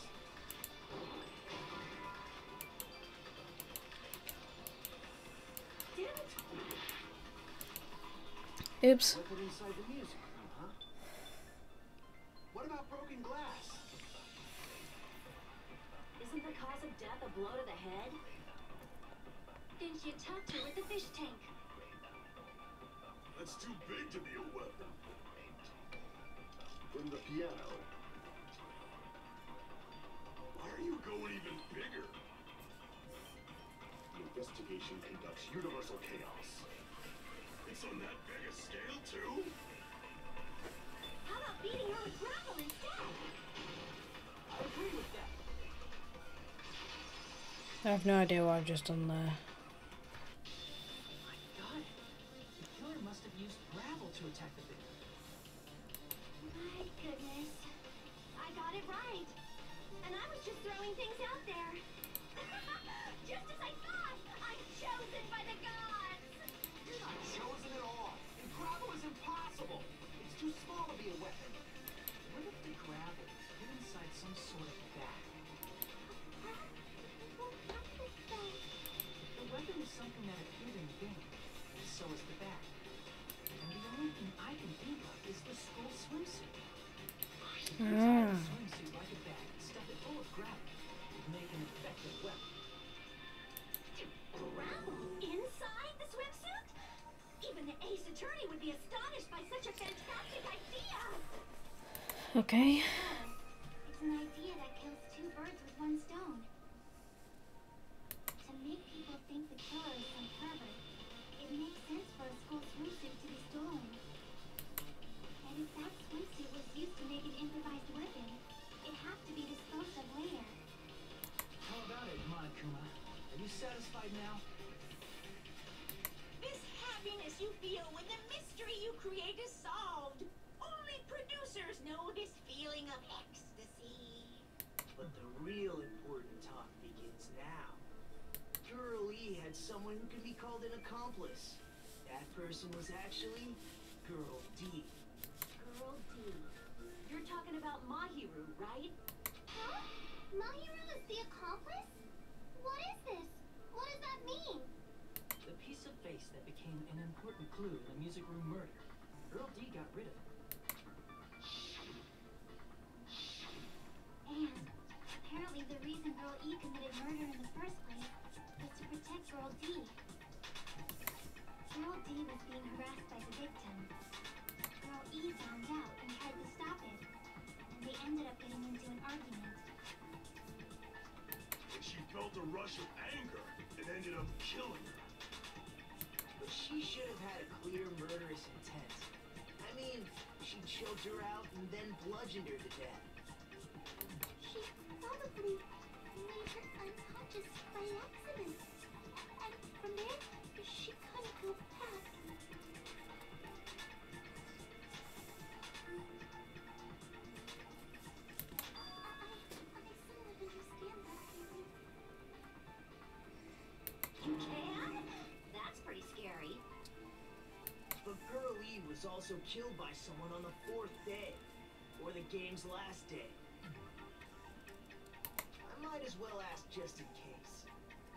Damn it! Oops. Weapon inside the music room, huh? What about broken glass? Isn't the cause of death a blow to the head? Didn't you talk to her with the fish tank? That's too big to be a weapon. From the piano. Why are you going even bigger? The investigation conducts universal chaos. It's on that big a scale, too? How about beating her with gravel instead? I agree with that. I have no idea what I've just done there. I got it. The killer must have used gravel to attack the bear. My goodness. I got it right. And I was just throwing things out there. Just as I thought! I'm chosen by the gods! You're not chosen at all. And gravel is impossible. It's too small to be a weapon. What if the gravel is put inside some sort of bag? The weapon is something that appeared in the game. And so is the bag. And the only thing I can think of is the school swimsuit. Tie the swimsuit like a bag and stuff it full of gravel. Would make an effective weapon. Gravel inside the swimsuit? Even the ace attorney would be astonished by such a fantastic idea! Okay. It's an idea that kills two birds with one stone. To make people think the killer is some pervert, it makes sense for a school swimsuit to be stolen. And if that swimsuit was used to make an improvised weapon, it'd have to be disposed of later. How about it, Monokuma? Are you satisfied now? This happiness you feel when the mystery you create is solved. Only producers know this feeling of ecstasy. But the real important talk begins now. Girl E had someone who could be called an accomplice. That person was actually Girl D. Girl D. You're talking about Mahiru, right? Huh? Mahiru is the accomplice? What is this? What does that mean? The piece of face that became an important clue in the music room murder. Girl D got rid of it. And apparently the reason Girl E committed murder in the first place was to protect Girl D. Girl D was being harassed by the victim. Girl E found out and tried to stop it, and they ended up getting into an argument. And she felt a rush of anger and ended up killing her. But she should have had a clear murderous intent. I mean, she choked her out and then bludgeoned her to death. She probably made her unconscious by accident. And from there, she couldn't go back. I somewhat understand that feeling. You can? That's pretty scary. But Girl E was also killed by someone on the 4th day, or the game's last day. I might as well ask just in case.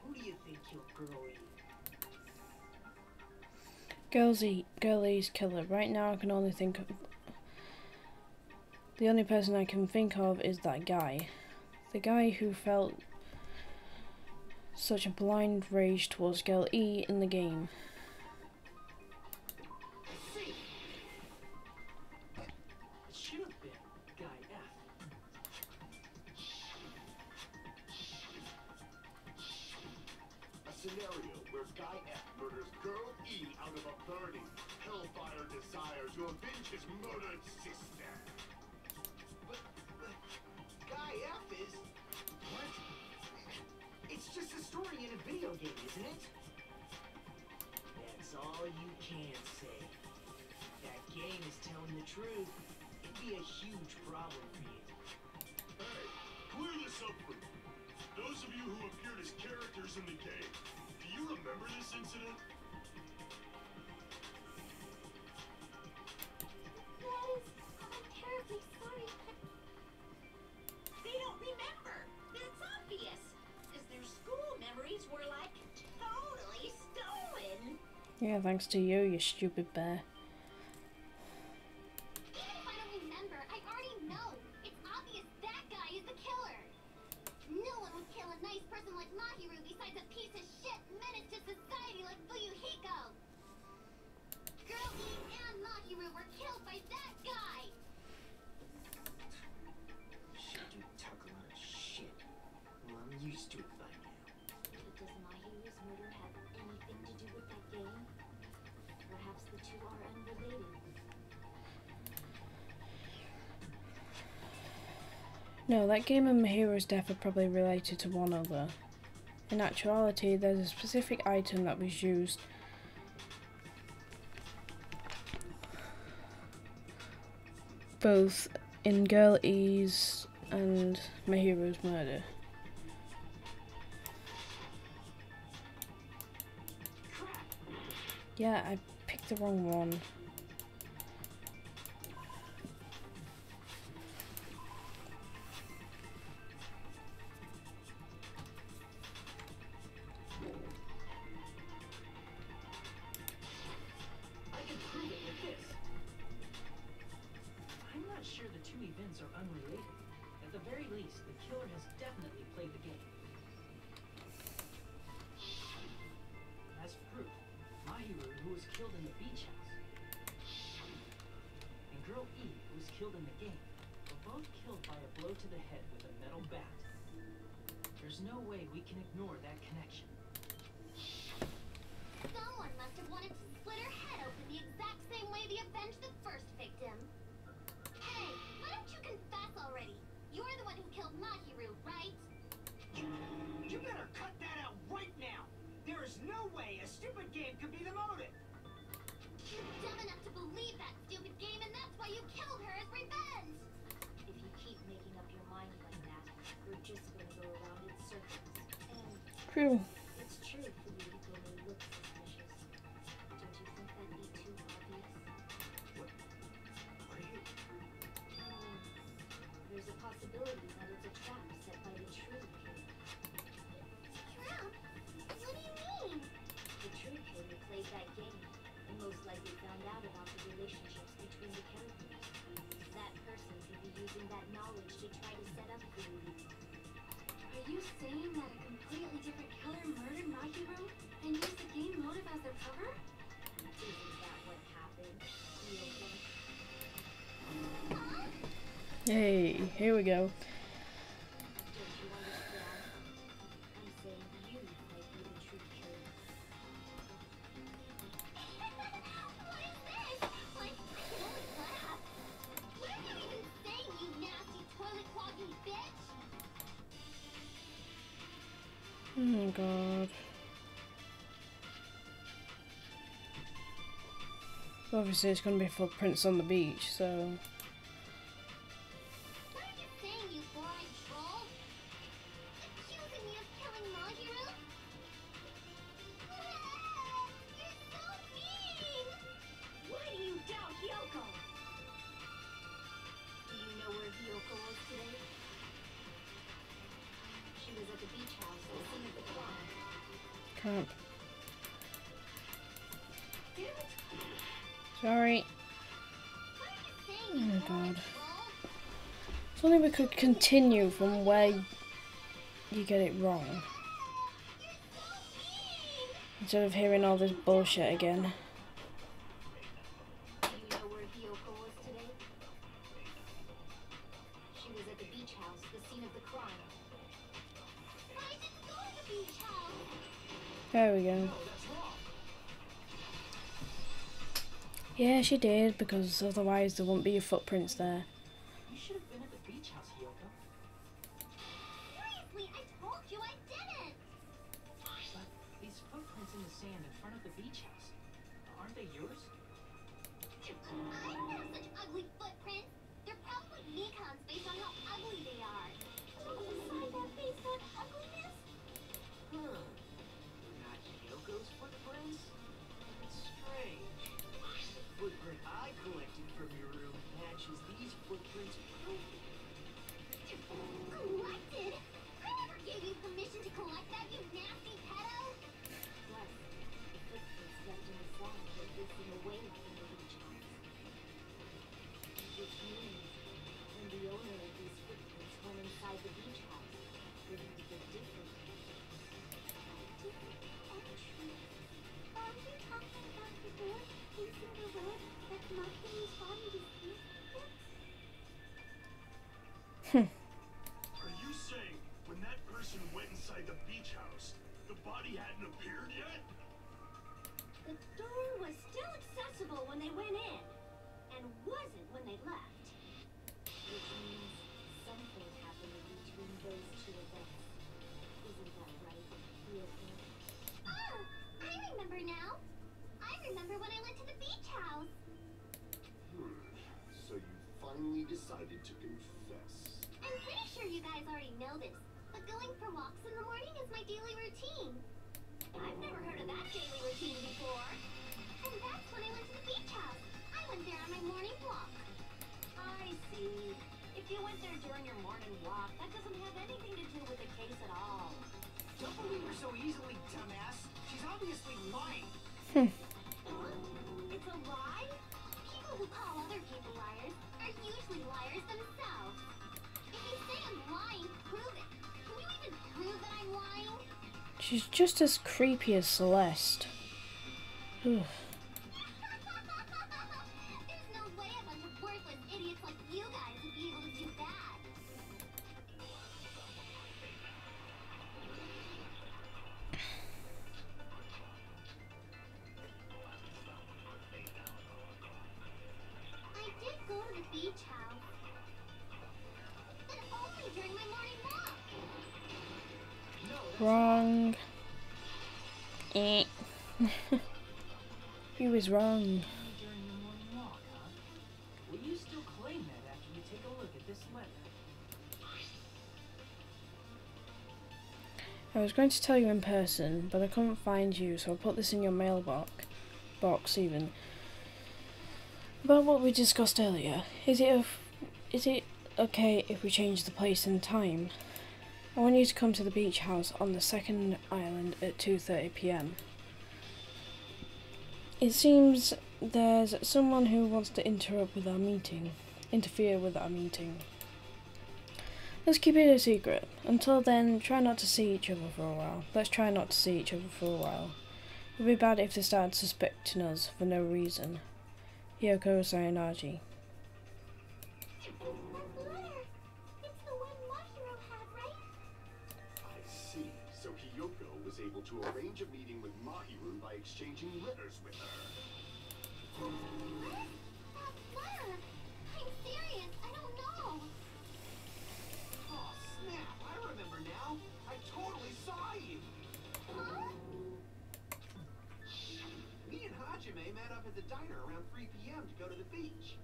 Who do you think killed Girl E? Girl E's killer. Right now I can only think of... The only person I can think of is that guy. The guy who felt such a blind rage towards Girl E in the game. See, it should have been Guy F. A scenario where Guy F murders Girl E out of a burning, hellfire desire to avenge his murdered sister. But Guy F is... What? It's just a story in a video game, isn't it? That's all you can say. If that game is telling the truth, it'd be a huge problem for you. Hey, clear this up for me. Those of you who appeared as characters in the game, do you remember this incident? I'm terribly sorry. They don't remember. That's obvious. Because their school memories were like totally stolen. Yeah, thanks to you, you stupid bear. Even if I don't remember, I already know. It's obvious that guy is the killer. No one would kill a nice person like Mahiru besides a piece of shit menace to society like Fuyuhiko. Girl E and Mahiru were killed by that guy. She do talk a lot of shit. Well, I'm used to it by now. But does Mahiru's murder have anything to do with that game? Perhaps perhaps the two are unrelated. No, that game and Mahiru's death are probably related to one other. In actuality, there's a specific item that was used both in Girl E's and Mahiru's murder. Yeah, I picked the wrong one. I can prove it with this. I'm not sure the two events are unrelated. At the very least, the killer has definitely played the game. As proof, Mahiru, who was killed in the beach house, and Girl E, who was killed in the game, were both killed by a blow to the head with a metal bat. There's no way we can ignore that connection. Someone must have wanted to split her head open the exact same way they avenged the first victim. Hey, why don't you confess already? You're the one who killed Mahiru, right? You better cut that out right now! There is no way a stupid game could be the motive! You're dumb enough to believe that stupid game, and that's why you killed her as revenge! If you keep making up your mind like that, we're just gonna go around in circles. And True. it's true for you to go and look suspicious. Don't you think that'd be too obvious? What are you? There's a possibility that it's a trap set by the True King. Trap? What do you mean? The True King played that game and most likely found out about the relationships between the characters. That person could be using that knowledge to try to set up for you. Are you saying that a completely different killer murdered Mahiru and used the game motive as their cover? Isn't that what happened? Hey, here we go. Don't you understand? I'm saying you might be the true killer. What is this? Like, don't laugh. What are you even saying, you nasty toilet clogging bitch? Oh my god. Obviously it's gonna be footprints on the beach, so... What are you saying, you blind troll? Accusing me of killing Mahiru? You're so mean! Why do you doubt Hyoko? Do you know where Hyoko was today? She was at the beach house, the scene of the crime. Crap. Damn it! Sorry. What are you saying, Oh you my blind god. troll? If only we could continue from where you get it wrong. Instead of hearing all this bullshit again. Do you know where Hyoko was today? She was at the beach house, the scene of the crime. I didn't go to the beach house! There we go. Yeah, she did, because otherwise there wouldn't be footprints there. You should have been at the beach house, Hyoko. Seriously, I told you I didn't! But these footprints in the sand in front of the beach house, aren't they yours? I don't have such ugly footprints! They're probably Nikon's based on how ugly they are. Beside that face, that ugliness? Huh. Not Hyoko's footprints? It's strange. The footprint I collected from your room matches these footprints perfectly. Collected? I never gave you permission to collect that, you nasty pedo! Plus, the footprints left in the sand were facing away from the beach house. Which means, when the owner of these footprints went inside the beach house, it would be different. Different entries. Are you talking about the door facing the road that Mahiru's body was used for? Are you saying when that person went inside the beach house, the body hadn't appeared yet? The door was still accessible responsible when they went in, and wasn't when they left. Which means something happened in between those two events. Isn't that right, Ryoko? Oh, I remember now. I remember when I went to the beach house. So you finally decided to confess. I'm pretty sure you guys already know this, but going for walks in the morning is my daily routine. I've never heard of that daily routine before. And that's when I went to the beach house. I went there on my morning walk. I see. If you went there during your morning walk, that doesn't have anything to do with the case at all. Don't believe her so easily, dumbass. She's obviously lying. It's a lie? People who call other people liars are usually liars themselves. If you say I'm lying, prove it. Can you even prove that I'm lying? She's just as creepy as Celeste. Ugh. There's no way a bunch of worthless idiots like you guys would be able to do that. I did go to the beach house, but only during my morning walk. Wrong. Eh. He was wrong. During your morning walk, huh? Will you still claim that after you take a look at this letter? I was going to tell you in person, but I couldn't find you, so I'll put this in your box even. About what we discussed earlier, is it okay if we change the place and time? I want you to come to the beach house on the second island at 2:30 p.m. It seems there's someone who wants to interfere with our meeting. Let's keep it a secret. Until then, try not to see each other for a while. Let's try not to see each other for a while. It would be bad if they started suspecting us for no reason. Hyoko Sayonagi. That letter! It's the one Mahiru had, right? I see. So Hyoko was able to arrange a meeting with Mahiru by exchanging letters with her. That letter! I'm serious, I don't know. Oh, snap. I remember now. I totally saw you. Huh? Me and Hajime met up at the diner around 3 p.m. to go to the beach.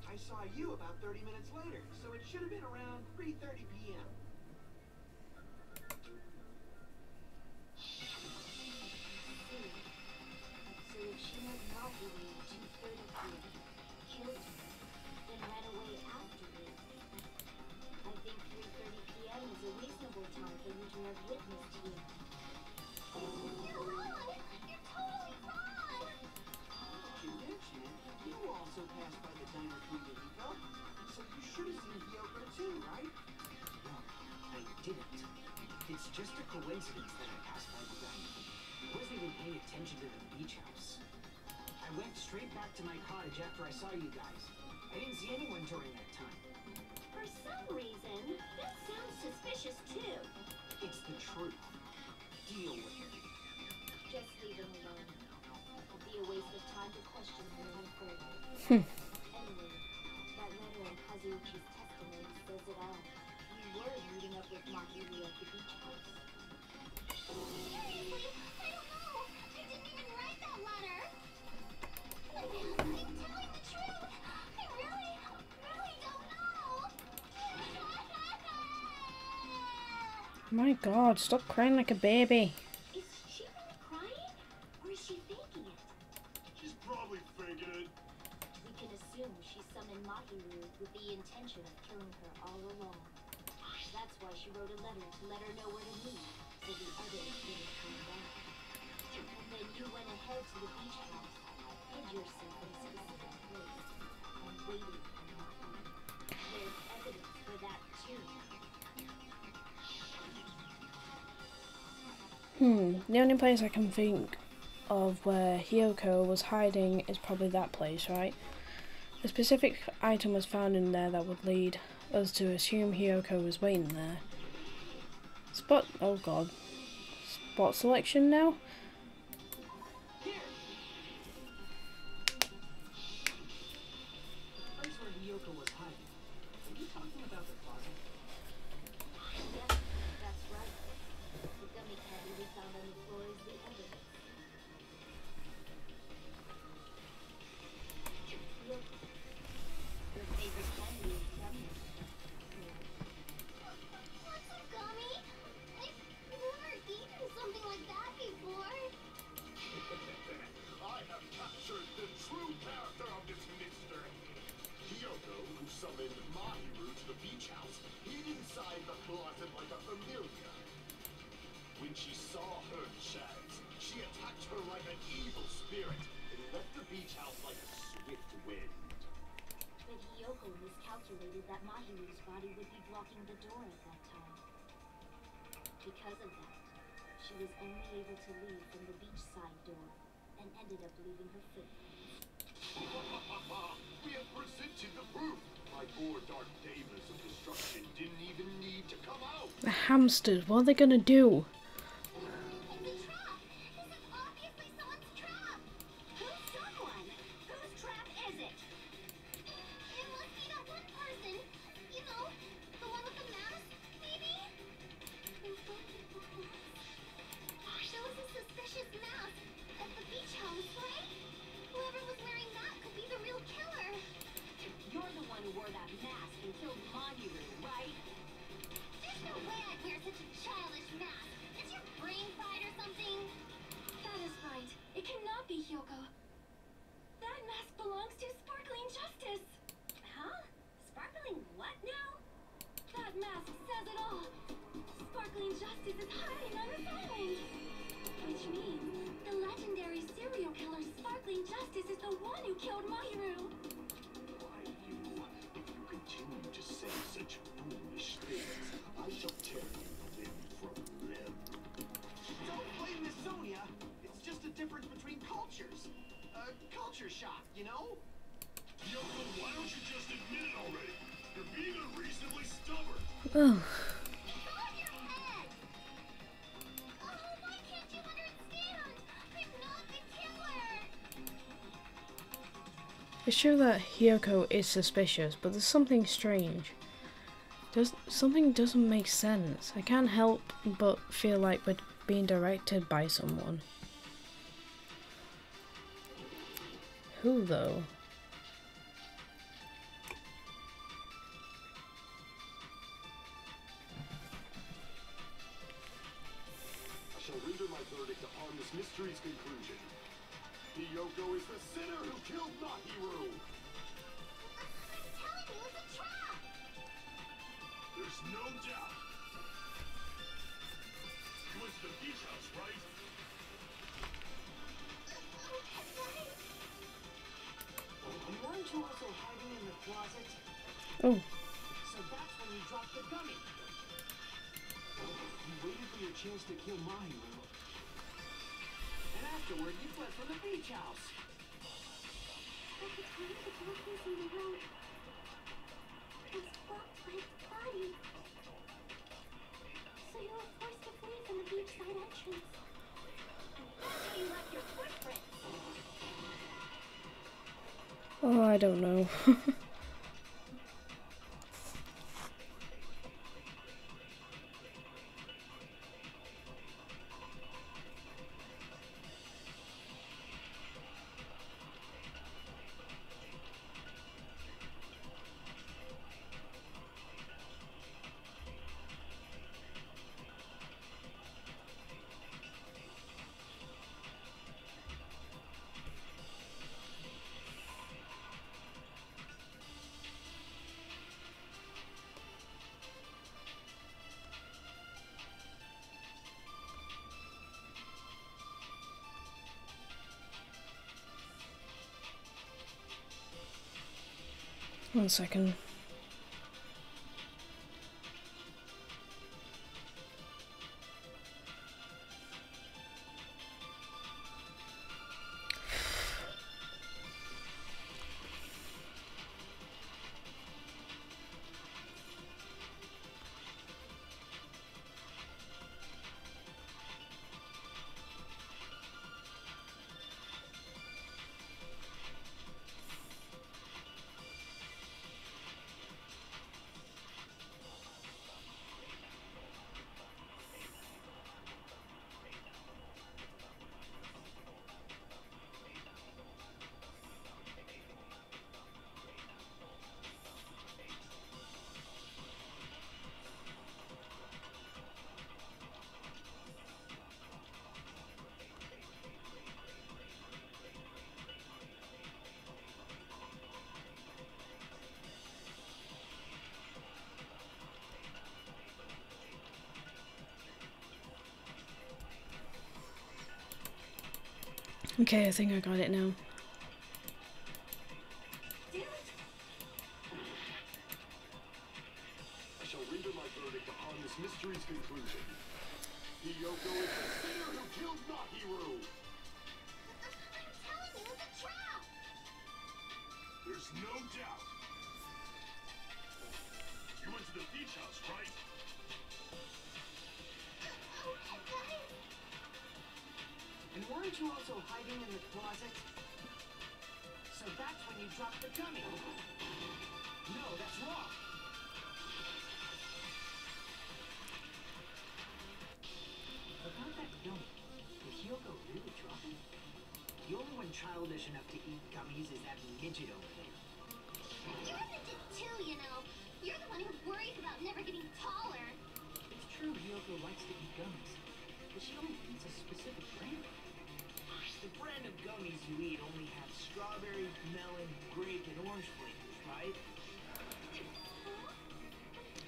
I saw you about 30 minutes later, so it should have been around 3:30 p.m. So if she met Mahiru at 2:30 p.m., killed him, then ran away afterwards, I think 3:30 p.m. is a reasonable time for you to have witnessed here. You're wrong! You're totally wrong! You mentioned you also passed by the diner Queen Hiko, so you should have seen Hyoko too, right? No, I didn't. It's just a coincidence that I passed by the diner. I wasn't even paying attention to the beach house. I went straight back to my cottage after I saw you guys. I didn't see anyone during that time. For some reason, that sounds suspicious too. It's the truth. Deal with it. Just leave him alone. It'd be a waste of time to question him any further. Anyway, that letter in Kazuichi's testimony says it all. You were meeting up with Mahiru at the beach house. Seriously? I don't know. I didn't even write that letter. I'm telling the truth. I really don't know. My God, stop crying like a baby. Is she really crying? Or is she faking it? She's probably faking it. We can assume she summoned Mahiru with the intention of killing her all along. That's why she wrote a letter to let her know where to meet, so the others didn't come back. And then you went ahead to the beach house, hid yourself in a specific place, and waited for Mahiru. There's evidence for that too. The only place I can think of where Hyoko was hiding is probably that place, right? A specific item was found in there that would lead us to assume Hyoko was waiting there. Oh God. Spot selection now? Hiyoko, who summoned Mahiru to the beach house, hid inside the closet like a familiar. When she saw her chance, she attacked her like an evil spirit and left the beach house like a swift wind. But Hiyoko miscalculated that Mahiru's body would be blocking the door at that time. Because of that, she was only able to leave from the beachside door and ended up leaving her footprints. We have presented the proof. My four dark daemons of destruction didn't even need to come out. The hamsters, what are they gonna do? It's a trap! This is obviously someone's trap! Who's someone? Whose trap is it? It must be that one person. You know, the one with the mask, maybe? There was a suspicious mask at the beach house, right? Whoever was wearing that could be the real killer. You're the one who wore that mask and killed Mahiru, right? There's no way I'd wear such a childish mask. Is your brain fried or something? That is right. It cannot be Hyoko. That mask belongs to Sparkling Justice. Huh? Sparkling what now? That mask says it all. Sparkling Justice is hiding unassigned. Which means the legendary serial killer Sparkling Justice is the one who killed Mahiru. Why, you, if you continue to say such foolish things, I shall tear you limb from limb. Don't blame Miss Sonia. It's just a difference between cultures. A culture shock, you know? Hiyoko, why don't you just admit it already? You're being unreasonably stubborn. Oh, It's on your head! Oh, why can't you understand? I'm not the killer! it's true that Hyoko is suspicious, but there's something strange. Something doesn't make sense. I can't help but feel like we're being directed by someone. Who though? I shall render my verdict upon this mystery's conclusion. Hiyoko is the sinner who killed Mahiru. I'm telling you, it's a trap! There's no doubt. You went to the beach house, right? Weren't you also hiding in the closet? Oh, So that's when you dropped the gummy. You waited for your chance to kill Mahiru. And afterward, you fled from the beach house. At the time, the door facing the road was blocked by its body. So you were forced to flee from the beachside entrance. And that's how you left your footprints. oh, I don't know. One second. Okay, I think I got it now. I shall render my verdict upon this mystery's conclusion. Hiyoko is the sinner who killed Mahiru. I'm telling you, it's a trap! There's no doubt. You went to the beach house, right? Okay, guys. And weren't you also hiding in the closet? So that's when you dropped the gummy. No, that's wrong. About that gummy, did Hyoko really drop it? The only one childish enough to eat gummies is that midget over there. You're a midget too, you know. You're the one who worries about never getting taller. It's true Hyoko likes to eat gummies, but she only eats a specific brand. The brand of gummies you eat only have strawberry, melon, grape, and orange flavors, right? Huh?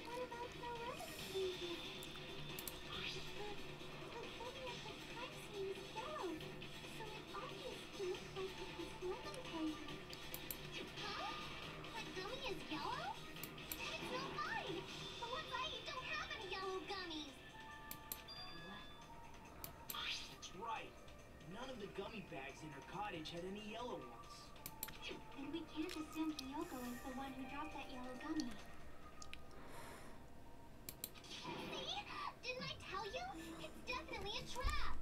What about the red flavor? The gummy at the top seems yellow, so it obviously looks like it has lemon flavor. Huh? The gummy is yellow? It's not mine! The ones I eat don't have any yellow gummies! That's right. None of the gummy bags in her cottage had any yellow ones. And we can't assume Hyoko is the one who dropped that yellow gummy. See? Didn't I tell you? It's definitely a trap!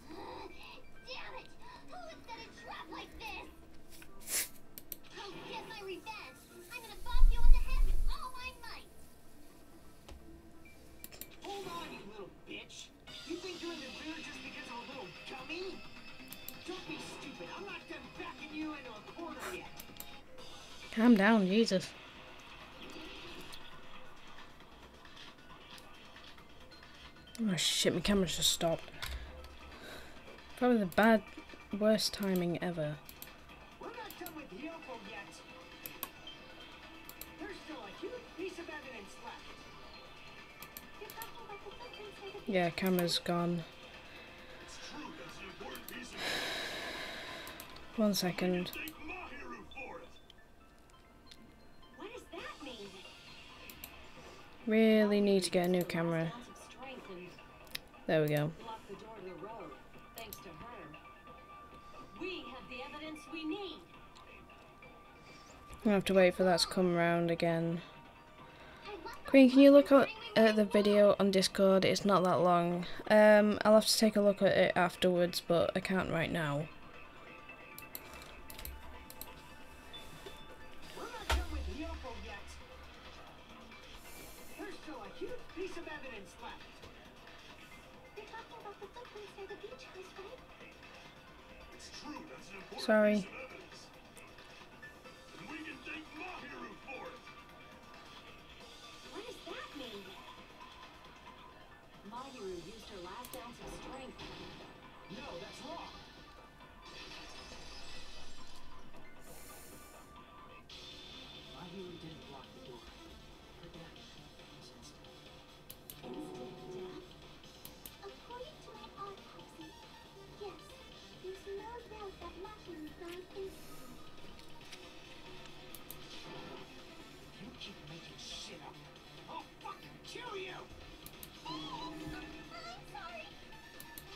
Damn it! Who would set a trap like this? I'll get my revenge! I'm gonna bop you in the head with all my might! Hold on, you little bitch! You think you're in the rear just because of a little gummy? Don't be stupid. I'm not done backing you into a corner yet. Calm down, Jesus. Oh shit, my camera's just stopped. Probably the worst timing ever. We're not done with Hyoko yet. There's still a huge piece of evidence left. You're talking about the footprints where the Yeah, camera's gone. It's true, that's an important piece of 1 second. Thank Mahiru for it. What does that mean? Really need to get a new camera. There we go. Lock the door to the road. Thanks to her, we have the evidence we need. I'm gonna have to wait for that to come around again. Queen, can you look at the video on Discord? It's not that long. I'll have to take a look at it afterwards, but I can't right now. We're not done with Hyoko yet. There's still a huge piece of evidence left. You're talking about the footprints near the beach house, right? It's true, that's an important Sorry. piece of evidence. And we can thank Mahiru for it. What does that mean? Mahiru used her last ounce of strength. No, that's wrong. Mahiru didn't lock the door. Her death was instant. Instant death? According to my autopsy, yes, there's no doubt that Mahiru died instantly. You keep making shit up. I'll fucking kill you! I'm sorry.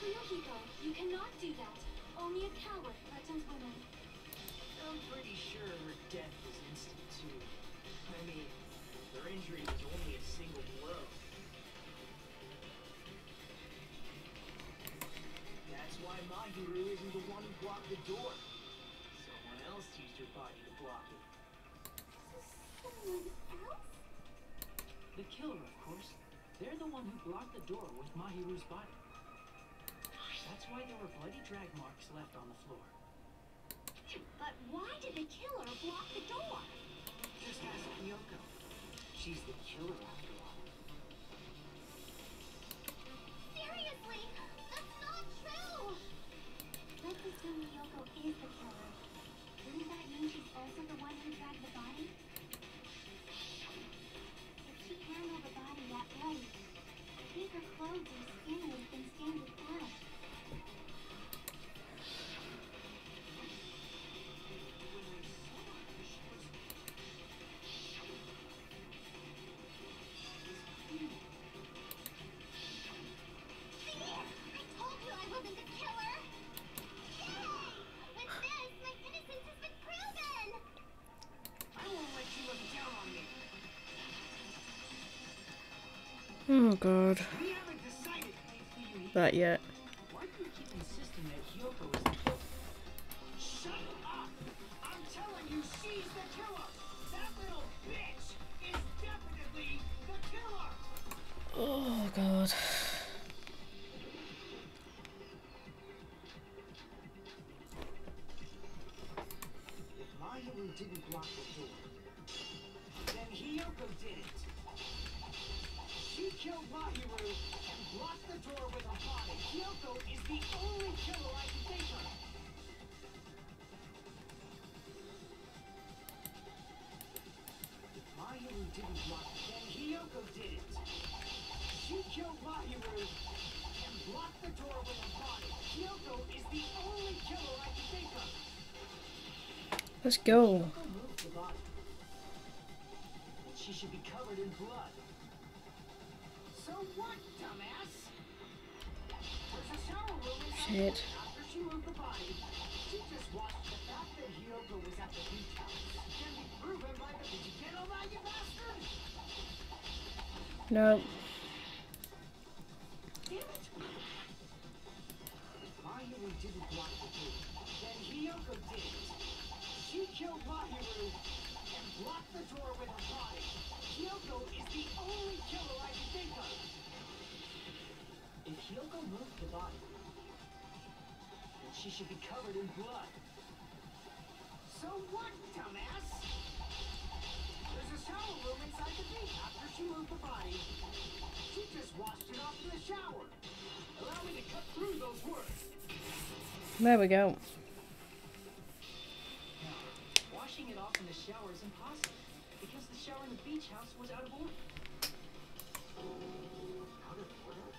Ryuhiko, you cannot do that. Only a coward threatens women. I'm pretty sure her death was instant too. I mean, her injury was only a single blow. That's why Mahiru isn't the one who blocked the door. Someone else used her body to block it. Someone else? The killer, of course. They're the one who blocked the door with Mahiru's body. That's why there were bloody drag marks left on the floor. But why did the killer block the door? Just ask Kyoko. She's the killer after all. Seriously, that's not true! Let's assume Yoko is the killer. Wouldn't that mean she's also the one who dragged the body? If she handled the body that way, I think her clothes and skin would have been stained with blood. wasn't the killer. Yay! With this, my innocence has been proven. I won't let you look down on me. Oh god. We haven't decided. That yet. Why do you keep insisting that Hyoko is the killer? Shut up! I'm telling you, she's the killer! That little bitch is definitely the killer! Oh god. If Mahiru didn't block the door, then Hyoko did it. She killed Mahiru and blocked the door with her body. Hyoko is the only killer I can think of. If Mahiru didn't block it, then Hyoko did it. She killed Mahiru and blocked the door with her body. Hyoko is the only killer I can think of. Let's go. Hyoko moved the body. And she should be covered in blood. So what, dumbass? There's a shower room inside. Shit. After she moved the body, she just watched the fact that Hyoko was at the beach house. Can be proven by the... Did you get all that, you bastard? No. Damn it! If Mahiru didn't block the door, then Hyoko did it. She killed Mahiru and blocked the door with her body. Hyoko is the only killer I can think of. If Hyoko moved the body, then she should be covered in blood. So what, dumbass? There's a shower room inside the beach. After she moved the body, she just washed it off in the shower. Allow me to cut through those words. There we go. Washing it off in the shower is impossible because the shower in the beach house was out of order. Out of order?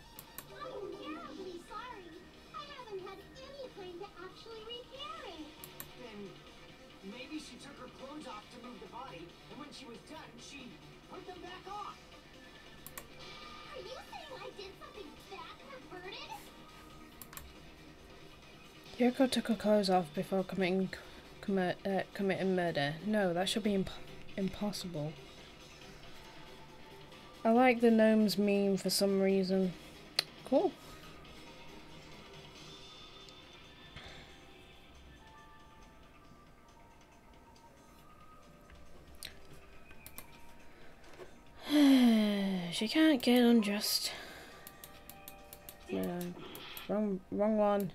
I'm terribly sorry. I haven't had any time to actually repair it. Then maybe she took her clothes off to move the body, and when she was done, she put them back on. Are you saying I did something that perverted? Yoko took her clothes off before committing murder. No, that should be impossible. I like the gnomes meme for some reason. Cool. She can't get unjust. No, wrong one.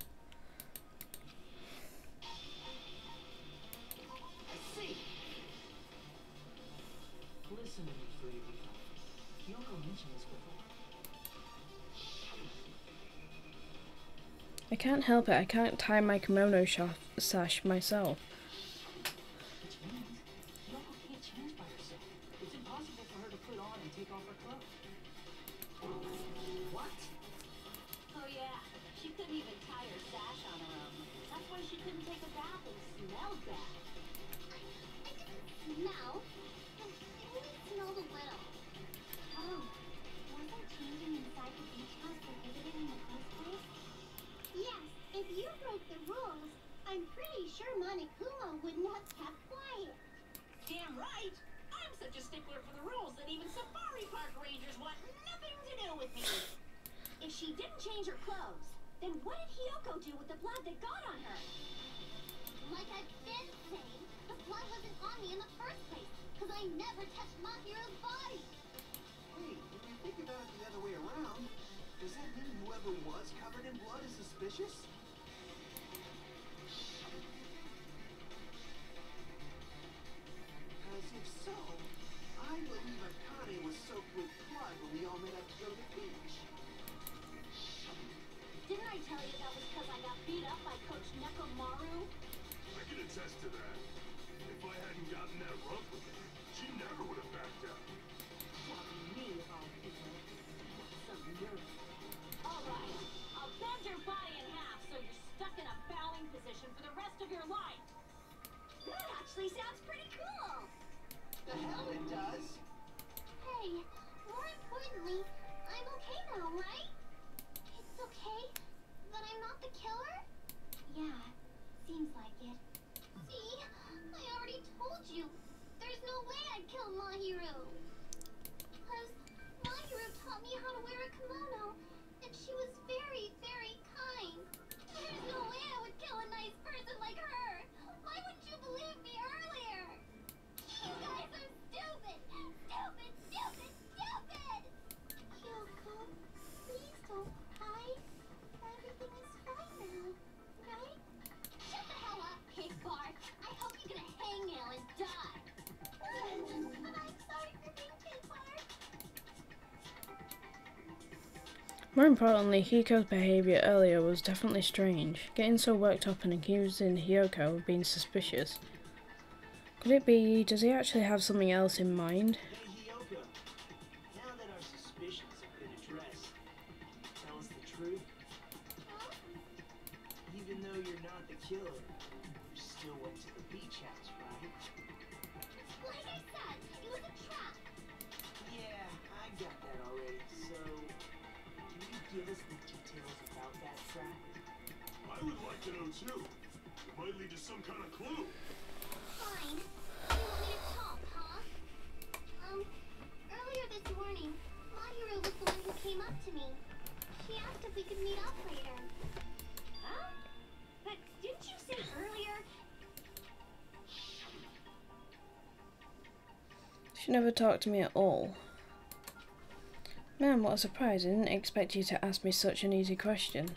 See. Listen to me, Freebie. Hyoko mentioned this before. I can't help it. I can't tie my kimono sash myself. Which means Hyoko can't change by herself. It's impossible for her to put on and take off her clothes. What? Oh yeah, she couldn't even tie her sash on her own. That's why she couldn't take a bath and smell bad. Smell? It only smelled a little. Oh, wasn't changing inside the beach house prohibited in the first place? Yes, if you broke the rules, I'm pretty sure Monokuma wouldn't have kept quiet. Damn right! I'm such a stickler for the rules that even safari park rangers want nothing to do with me. If she didn't change her clothes, then what did Hyoko do with the blood that got on her? Like I've been saying, the blood wasn't on me in the first place, because I never touched Mahiru's body. Wait, if you think about it the other way around, does that mean whoever was covered in blood is suspicious? Because if so, I believe Akane was soaked with blood when we all met up to go to the beach. Didn't I tell you that was because I got beat up by Coach Nekomaru? I can attest to that. If I hadn't gotten that rough with her, she never would have backed out. Me of all people. Some nerve. Alright, I'll bend your body in half so you're stuck in a bowing position for the rest of your life. That actually sounds pretty cool. The hell it does! Hey, more importantly, I'm okay now, right? It's okay that I'm not the taught me how to wear a kimono, and she was very, very kind. There's no way I would kill a nice person like her. Why wouldn't you believe me earlier? You guys are stupid! Stupid, stupid, stupid! Kyoko, please don't cry. Everything is fine now, right? Shut the hell up, pig fart! I hope you get a hangnail and die! I'm sorry for being pig fart. More importantly, Hiko's behaviour earlier was definitely strange. Getting so worked up and accusing Hiyoko of being suspicious. Could it be, does he actually have something else in mind? Hey, Hiyoko. Now that our suspicions have been addressed, can you tell us the truth? Huh? Even though you're not the killer, you still went to the beach house, right? Like I said, it was a trap. Yeah, I got that already. So, can you give us the details about that trap? I would like to know too. It might lead to some kind of clue. Fine. You want me to talk, huh? Earlier this morning, Mahiru was the one who came up to me. She asked if we could meet up later. Huh? But didn't you say earlier? She never talked to me at all. Man, what a surprise. I didn't expect you to ask me such an easy question.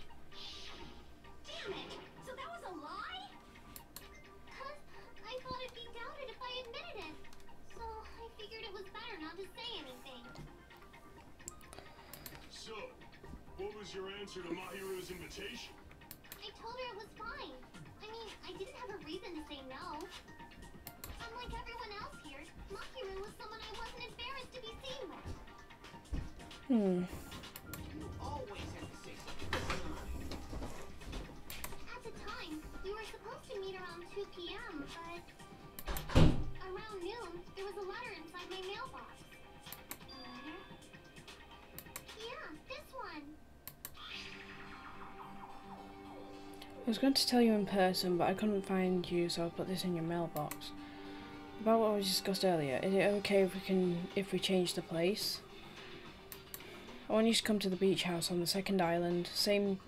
Damn it! So that was a lie? 'Cause I thought it'd be doubted if I admitted it. So I figured it was better not to say anything. So, what was your answer to Mahiru's invitation? I told her it was fine. I mean, I didn't have a reason to say no. Unlike everyone else here, Mahiru was someone I wasn't embarrassed to be seen with. You always have to say something. At the time, we were supposed to meet around 2 p.m., but around noon, there was a letter inside my mailbox. A letter? Yeah, this one. I was going to tell you in person, but I couldn't find you, so I'll put this in your mailbox. About what we discussed earlier, is it okay if we change the place? I want you to come to the beach house on the second island, same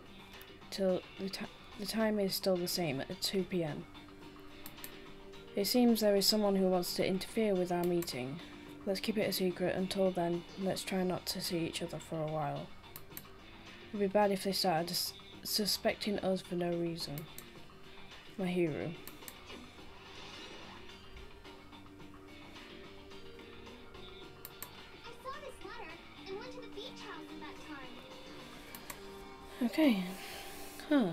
till the time is still the same at 2 p.m. It seems there is someone who wants to interfere with our meeting. Let's keep it a secret. Until then, let's try not to see each other for a while. It'd be bad if they started suspecting us for no reason. Mahiru. I saw this letter and went to the beach house at that time. Okay. Huh.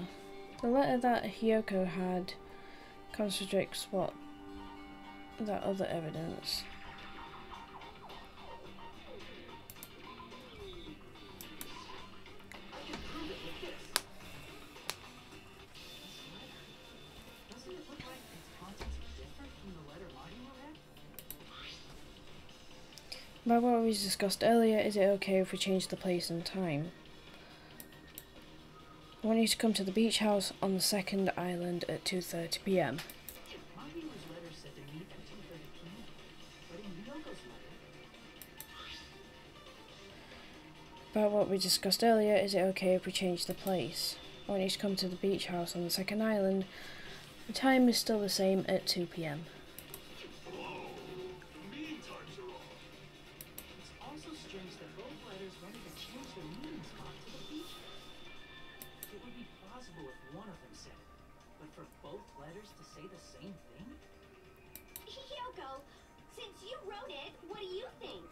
The letter that Hiyoko had contradicts what that other evidence. I can prove it with this. Doesn't it look like its contents are different from the letter Mahiru had? About what we discussed earlier, is it okay if we change the place and time? I want you to come to the beach house on the second island at 2:30 p.m. Mahiru's letter said to meet at 2:30 p.m. But in Yoko's letter, About what we discussed earlier, is it okay if we change the place? I want you to come to the beach house on the second island. The time is still the same at 2 p.m. Whoa! The meeting times are off. it's also strange that both letters wanted to change the meeting spot to the beach. It would be plausible if one of them said it, but for both letters to say the same thing? Hiyoko, since you wrote it, what do you think?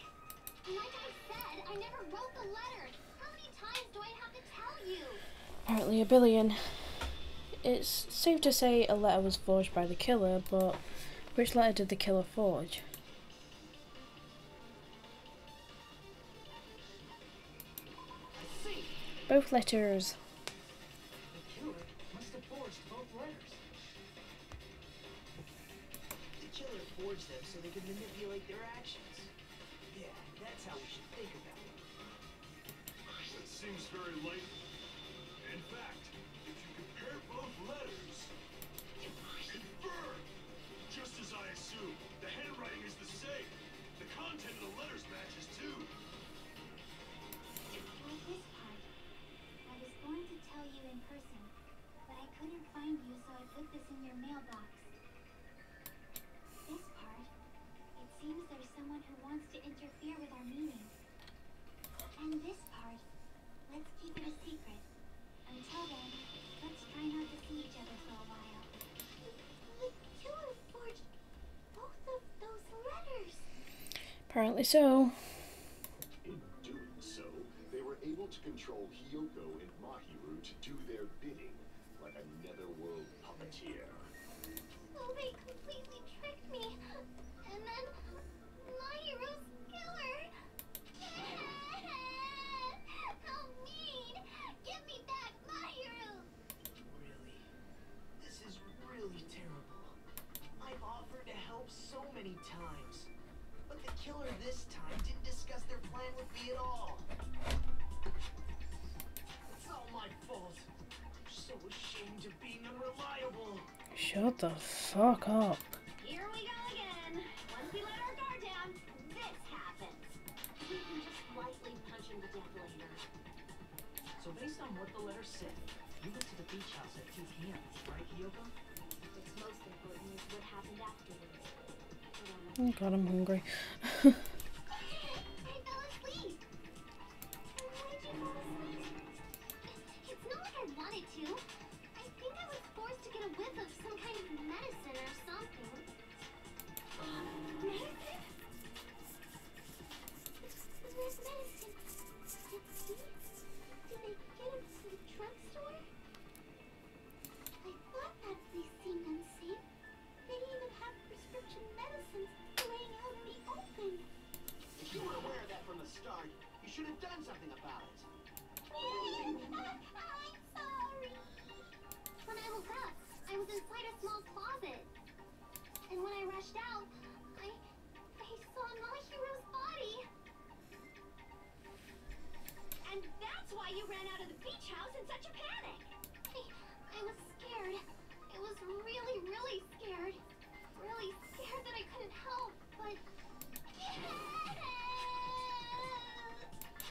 Like I said, I never wrote the letter. How many times do I have to tell you? Apparently a billion. It's safe to say a letter was forged by the killer, but which letter did the killer forge? I see. Both letters. The killer must have forged both letters. The killer forged them so they could manipulate their actions. Yeah, that's how we should think about it. That seems very likely. In fact, if you compare both letters, confirmed! Just as I assumed, the handwriting is the same. The content of the letters matches too. Apparently so. In doing so, they were able to control Hiyoko and Mahiru to do their bidding, like a netherworld puppeteer. Oh, they completely tricked me. And then Mahiru's killer. How mean! Give me back Mahiru! Really? This is really terrible. I've offered to help so many times. But the killer this time didn't discuss their plan with me at all. It's all my fault. I'm so ashamed of being unreliable. Shut the fuck up. Here we go again. Once we let our guard down, this happens. We can just lightly punch him to death later. So based on what the letter said, you went to the beach house at 2 p.m., right, Hiyoko? What's most important is what happened afterwards. Oh god, I'm hungry. I fell asleep. Why did you fall asleep? It's not like I wanted to. I think I was forced to get a whiff of some kind of medicine or something. Medicine? There's medicine. Let's see. Did they get it from the drugstore? I thought that place seemed unsafe. They even have prescription medicines laying out in the open. If you were aware of that from the start, you should have done something about it. I'm sorry. When I woke up, I was inside a small closet. And when I rushed out, I saw Mahiru's body. And that's why you ran out of the beach house in such a panic. I was scared. I was really, really scared. Really scared that I couldn't help, but...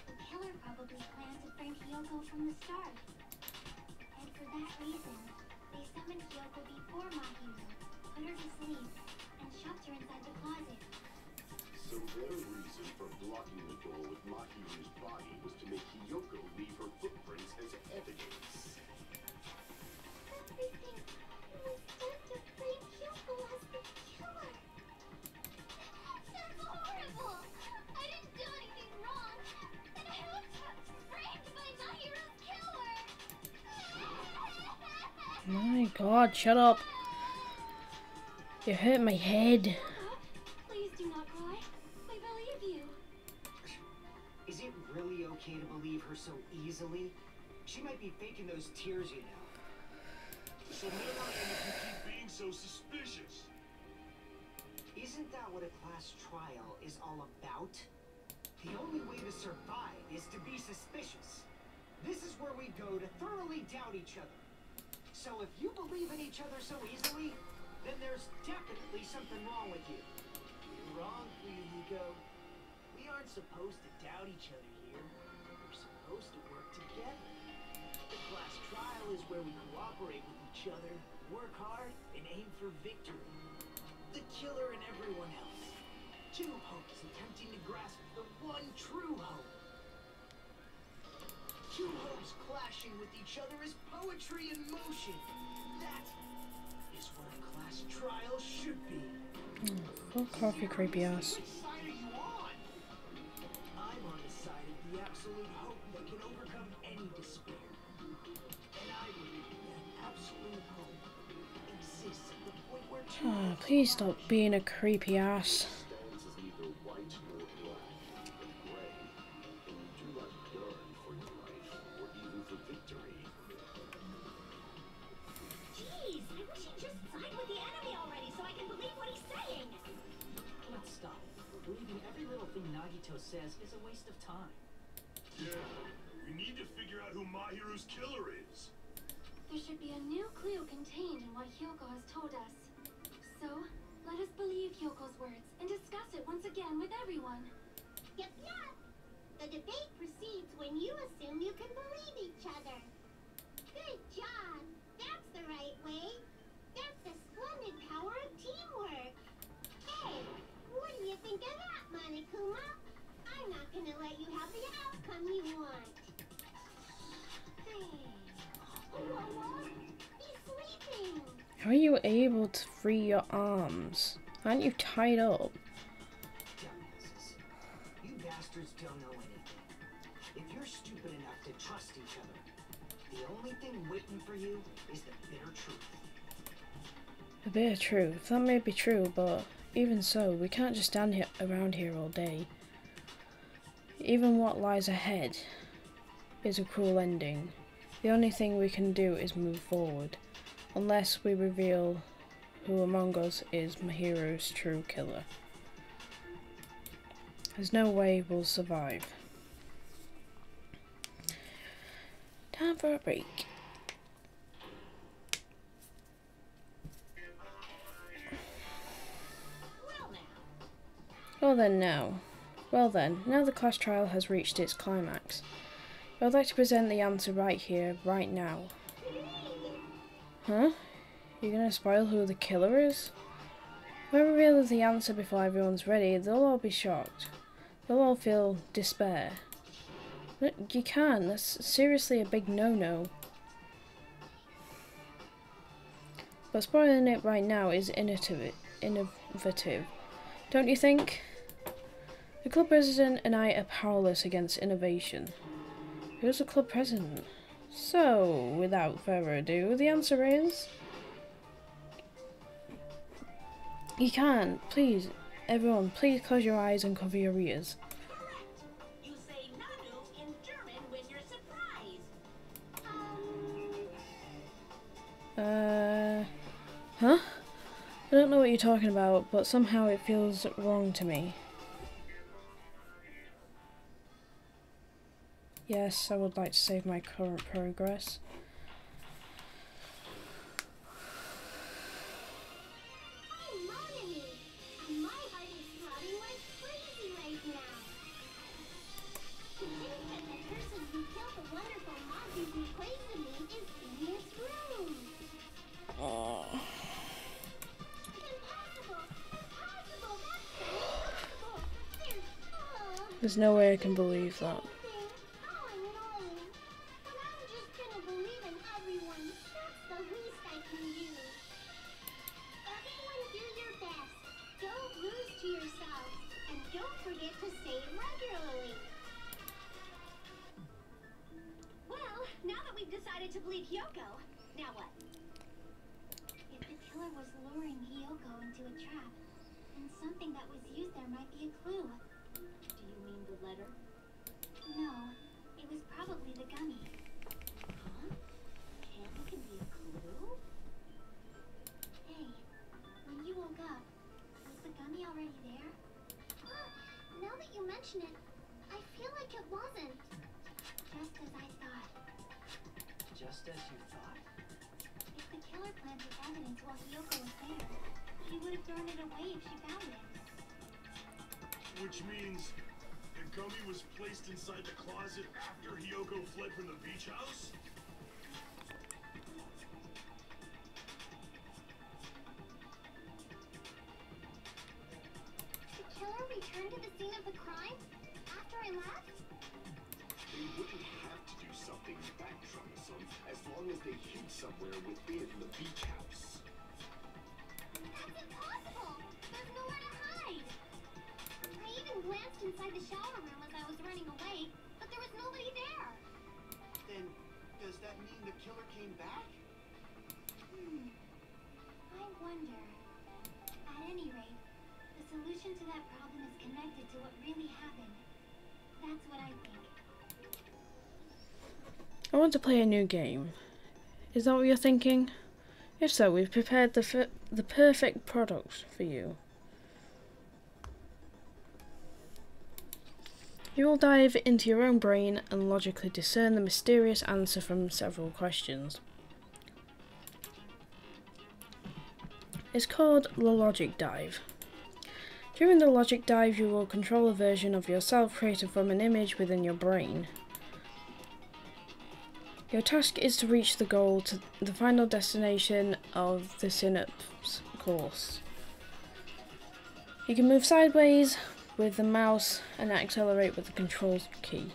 The killer probably planned to frame Hiyoko from the start. And for that reason, they summoned Hiyoko before Mahiru, put her to sleep, and shoved her inside the closet. So their reason for blocking the door with Mahiru's body was to make Hiyoko leave her footprints as evidence. Everything was done to frame Hiyoko as the killer. That's horrible! I didn't do anything wrong, and I was framed by Mahiru's killer! My god, shut up. You hurt my head. Please do not cry. We believe you. Is it really okay to believe her so easily? She might be faking those tears, you know. So never end if you keep being so suspicious. Isn't that what a class trial is all about? The only way to survive is to be suspicious. This is where we go to thoroughly doubt each other. So if you believe in each other so easily, then there's definitely something wrong with you. You're wrong, Hiyoko. We aren't supposed to doubt each other here. We're supposed to work together. The class trial is where we cooperate with each other, work hard, and aim for victory. The killer and everyone else. Two hopes attempting to grasp the one true hope. Two hopes clashing with each other is poetry in motion. That is what a class trial should be. Fuck off, you creepy ass. Which side are you on? I'm on the side of the absolute hope that can overcome any despair. And I believe that absolute hope exists at the point where two Oh, please stop being a creepy ass. Stands as neither white nor black, but gray, and you do not yearn for your life, or even for victory. Jeez, I wish he'd just side with the enemy already so I can believe what he's saying. Let's stop. Believing every little thing Nagito says is a waste of time. Yeah, we need to figure out who Mahiru's killer is. There should be a new clue contained in what Hiyoko has told us. So, let us believe Hyoko's words and discuss it once again with everyone. Yep, yep. The debate proceeds when you assume you can believe each other. Good job. That's the right way. That's the splendid power of teamwork. Hey, what do you think of that, Monokuma? I'm not gonna let you have the outcome you want. Hey. Whoa, he's sleeping. How are you able to free your arms? Aren't you tied up? Dumbasses. only thing waiting for you is the bitter truth. A bit of truth. That may be true, but even so, we can't just stand here, around here all day. Even what lies ahead is a cruel ending. The only thing we can do is move forward, unless we reveal who among us is Mahiru's true killer. There's no way we'll survive. Time for a break. Well then, now the class trial has reached its climax. I would like to present the answer right here, right now. Huh? You're gonna spoil who the killer is? If I reveal the answer before everyone's ready, they'll all be shocked. They'll all feel despair. Look, you can't. That's seriously a big no-no. But spoiling it right now is innovative, don't you think? The club president and I are powerless against innovation. Who's the club president? So, without further ado, the answer is... You can't. Please, everyone, please close your eyes and cover your ears. You say Nanu in German when you're surprised. Huh? I don't know what you're talking about, but somehow it feels wrong to me. Yes, I would like to save my current progress. I'm moaning, and my heart is throbbing like crazy right now. To think that the person who killed the wonderful monsters who plays with me is in this room. Oh. Impossible! Impossible! That's so impossible! There's no way I can believe that. Oh no! But I'm just gonna believe in everyone. That's the least I can do. Everyone do your best. Don't lose to yourselves. And don't forget to save regularly. Well, now that we've decided to believe Hyoko, now what? If the killer was luring Hyoko into a trap, then something that was used there might be a clue. Do you mean the letter? No, it was probably the gummy. Huh? Candy can be a clue? Hey, when you woke up, was the gummy already there? Now that you mention it, I feel like it wasn't. Just as I thought. Just as you thought? If the killer planted evidence while Hyoko was there, he would have thrown it away if she found it. Which means the gummy was placed inside the closet after Hyoko fled from the beach house? The killer returned to the scene of the crime after I left? They wouldn't have to do something that troublesome as long as they hid somewhere within the beach house. That's impossible! There's nowhere to hide! I even glanced inside the shower room as I was running away, but there was nobody there. Then, does that mean the killer came back? I wonder. At any rate, the solution to that problem is connected to what really happened. That's what I think. I want to play a new game. Is that what you're thinking? If so, we've prepared the perfect product for you. You will dive into your own brain and logically discern the mysterious answer from several questions. It's called the Logic Dive. During the Logic Dive, you will control a version of yourself created from an image within your brain. Your task is to reach the goal to the final destination of the synapse course. You can move sideways with the mouse and accelerate with the control key.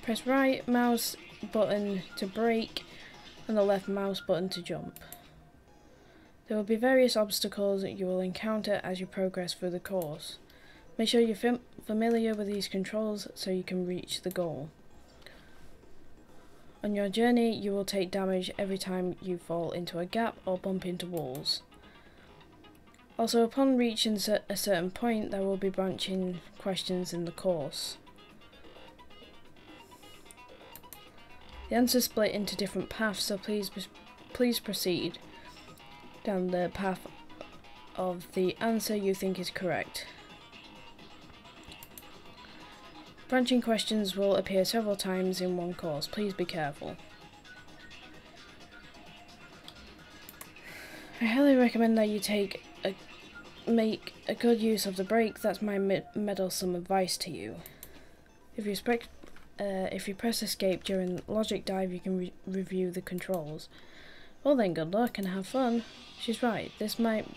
Press right mouse button to brake and the left mouse button to jump. There will be various obstacles that you will encounter as you progress through the course. Make sure you're familiar with these controls so you can reach the goal. On your journey, you will take damage every time you fall into a gap or bump into walls. Also, upon reaching a certain point, there will be branching questions in the course. The answers split into different paths, so please proceed down the path of the answer you think is correct. Branching questions will appear several times in one course. Please be careful. I highly recommend that you make a good use of the break. That's my meddlesome advice to you. If you press escape during logic dive, you can review the controls. Well then, good luck and have fun. She's right. This might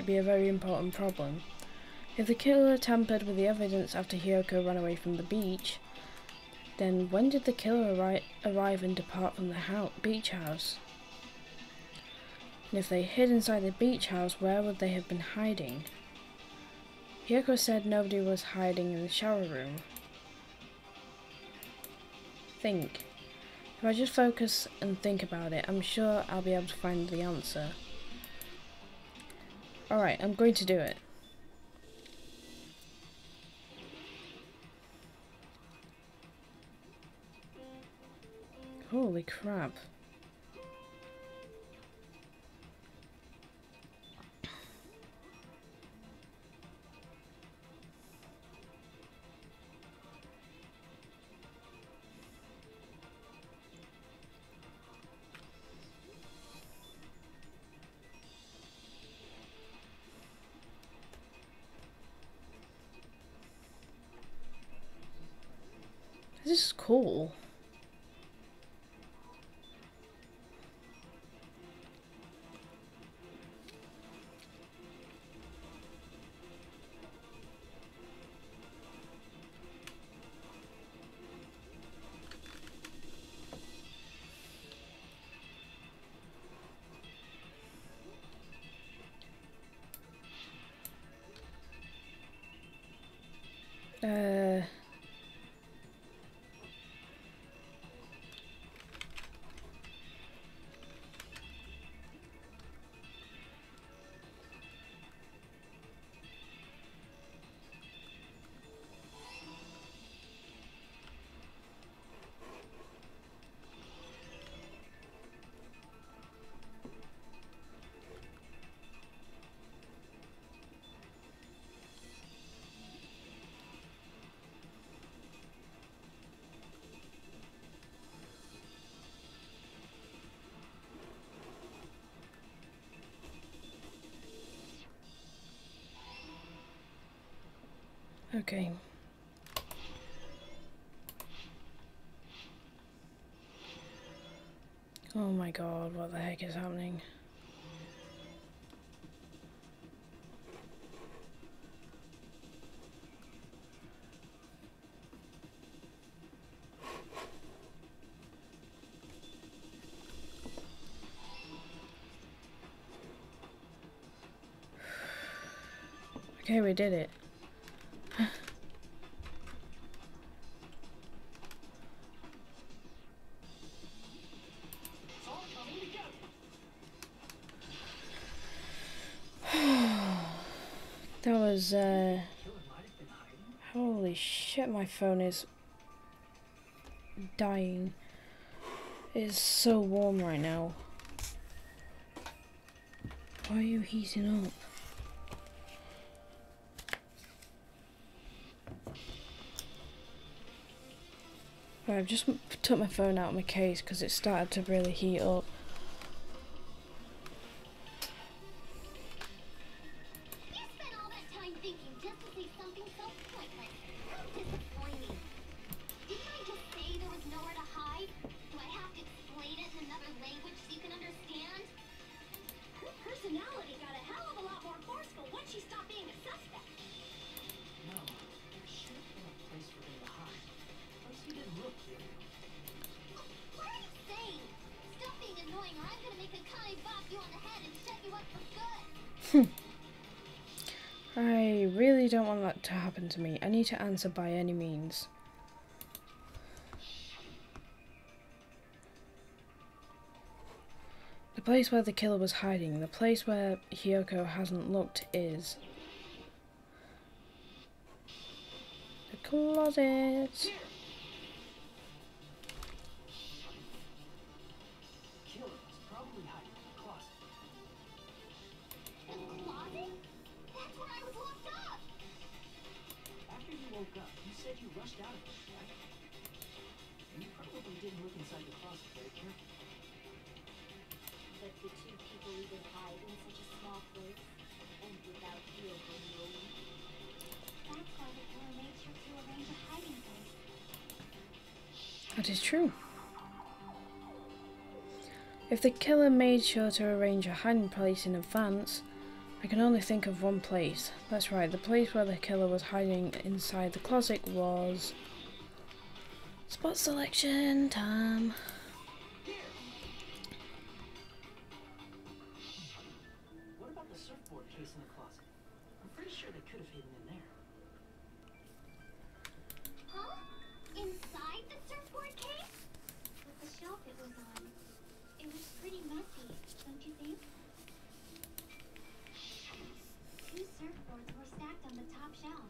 be a very important problem. If the killer tampered with the evidence after Hiyoko ran away from the beach, then when did the killer arrive and depart from the beach house? And if they hid inside the beach house, where would they have been hiding? Hiyoko said nobody was hiding in the shower room. Think. If I just focus and think about it, I'm sure I'll be able to find the answer. Alright, I'm going to do it. Holy crap. This is cool. Okay. Oh my god, what the heck is happening? Okay, we did it. That was, holy shit, my phone is dying. It's so warm right now. Why are you heating up? Right, I've just took my phone out of my case because it started to really heat up. You spent all that time thinking just to say something so pointless. How disappointing. Didn't I just say there was nowhere to hide? Do I have to explain it in another language so you can understand? Her personality got a hell of a lot more forceful once she stopped being a suspect. No, there should have been a place for them to hide. Plus, you didn't look here. What are you saying? Stop being annoying or I'm gonna make a Connie bop you on the head and shut you up for good. I really don't want that to happen to me. I need to answer by any means. The place where the killer was hiding, the place where Hiyoko hasn't looked is the closet. Killer was probably hiding in the closet. In the closet? That's where I was locked up. After you woke up, you said you rushed out of it, right? And you probably didn't look inside the closet very carefully. But the two people even hide in such a small place, and without Hiyoko knowing. That's why the killer made sure to arrange a hiding place. That is true. If the killer made sure to arrange a hiding place in advance, I can only think of one place. That's right, the place where the killer was hiding inside the closet was... Spot selection time. What about the surfboard case in the closet? I'm pretty sure they could have hidden in there. Huh? Inside the surfboard case? With the shelf it was on, it was pretty messy, don't you think? Two surfboards were stacked on the top shelf,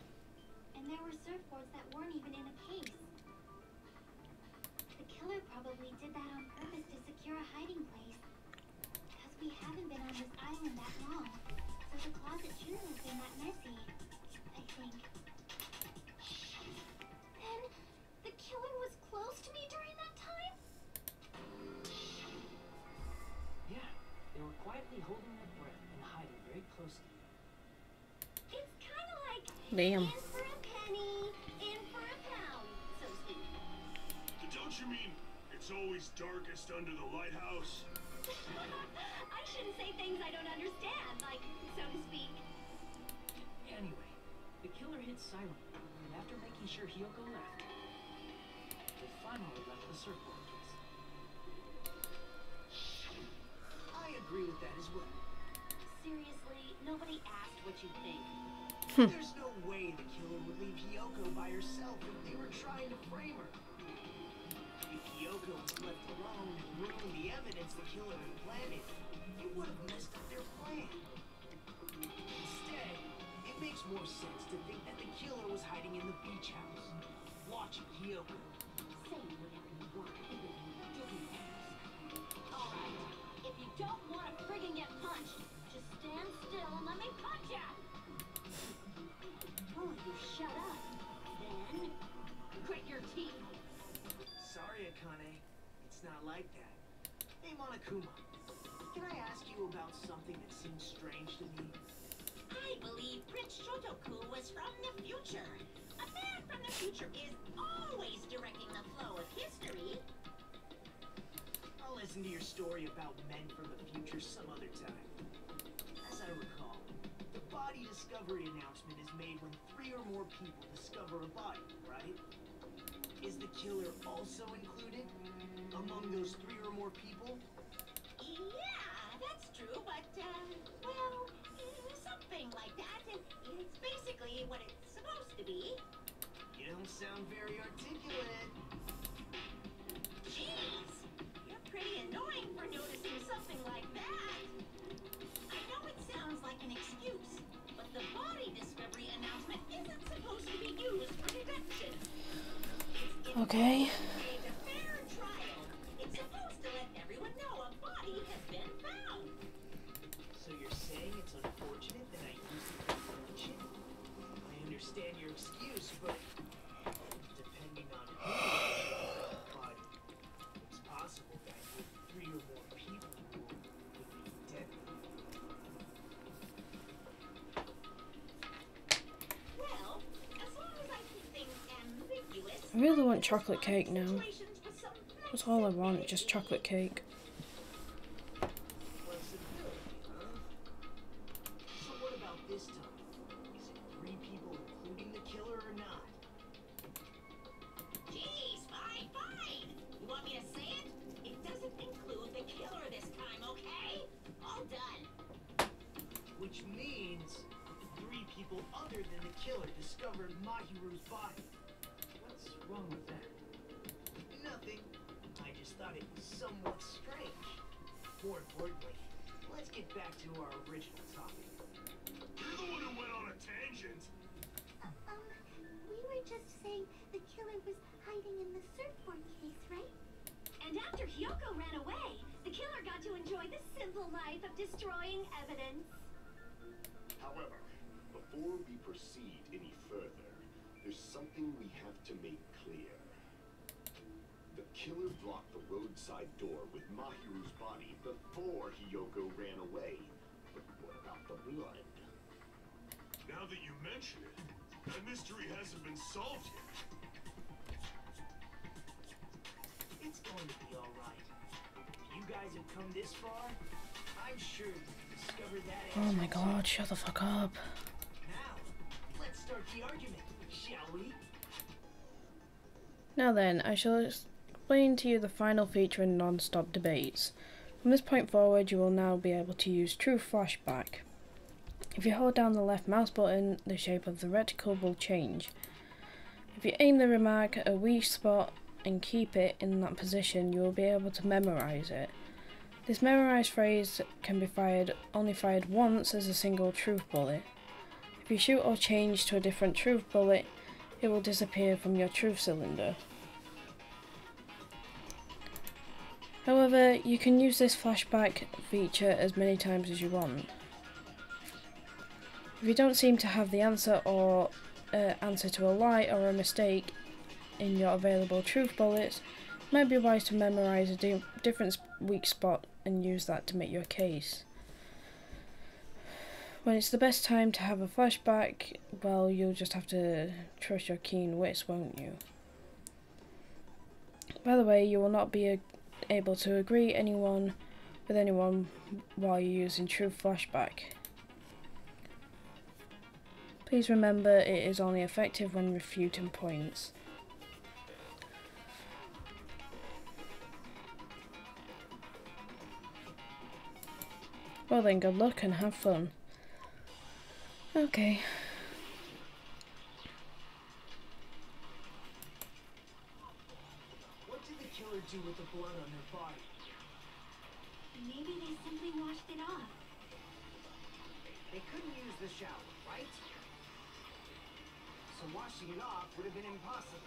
and there were surfboards that weren't even in a case. The killer probably did that on purpose to secure a hiding place. Because we haven't been on this island that long, so the closet shouldn't have been that messy, I think. Then the killer was close to me during that time? Yeah, they were quietly holding their breath and hiding very close to you. It's kind of like Damn. in for a penny, in for a pound, so to speak. Don't you mean it's always darkest under the lighthouse? I shouldn't say things I don't understand, like, so to speak. Anyway, the killer hid silently, and after making sure Hiyoko left, they finally left the surfboard case. I agree with that as well. Seriously, nobody asked what you think. There's no way the killer would leave Hiyoko by herself if they were trying to frame her. If Hiyoko was left alone and ruined the evidence the killer had planted, it would have messed up their plan. Instead, it makes more sense to think that the killer was hiding in the beach house, watching Hiyoko. Say whatever you want, even if you didn't ask. Alright, if you don't want to friggin' get punched, just stand still and let me punch ya! Oh, you shut up. Then, grit your teeth. Sorry, Akane. It's not like that. Hey, Monokuma. Can I ask you about something that seems strange to me? I believe Prince Shotoku was from the future. A man from the future is always directing the flow of history. I'll listen to your story about men from the future some other time. As I recall, the body discovery announcement is made when 3 or more people discover a body, right? Is the killer also included among those 3 or more people? Yeah, that's true, but, well, something like that. It's basically what it's supposed to be. You don't sound very articulate. Jeez, you're pretty annoying for noticing something like that. I know it sounds like an excuse, but the body discovery announcement isn't supposed to be used for deduction. Okay. It's a fair trial. It's supposed to let everyone know a body has been found. So you're saying it's unfortunate that I used the information? I understand your excuse, but depending on who, but it's possible that with 3 or more people would be deadly. Well, as long as I keep things ambiguous, I really want chocolate cake now. That's all I want, just chocolate cake. Flexibility, huh? So what about this time? Is it 3 people including the killer or not? Jeez, fine, fine. You want me to say it? It doesn't include the killer this time, okay? All done. Which means 3 people other than the killer discovered Mahiru's body. What's wrong with that? Nothing. I just thought it was somewhat strange. More importantly, let's get back to our original topic. You're the one who went on a tangent. We were just saying the killer was hiding in the surfboard case, right? And after Hyoko ran away, the killer got to enjoy the simple life of destroying evidence. However, before we proceed any further, there's something we have to make clear. The killer blocked the roadside door with Mahiru's body before Hyoko ran away. But what about the blood? Now that you mention it, that mystery hasn't been solved yet. It's going to be alright. You guys have come this far. I'm sure you've discovered that Oh answer. my god, shut the fuck up. Now, let's start the argument, shall we? Now then, I shall explain to you the final feature in non-stop debates. From this point forward, you will now be able to use True Flashback. If you hold down the left mouse button, the shape of the reticle will change. If you aim the remark at a weak spot and keep it in that position, you will be able to memorize it. This memorized phrase can be only fired once as a single truth bullet. If you shoot or change to a different truth bullet, it will disappear from your truth cylinder. However, you can use this flashback feature as many times as you want. If you don't seem to have the answer or answer to a lie or a mistake in your available truth bullets, it might be wise to memorize a different weak spot and use that to make your case. When it's the best time to have a flashback, well, you'll just have to trust your keen wits, won't you? By the way, you will not be able to agree with anyone while you're using True Flashback. Please remember it is only effective when refuting points. Well then, good luck and have fun. Okay. What did the killer do with the blood on her body? Maybe they simply washed it off. They couldn't use the shower, right? So washing it off would have been impossible.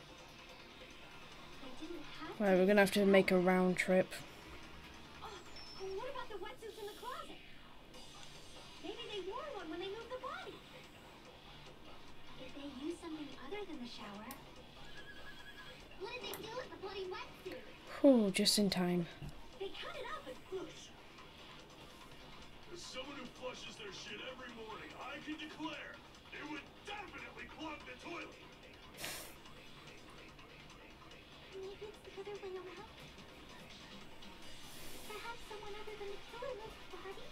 They didn't have Right, we're gonna have to make a round trip. Oh, what about the wetsuits in the closet? Maybe they wore one when they moved the body. Did they use something other than the shower? What did they do with the bloody wetsuit? Whew, just in time. They cut it up and whoosh. As someone who flushes their shit every morning, I can declare it would definitely clog the toilet. Maybe it's the other way around. Perhaps someone other than the killer moved the body?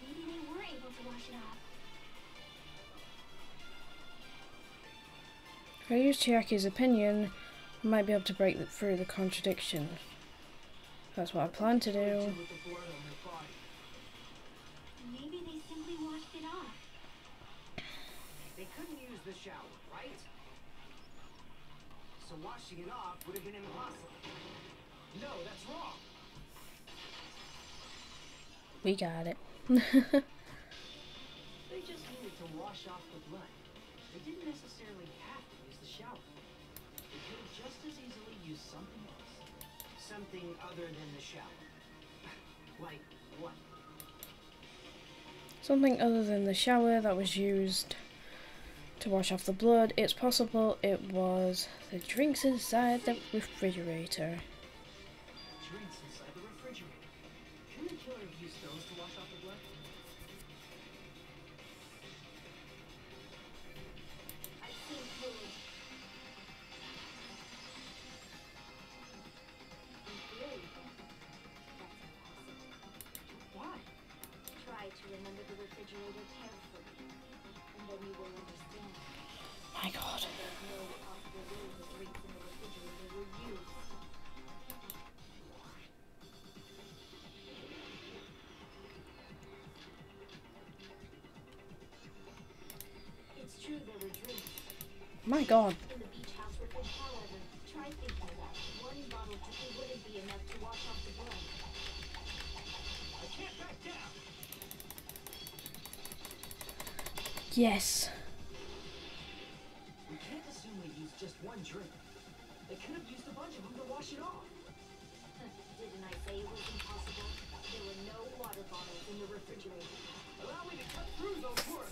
Maybe they were able to wash it off. If I use Chiaki's opinion, I might be able to break through the contradiction. That's what I plan to do. With the blood on her body. Maybe they simply washed it off. They couldn't use the shower, right? So washing it off would have been impossible. No, that's wrong. We got it. They just needed to wash off the blood. They didn't necessarily have to use the shower. They could have just as easily used something else. Something other than the shower. Like what? Something other than the shower that was used to wash off the blood. It's possible it was the drinks inside the refrigerator. Drinks inside the refrigerator. Couldn't the killer have used those to wash off the blood? I've seen fluid. In theory, that's impossible. Why? Try to remember the refrigerator carefully, and then you will understand. My god. There's no possible way the drinks in the refrigerator were used. It's true there were drinks My god. in the beach house refrigerator. However, try thinking that one bottle simply wouldn't be enough to wash off the blood. Yes. We can't assume they used just one drink. They could have used a bunch of them to wash it off. Didn't I say it was impossible? There were no water bottles in the refrigerator. Allow me to cut through those words.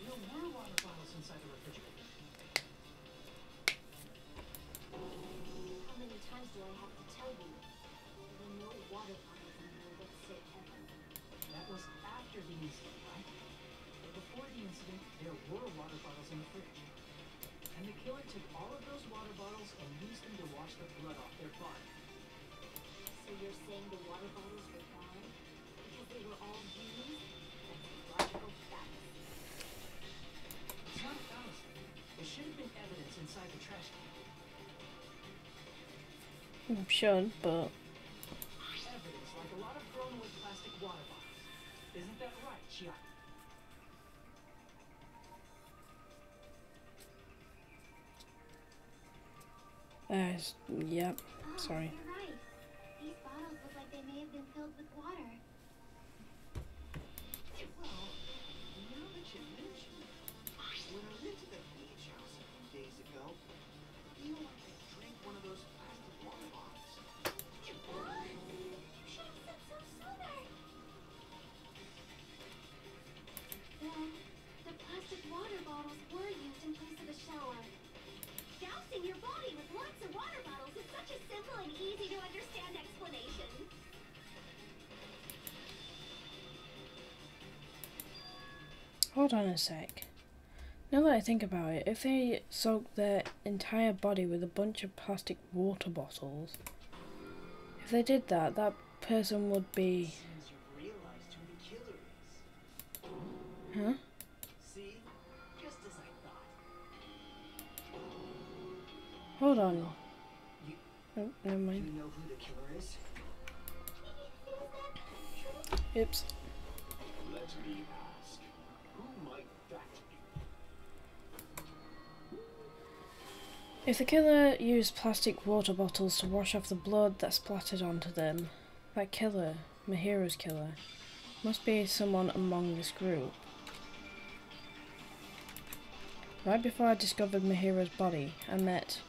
There were water bottles inside the refrigerator. How many times do I have to tell you? There were no water bottles in there that said heaven. That was after the incident, right? But before the incident, there were water bottles in the fridge. And the killer took all of those water bottles and used them to wash the blood off their body. So you're saying the water bottles were gone? Because they were all used? That's a logical fallacy. It's not a fallacy. There should have been evidence inside the trash can. Should, but Evidence like a lot of thrown away plastic water bottles. Isn't that right, Chiaki? yep. Oh, Sorry. you're right. These bottles look like they may have been filled with water. Well, now that you mention it, when I went to the beach house a few days ago, I feel like I drank one of those plastic water bottles. You should have said so sooner. Then, the plastic water bottles were used in place of a shower. Dousing your body with lots of water bottles is such a simple and easy to understand explanation. Hold on a sec. Now that I think about it, if they soaked their entire body with a bunch of plastic water bottles, if they did that, that person would be... Seems you've realized who the killer is. Huh? See? Just as I thought. Hold on. You, Oh, never you mind. know who the killer is? Oops. Let me ask, who might that be? If the killer used plastic water bottles to wash off the blood that splattered onto them, that killer, Mahiru's killer, must be someone among this group. Right before I discovered Mahiru's body, I met...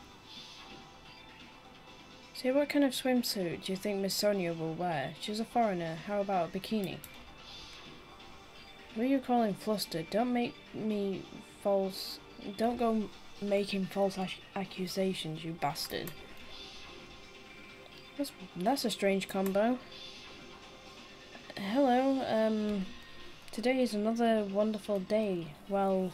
See, what kind of swimsuit do you think Miss Sonia will wear? She's a foreigner. How about a bikini? Who are you calling flustered? Don't make me false... Don't go making false accusations, you bastard. That's a strange combo. Hello, today is another wonderful day. Well...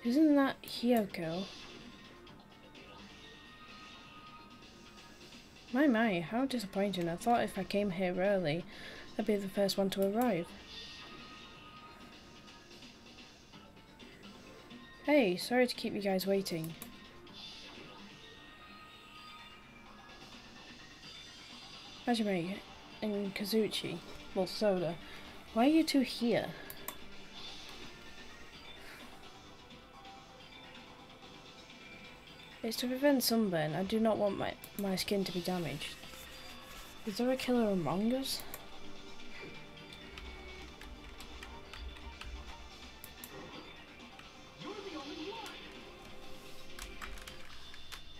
Isn't that Hyoko? My, how disappointing. I thought if I came here early, I'd be the first one to arrive. Hey, sorry to keep you guys waiting. Hajime and Kazuchi, well, Soda, why are you two here? It's to prevent sunburn. I do not want my skin to be damaged. Is there a killer among us? You're the only one!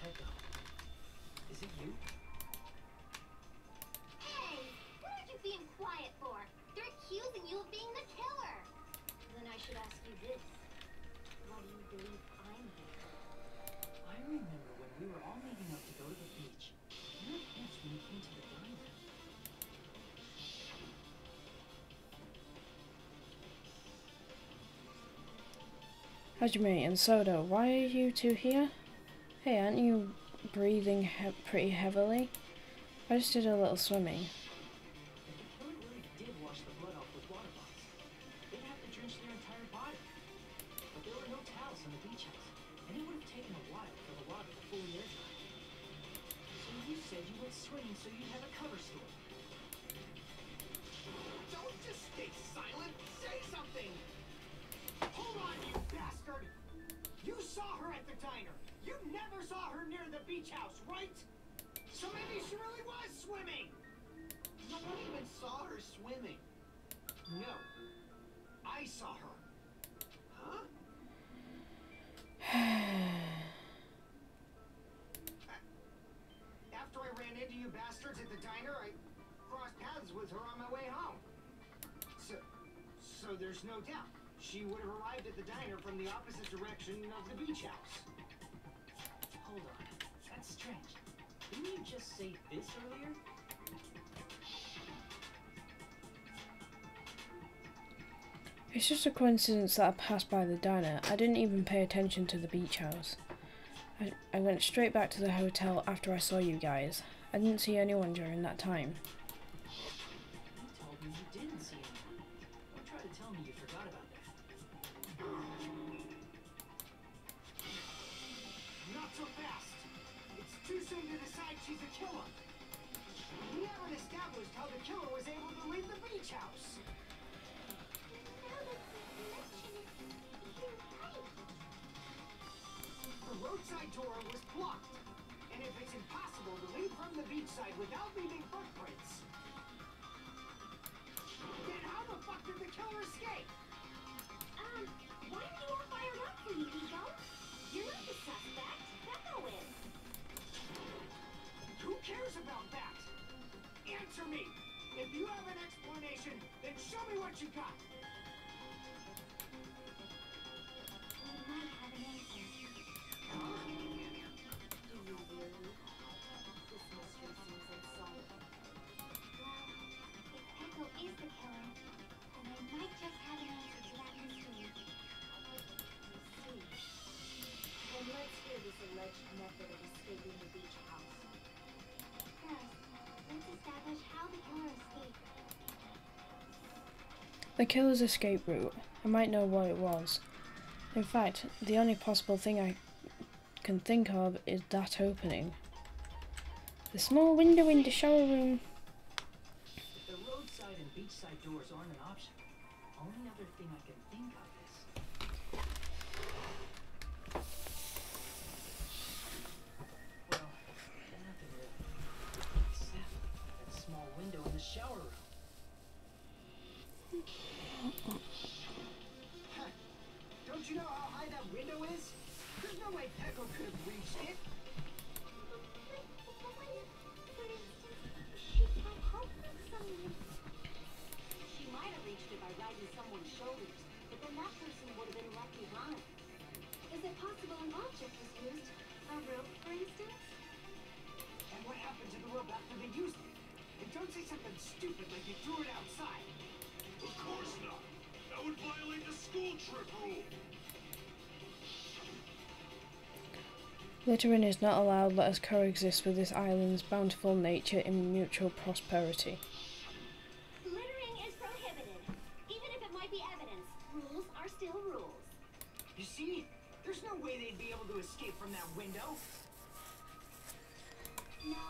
Teko, is it you? Hey, what are you being quiet for? They're accusing you of being the killer. Then I should ask you this. Why do you believe I'm here? I remember when we were all meeting up to go to the beach. Your pants when you came to the diner. Hajime and Soda, why are you two here? Hey, aren't you breathing pretty heavily? I just did a little swimming. If the killer really did wash the blood off with water bottles, they'd have to drench their entire body. But there were no towels in the beach house, and it would have taken a while for the water to fully air dry. So you said you went swimming so you'd have a cover story. Don't just stay silent! Say something! Hold on, you bastard! You saw her at the diner! You never saw her near the beach house, right? So maybe she really was swimming! No one even saw her swimming. No. I saw her. Huh? After I ran into you bastards at the diner, I crossed paths with her on my way home. So there's no doubt. She would have arrived at the diner from the opposite direction of the beach house. Hold on. That's strange. Didn't you just say this earlier? It's just a coincidence that I passed by the diner. I didn't even pay attention to the beach house. I went straight back to the hotel after I saw you guys. I didn't see anyone during that time. You told me you didn't see anyone. Don't try to tell me you forgot about that. Not so fast. It's too soon to decide she's a killer. We haven't established how the killer was able to leave the beach house. The roadside door was blocked. And if it's impossible to leave from the beachside without leaving footprints, then how the fuck did the killer escape? Why are you all fired up for you, Ego? You're not the suspect. Pecco is. Who cares about that? Answer me. If you have an explanation, then show me what you got. We might have an answer. Do you really? This mystery seems unsolved. Well, if Pecco is the killer, then I might just have an answer to that mystery. I see. Then let's hear this alleged method of escaping the beach house. First, let's establish how the killer escaped. The killer's escape route. I might know what it was. In fact, the only possible thing I can think of is that opening. The small window in the shower room. The roadside and beachside doors aren't an option. Only other thing I can think of is... Well, nothing really. Except that small window in the shower room. Don't you know how high that window is? There's no way Pecco could have reached it. She might have reached it by riding someone's shoulders, but then that person would have been left behind. Is it possible an object was used? A rope, for instance? And what happened to the rope after they used it? And don't say something stupid like you threw it outside. Of course not. That would violate the school trip rule. Littering is not allowed. Let us coexist with this island's bountiful nature in mutual prosperity. Littering is prohibited. Even if it might be evidence, rules are still rules. You see? There's no way they'd be able to escape from that window. No,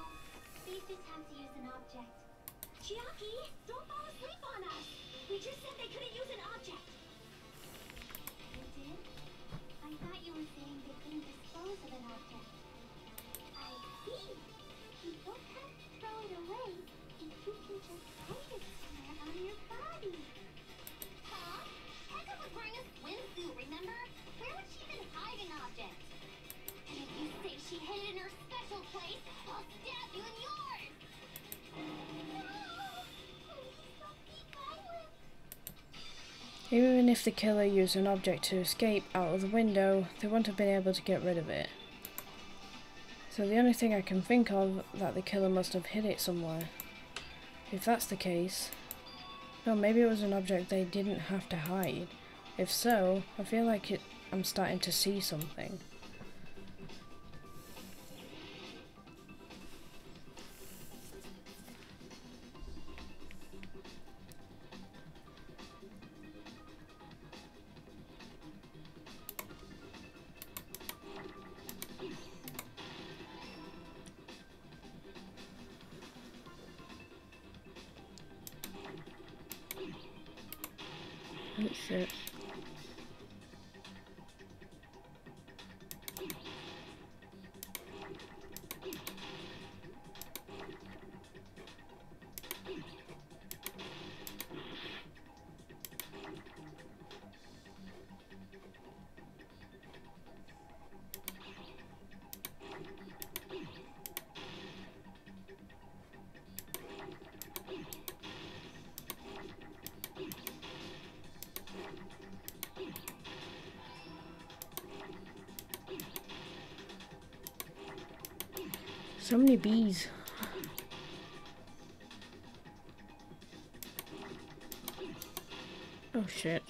they just have to use an object. Chiaki, don't fall asleep on us! We just said they couldn't use an object. You did? I thought you were saying they couldn't dispose of an object. I see. You don't have to throw it away if you can just hide it somewhere on your body. Huh? Pecco was wearing a swimsuit, remember? Where would she even hide an object? And if you say she hid it in her special place, I'll stab you in yours! Even if the killer used an object to escape out of the window, they wouldn't have been able to get rid of it. So the only thing I can think of that the killer must have hid it somewhere. If that's the case, no, maybe it was an object they didn't have to hide. If so, I feel like I'm starting to see something. That's it. So many bees. Oh shit.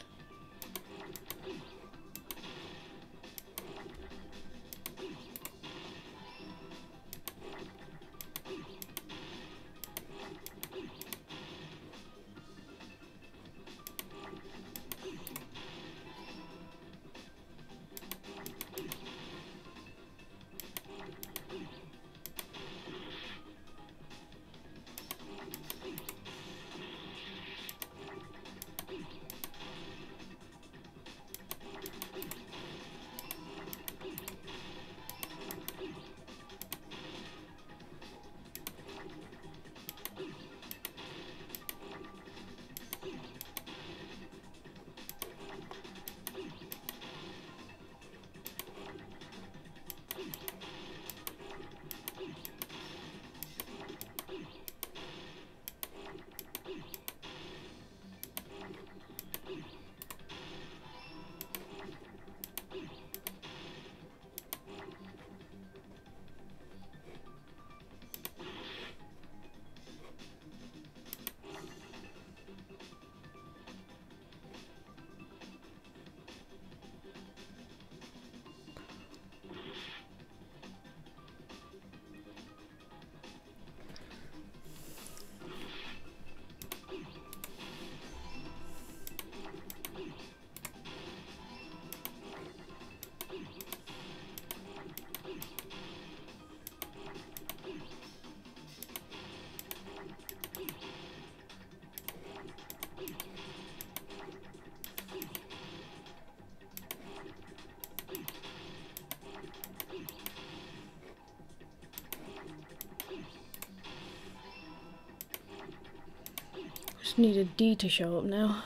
Just need a D to show up now.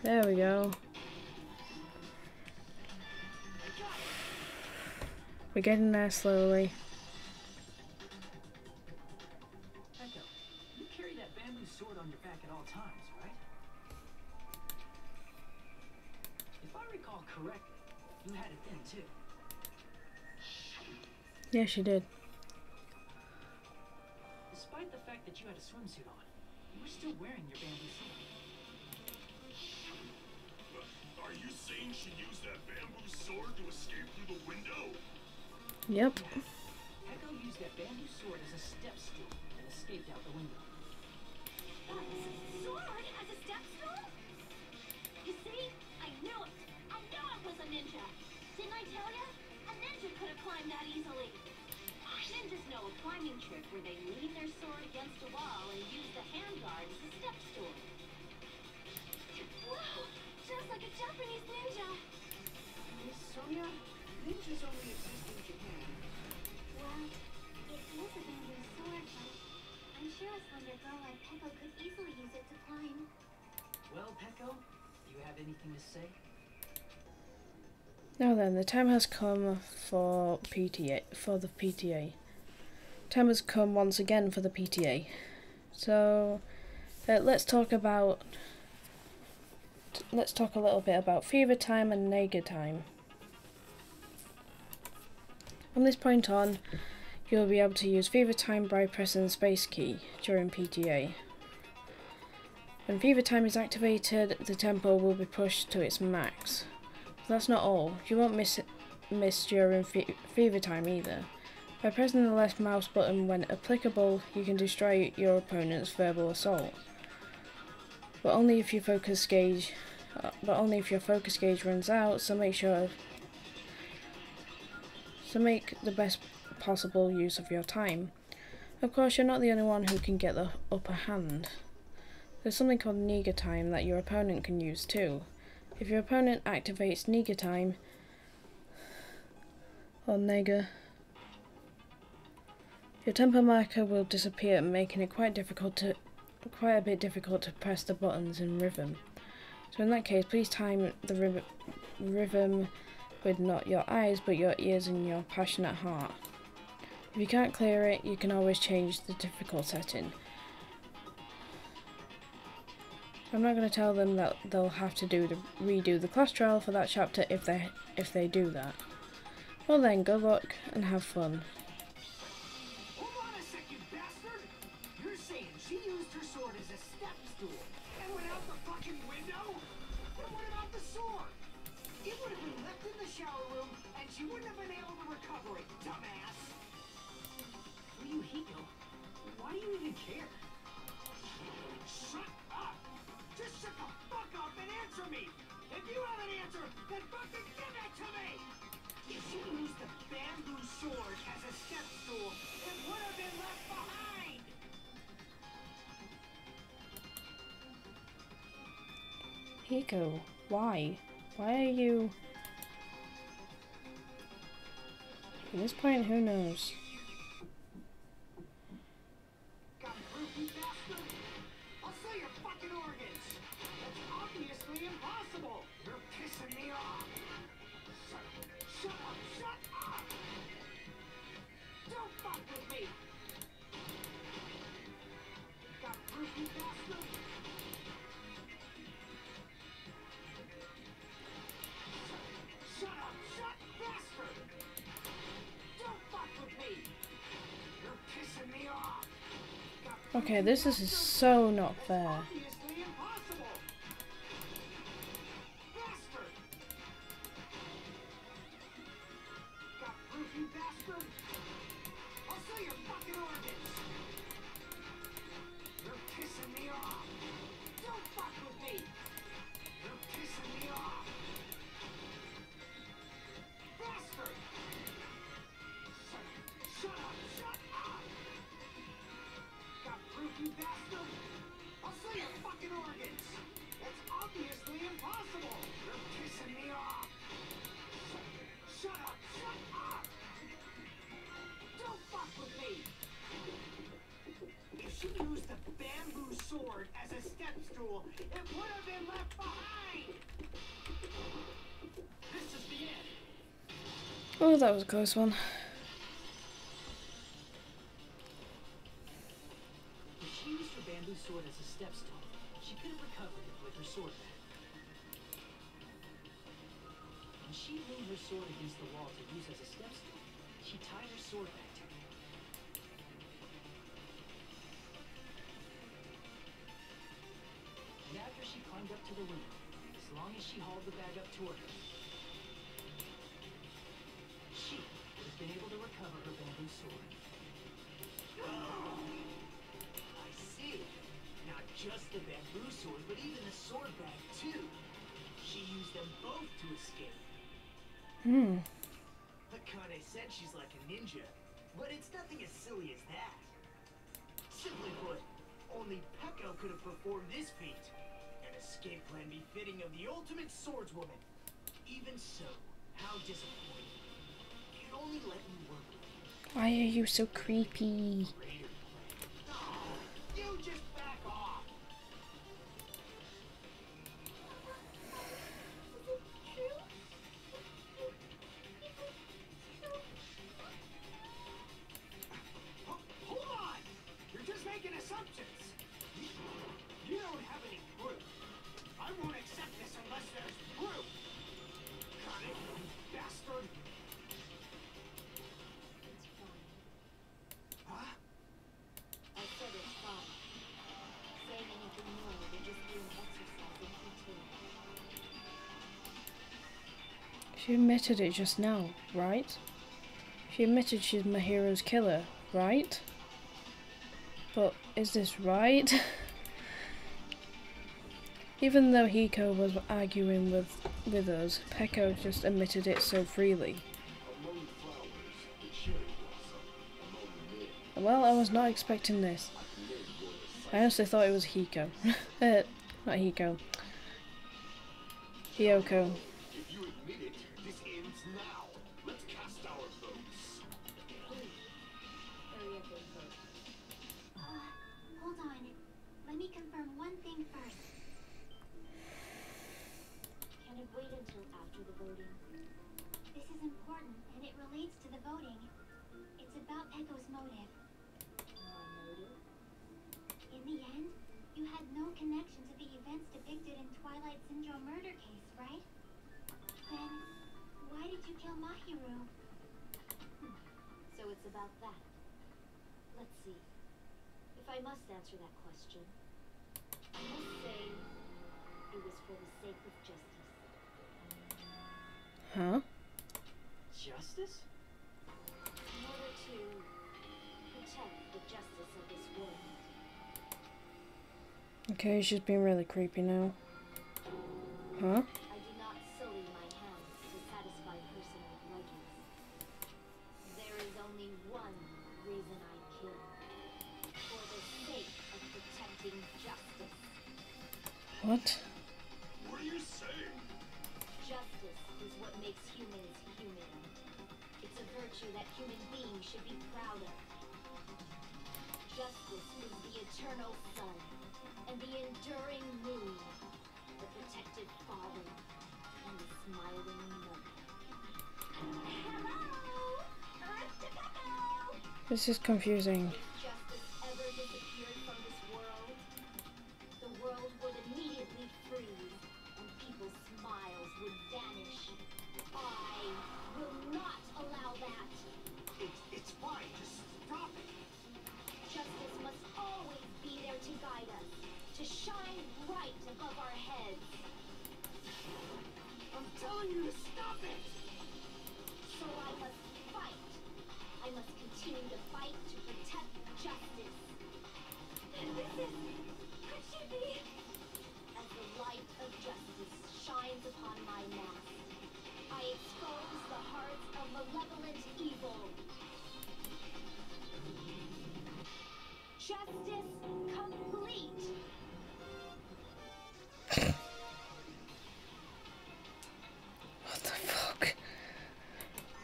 There we go. We're getting there slowly. Echo, you carry that bamboo sword on your back at all times, right? If I recall correctly, you had it then too. Yeah, she did. Despite the fact that you had a swimsuit on, you were still wearing your bamboo sword. Are you saying she used that bamboo sword to escape through the window? Yep. Echo used that bamboo sword as a step stool and escaped out the window. Sword as a step stool? You see? I knew it. I knew it was a ninja. Didn't I tell you? A ninja could have climbed that easily. Ninjas know a climbing trick where they lean their sword against a wall and use the handguard as a step stool. Wow! Just like a Japanese ninja. Miss Sonia, ninjas only exist in Japan. Well, it is a bamboo sword, but I'm sure a slender girl like Peko could easily use it to climb. Well, Peko, do you have anything to say? Now then, the time has come for the PTA. Time has come once again for the PTA. So, let's talk a little bit about fever time and Nega time. From this point on, you'll be able to use fever time by pressing the space key during PTA. When fever time is activated, the tempo will be pushed to its max. That's not all. You won't miss during fever time either. By pressing the left mouse button when applicable, you can destroy your opponent's verbal assault. But only if your focus gauge runs out. So make the best possible use of your time. Of course, you're not the only one who can get the upper hand. There's something called Nega time that your opponent can use too. If your opponent activates Nega time or Nega, your tempo marker will disappear, making it quite a bit difficult to press the buttons in rhythm. So in that case, please time the rhythm with not your eyes but your ears and your passionate heart. If you can't clear it, you can always change the difficult setting. I'm not going to tell them that they'll have to redo the class trial for that chapter if they do that. Well then, good luck and have fun. Hold on a sec, you bastard! You're saying she used her sword as a step stool and went out the fucking window? Then what about the sword? It would have been left in the shower room and she wouldn't have been able to recover it, dumbass! Fuyuhiko, why do you even care? Shut up! Just shut the fuck up and answer me! If you have an answer, then fucking give it to me! If she used the bamboo sword as a step stool, it would have been left behind! Hiko, why? Why are you... At this point, who knows? Got proof, you bastard? I'll sell your fucking organs! That's obviously impossible! You're pissing me off! Shut up! Shut up! Don't fuck with me! Got proof, you bastard? Shut up! Shut bastard! Don't fuck with me! You're pissing me off! Okay, this is so not fair. Obviously impossible! Bastard! Got proof, you bastard? I'll sell your fucking organs! You're pissing me off! Don't fuck with me! You're pissing me off! Bastard! Shut up! Shut up! Got proof, you bastard? I'll sell your fucking organs! That's obviously impossible! You're pissing me off! Shut up! Shut up! Don't fuck with me! If she used the bamboo sword as a step stool, it would have been left behind! This is the end! Oh, that was a close one. If she used her bamboo sword as a step stool, she could have recovered it with her sword back. When she leaned her sword against the wall to use as a step stool, she tied her sword back to it. And after she climbed up to the window, as long as she hauled the bag up toward her, she would have been able to recover her bamboo sword. I see. Not just the bamboo sword, but even the sword bag too. She used them both to escape. Akane said she's like a ninja, but it's nothing as silly as that. Simply put, only Peko could have performed this feat. An escape plan befitting of the ultimate swordswoman. Even so, how disappointing. You'd only let me work with you. Why are you so creepy? Greater plan. Oh, you just back off. Hold on! You're just making assumptions! You don't have any proof. I won't accept this unless there's proof! Got it, you bastard! It's fine. Huh? I said it's fine. Saying anything more would just be an exercise in futility. She admitted it just now, right? She admitted she's Mahiru's killer, right? But is this right? Even though Hiko was arguing with us, Peko just admitted it so freely. Among flowers, the cherry blossom. Among men, Well, I was not expecting this. I honestly thought it was Hiko. Not Hiko. Hiyoko. if you admit it, this ends now. Let's cast our votes. Please, hurry up and vote. Hold on. Let me confirm one thing first. Can it wait until after the voting? This is important, and it relates to the voting. It's about Peko's motive. My motive? In the end, you had no connection to the events Mahiru. So it's about that. Let's see. If I must answer that question, I must say it was for the sake of justice. Huh? Justice? In order to protect the justice of this world. Okay, she's being really creepy now. Huh? I do not sully my hands to satisfy personal grudges. There is only one reason I kill. For the sake of protecting justice. What? What are you saying? Justice is what makes humans human. It's a virtue that human beings should be proud of. Justice is the eternal sun and the enduring moon, the protective father and the smiling mother. Hello! Earth to Pecco! This is confusing. If justice ever disappeared from this world, the world would immediately freeze and people's smiles would vanish. I will not allow that. It's fine. Just stop it. Justice must always be there to guide us, to shine bright above our heads. I'm telling you to stop it. So I must fight. I must continue to fight to protect justice. This is... could she be? As the light of justice shines upon my mask, I expose the hearts of malevolent evil. Justice complete. What the fuck?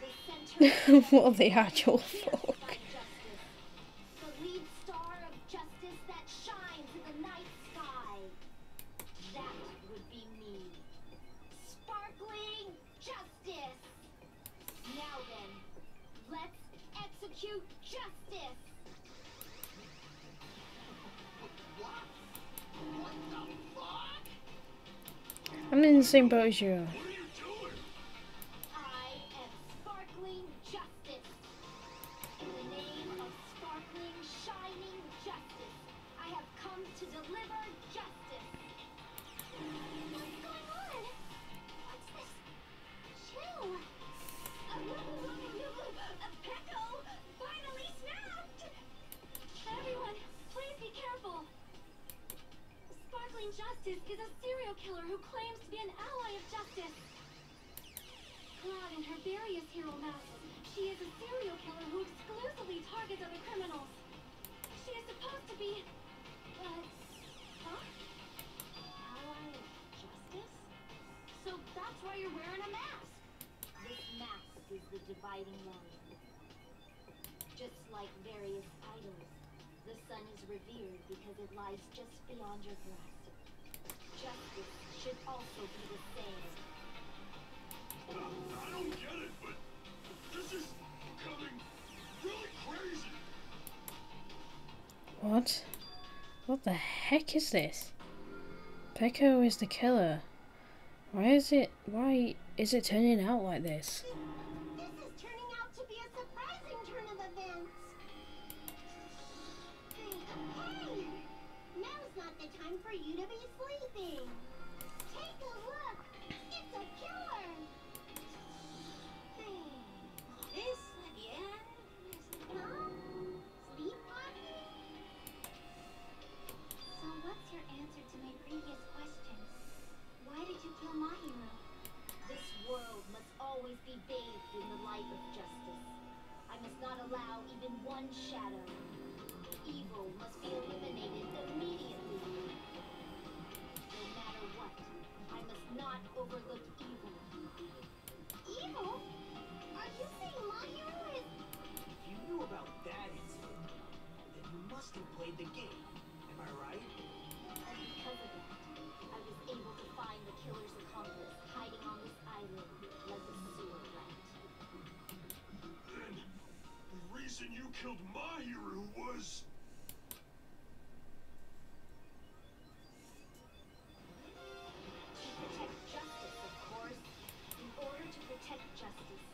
The center of What the actual pierced fuck? by justice. The lead star of justice that shines in the night sky. That would be me. Sparkling justice. Now then, let's execute justice. What the fuck? I'm in the same boat as you. What are you doing? I am sparkling justice. In the name of sparkling, shining justice, I have come to deliver justice. What's going on? What's this? Chill. Pecco finally snapped. Everyone, please be careful. Sparkling Justice is a serial killer who claims to be an ally of justice. Clad in her various hero masks, she is a serial killer who exclusively targets other criminals. She is supposed to be... huh? Ally of justice? So that's why you're wearing a mask. This mask is the dividing line. Just like various idols, the sun is revered because it lies just beyond your grasp. Justice should also be the same. I don't get it, but this is becoming really crazy. What? What the heck is this? Pecco is the killer. Why is it turning out like this? This is turning out to be a surprising turn of events. Hey! Now's not the time for you to be sleeping. Take a look. It's a killer. This again? Huh? Sleepwalking? So what's your answer to my previous question? Why did you kill Mahiru? This world must always be bathed in the light of justice. I must not allow even one shadow. Evil must be eliminated immediately. No matter what, I must not overlook evil. Evil? Are you saying Mahiru is... If you knew about that incident, then you must have played the game. Am I right? And because of that, I was able to find the killer's accomplice hiding on this island like a sewer rat. Then the reason you killed Mahiru was... To protect justice, of course. In order to protect justice,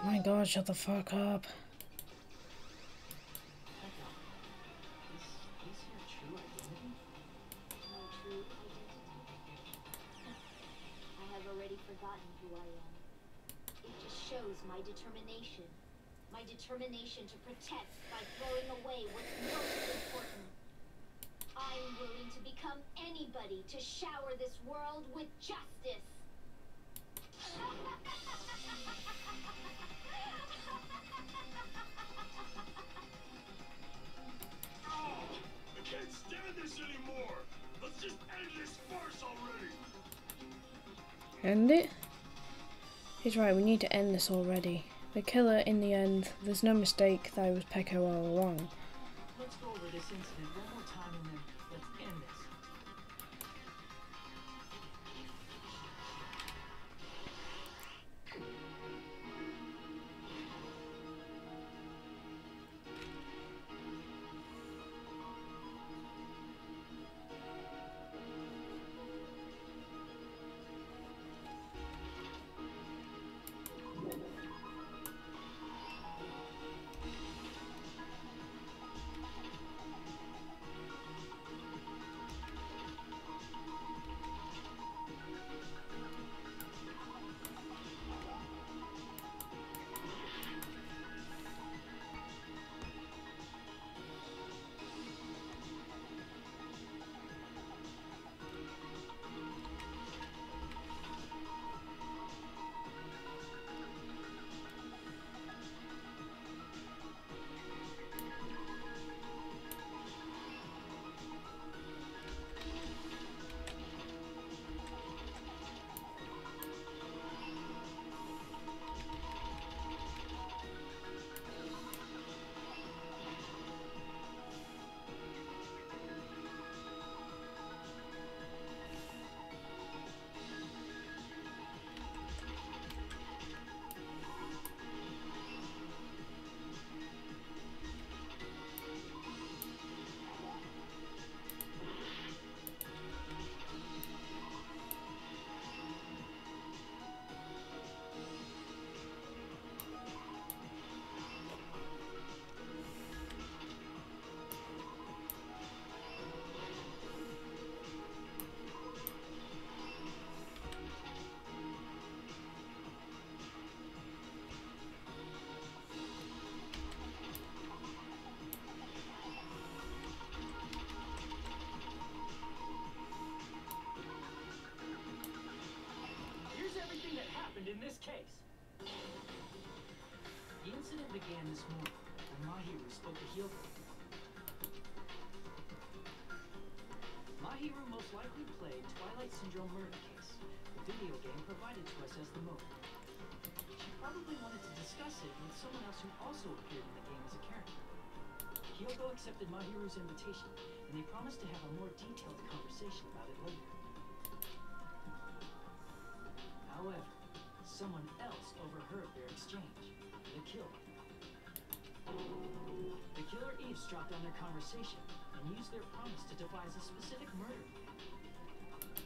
Oh my god, shut the fuck up. Is your true identity? My true identity? I have already forgotten who I am. It just shows my determination. My determination to protect by throwing away what's most important. I'm willing to become anybody to shower this world with justice. I can't stand this anymore! Let's just end this farce already! End it? He's right, we need to end this already. The killer, in the end, there's no mistake that it was Peko all along. Let's go over this incident one more time and then let's end this. In this case. The incident began this morning when Mahiru spoke to Hyoko. Mahiru most likely played Twilight Syndrome murder case, the video game provided to us as the movie. She probably wanted to discuss it with someone else who also appeared in the game as a character. Hyoko accepted Mahiru's invitation, and they promised to have a more detailed conversation about it later. However, someone else overheard their exchange. The killer. The killer eavesdropped on their conversation and used their promise to devise a specific murder.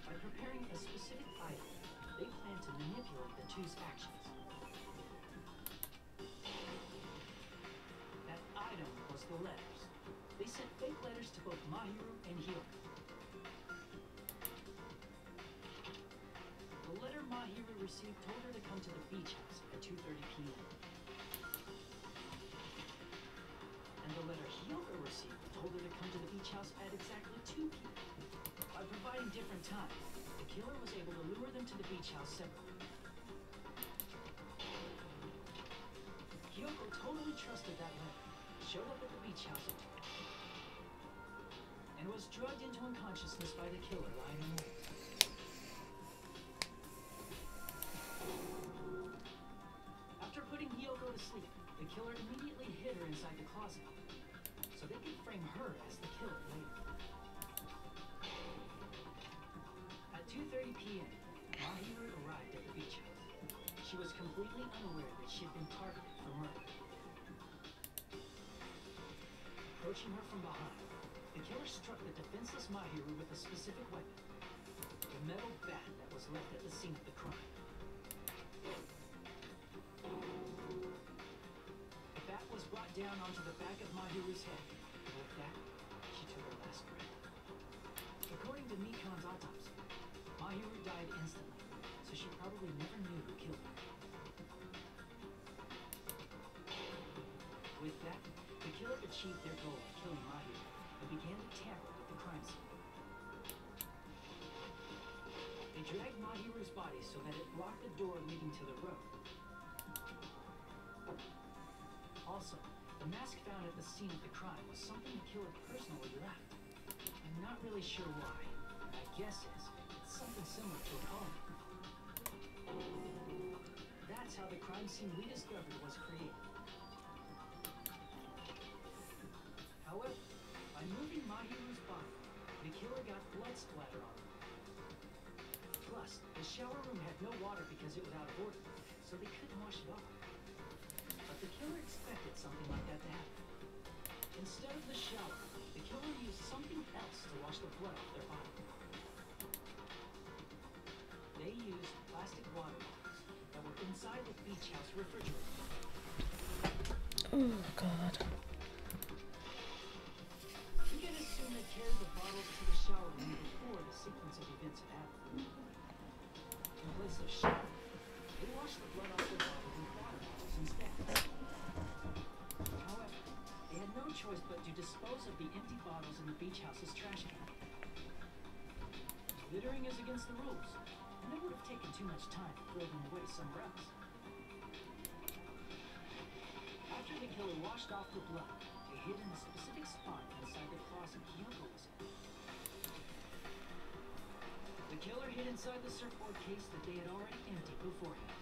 By preparing a specific item, they planned to manipulate the two's actions. That item was the letters. They sent fake letters to both Mahiru and Hyoko. The letter Mahiru received told her to come to the beach house at 2:30 p.m. And the letter Hyoko received told her to come to the beach house at exactly 2 p.m. By providing different times, the killer was able to lure them to the beach house separately. Hyoko totally trusted that letter, showed up at the beach house, and was drugged into unconsciousness by the killer lying in wait. After putting Hyoko to sleep, the killer immediately hid her inside the closet, so they could frame her as the killer later. At 2:30 p.m., Mahiru arrived at the beach house. She was completely unaware that she had been targeted for murder. Approaching her from behind, the killer struck the defenseless Mahiru with a specific weapon, the metal bat that was left at the scene of the crime. was brought down onto the back of Mahiru's head. And with that, she took her last breath. According to Mikan's autopsy, Mahiru died instantly, so she probably never knew who killed her. With that, the killer achieved their goal of killing Mahiru and began to tamper with the crime scene. They dragged Mahiru's body so that it blocked the door leading to the road. Also, the mask found at the scene of the crime was something the killer personally left. I'm not really sure why. My guess is it's something similar to a collar. That's how the crime scene we discovered was created. However, by moving Mahiru's body, the killer got blood splatter on him. Plus, the shower room had no water because it was out of order, so they couldn't wash it off. But the killer expected something like that to happen. Instead of the shower, the killer used something else to wash the blood off their body. They used plastic water bottles that were inside the beach house refrigerator. Oh, God. You can assume they carried the bottles to the shower room before the sequence of events had happened. In place of shower, they washed the blood off their bodies in water bottles instead. However, they had no choice but to dispose of the empty bottles in the beach house's trash can. Littering is against the rules, and it would have taken too much time to throw them away somewhere else. After the killer washed off the blood, they hid in a specific spot inside the closet Kyoko was in. The killer hid inside the surfboard case that they had already emptied beforehand.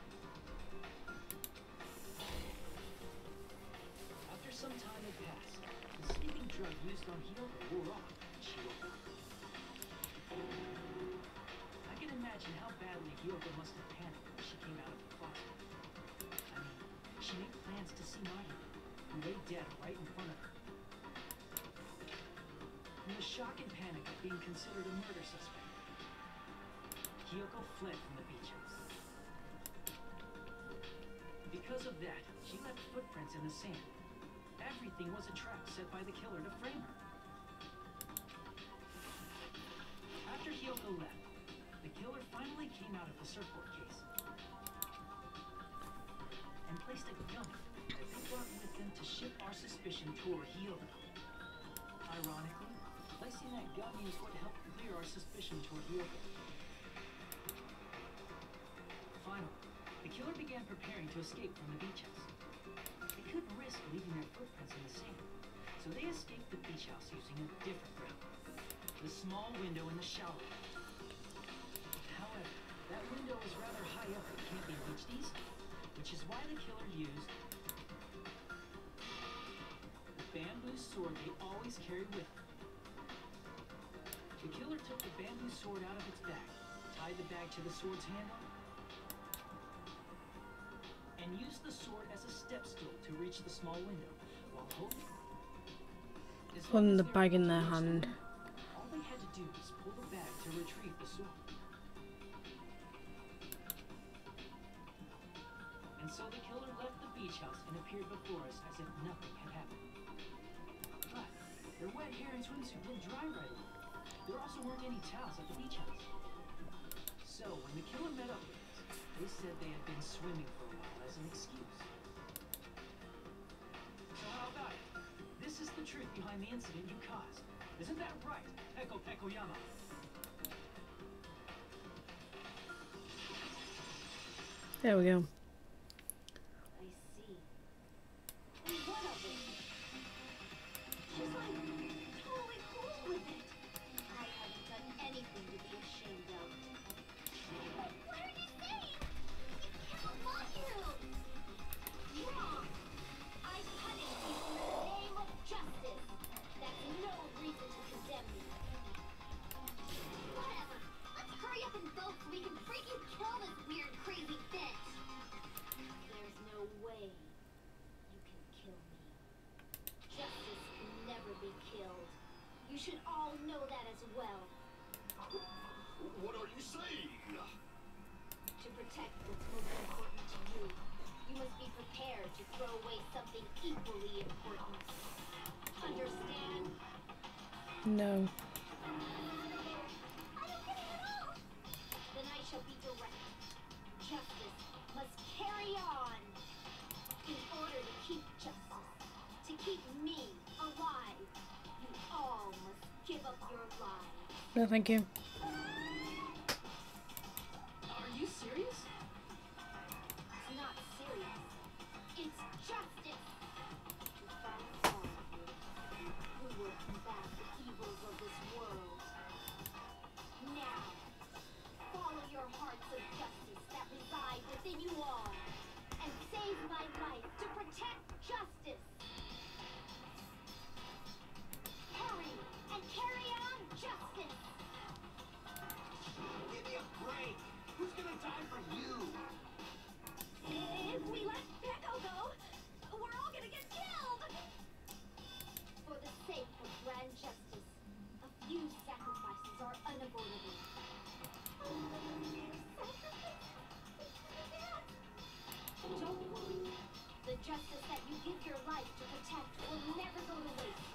After some time had passed, the sleeping drug used on Kyoko wore off, and she woke up. I can imagine how badly Kyoko must have panicked when she came out of the closet. I mean, she made plans to see Mahiru, who lay dead right in front of her. In the shock and panic of being considered a murder suspect, Kyoko fled from the beach house. Because of that, she left footprints in the sand. Everything was a trap set by the killer to frame her. After Kyoko left, the killer finally came out of the surfboard case and placed a gummy that they brought with them to shift our suspicion toward Kyoko. Ironically, placing that gummy is what helped clear our suspicion toward Kyoko. Finally, the killer began preparing to escape from the beach house. They couldn't risk leaving their footprints in the sand, so they escaped the beach house using a different route, the small window in the shower room. However, that window is rather high up and can't be reached easily, which is why the killer used the bamboo sword they always carried with them. The killer took the bamboo sword out of its bag, tied the bag to the sword's handle, and used the sword as a step stool to reach the small window while holding the bag in their hand. All they had to do was pull the bag to retrieve the sword. And so the killer left the beach house and appeared before us as if nothing had happened. But their wet hair and swimsuit would dry right away. There also weren't any towels at the beach house. So when the killer met up with us, they said they had been swimming for a while as an excuse. So how about it? This is the truth behind the incident you caused. Isn't that right, Peko Pekoyama? There we go. I see. And what of it? She's like totally cool with it. I haven't done anything to be ashamed of. What are you saying? You killed Mahiru! Wrong! I punished you in the name of justice. That's no reason to condemn me. Whatever. Let's hurry up and vote so we can freaking kill this weird, crazy bitch. There's no way you can kill me. Justice can never be killed. You should all know that as well. What are you saying? To protect what's most important to you, you must be prepared to throw away something equally important. Understand? No. I don't get it at all! Then I shall be direct. Justice must carry on. In order to keep justice, to keep me alive, you all must give up your lives. No, thank you. Are you serious? It's not serious. It's justice. We found all of you who will combat the evils of this world. Now, follow your hearts of justice that reside within you all, and save my life to protect justice. Hurry and carry on justice. Give me a break. Who's gonna die for you? If we let Peko go, we're all gonna get killed! For the sake of grand justice, a few sacrifices are unavoidable. Don't worry. The justice that you give your life to protect will never go to waste.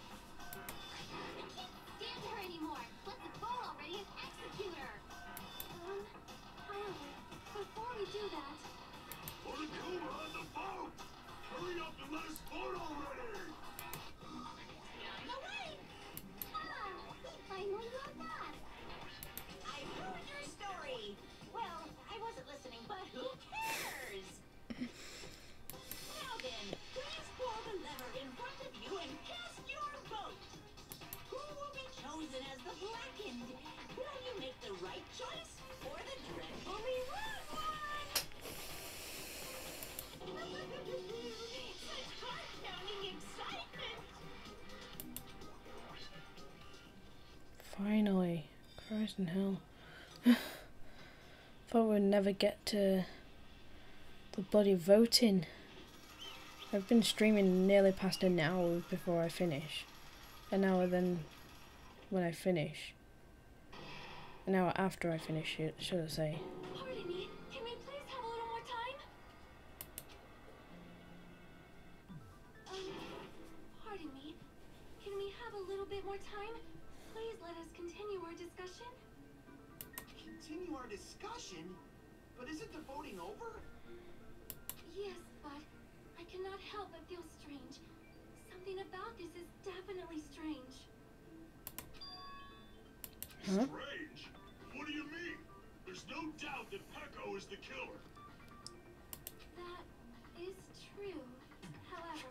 I can't stand her anymore. Let's go already and execute her. However, before we do that, Orikuma on the boat! Hurry up and let us vote already! no wait! He finally got that. I ruined your story. Well, I wasn't listening, but who cares? Now then, please pull the lever in front of you and cast your vote. Who will be chosen as the blackened? Will you make the right choice or the dreadfully wrong one? Such heart-pounding excitement! Finally. Christ in hell. Thought we'd never get to the bloody voting. I've been streaming nearly past an hour before I finish. An hour then when I finish. An hour after I finish it, should I say. Pardon me, can we please have a little more time? Pardon me, can we have a little bit more time? Please let us continue our discussion. Continue our discussion? But isn't the voting over? Yes, but I cannot help but feel strange. Something about this is definitely strange. Huh? Strange? What do you mean? There's no doubt that Peko is the killer. That is true. However,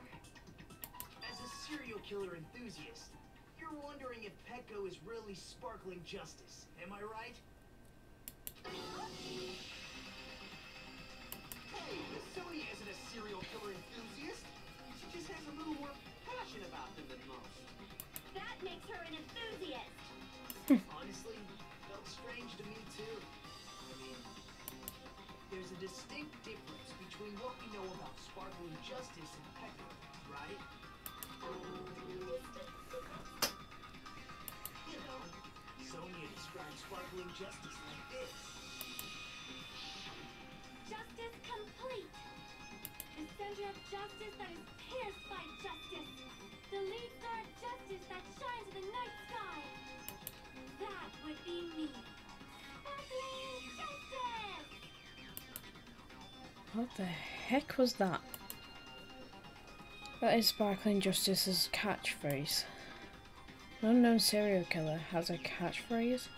As a serial killer enthusiast, you're wondering if Peko is really sparkling justice. Am I right? Hey, Miss Sonia isn't a serial killer enthusiast. She just has a little more passion about them than most. that makes her an enthusiast. Honestly, felt strange to me too. I mean, there's a distinct difference between what we know about sparkling justice and Peko, right? You know, Sonia describes sparkling justice like this. Justice complete. The center of justice that is pierced by justice. The lead star of justice that shines in the night sky. That would be me. Sparkling justice! What the heck was that? That is Sparkling Justice's catchphrase. An unknown serial killer has a catchphrase.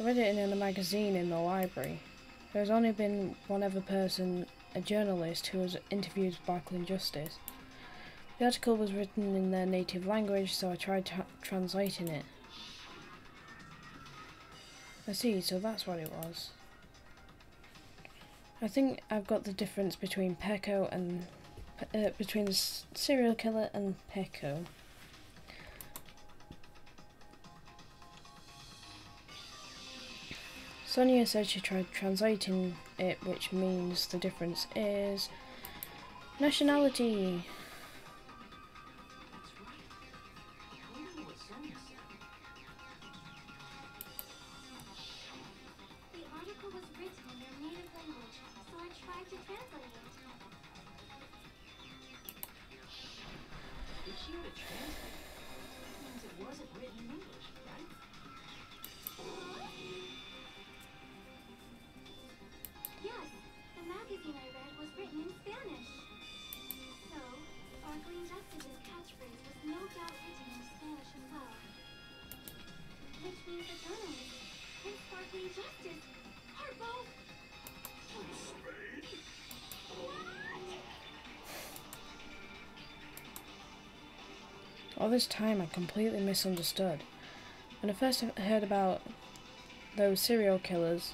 I read it in a magazine in the library. There has only been one other person, a journalist, who has interviewed Sparkling Justice. The article was written in their native language, so I tried translating it. I see, so that's what it was. I think I've got the difference between Peko and between the serial killer and Peko. Sonia said she tried translating it, which means the difference is nationality. That's right. Clearly what Sonia said. The article was written in their native language, so I tried to translate it. sparkling justice are both... From Spain? All this time I completely misunderstood. When I first heard about those serial killers,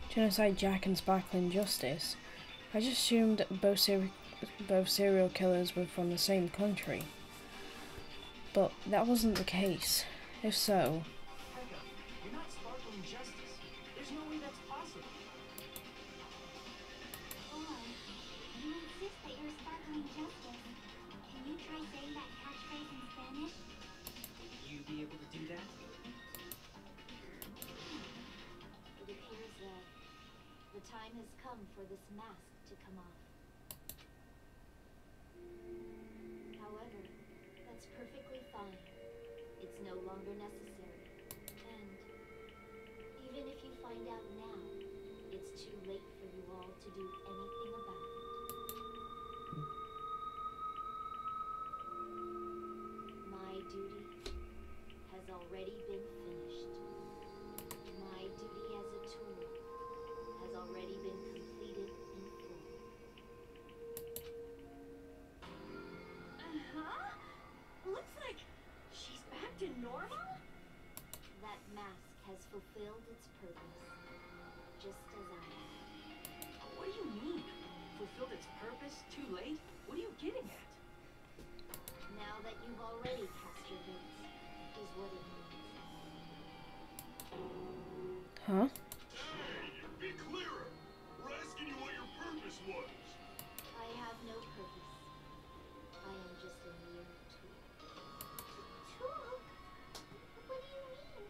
Genocide Jack and Sparkling Justice, I just assumed both serial killers were from the same country. But that wasn't the case. If so... Pekka, you're not Sparkling Justice. There's no way that's possible. Or, you insist that you're sparkling justice. Can you try saying that catchphrase in Spanish? You be able to do that? It appears that the time has come for this mask to come off. However, that's perfectly fine. It's no longer necessary. And even if you find out now, it's too late for you all to do anything about it. My duty has already been finished. My duty as a tool has already been completed in full. Uh-huh. Looks like she's back to normal? That mask has fulfilled its purpose, just as I have. What do you mean? Fulfilled its purpose? Too late? What are you getting at? Now that you've already cast your votes, is what it means. Huh? Hey, be clearer! We're asking you what your purpose was! I have no purpose. I am just a mere tool. Tool? What do you mean?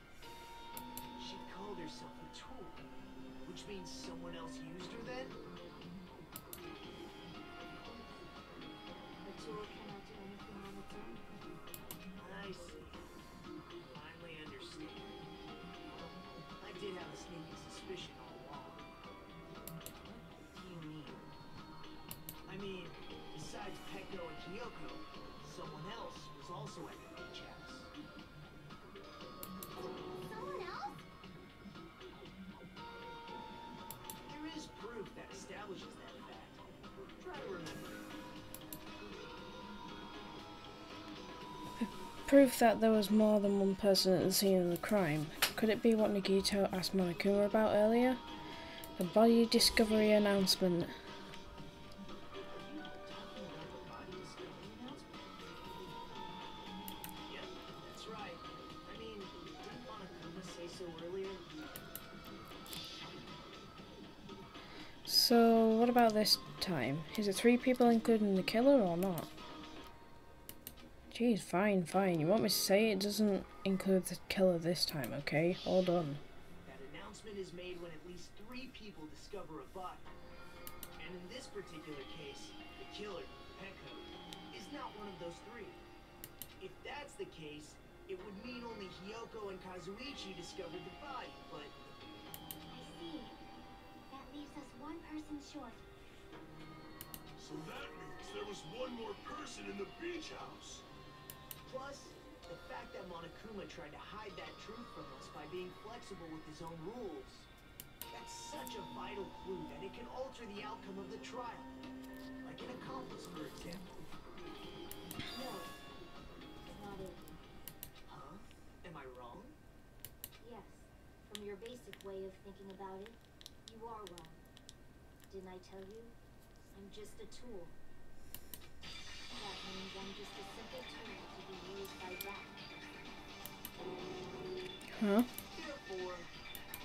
She called herself a tool, which means someone else used her then? A tool cannot do anything on its own. I see. Finally understand. I did have a sneaky suspicion all along. What do you mean? I mean, besides Pekko and Kyoko, someone else was also at the beach house. Someone else? There is proof that establishes that fact. Try to remember. Proof that there was more than one person at the scene of the crime. Could it be what Nagito asked Monokuma about earlier? The body discovery announcement. Yep, that's right. I mean, didn't Monokuma say so earlier? So, what about this time? Is it 3 people including the killer or not? Geez, fine, fine. You want me to say it doesn't include the killer this time, okay? Hold on. That announcement is made when at least 3 people discover a body. And in this particular case, the killer, Pekko, is not one of those 3. If that's the case, it would mean only Hyoko and Kazuichi discovered the body, but... I see. That leaves us one person short. So that means there was one more person in the beach house! Plus, the fact that Monokuma tried to hide that truth from us by being flexible with his own rules. That's such a vital clue that it can alter the outcome of the trial. Like an accomplice, for example. No. Not it. Huh? Am I wrong? Yes. From your basic way of thinking about it, you are wrong. Didn't I tell you? I'm just a tool. That means I'm just a simple tool to be used by Jack. Huh? Therefore,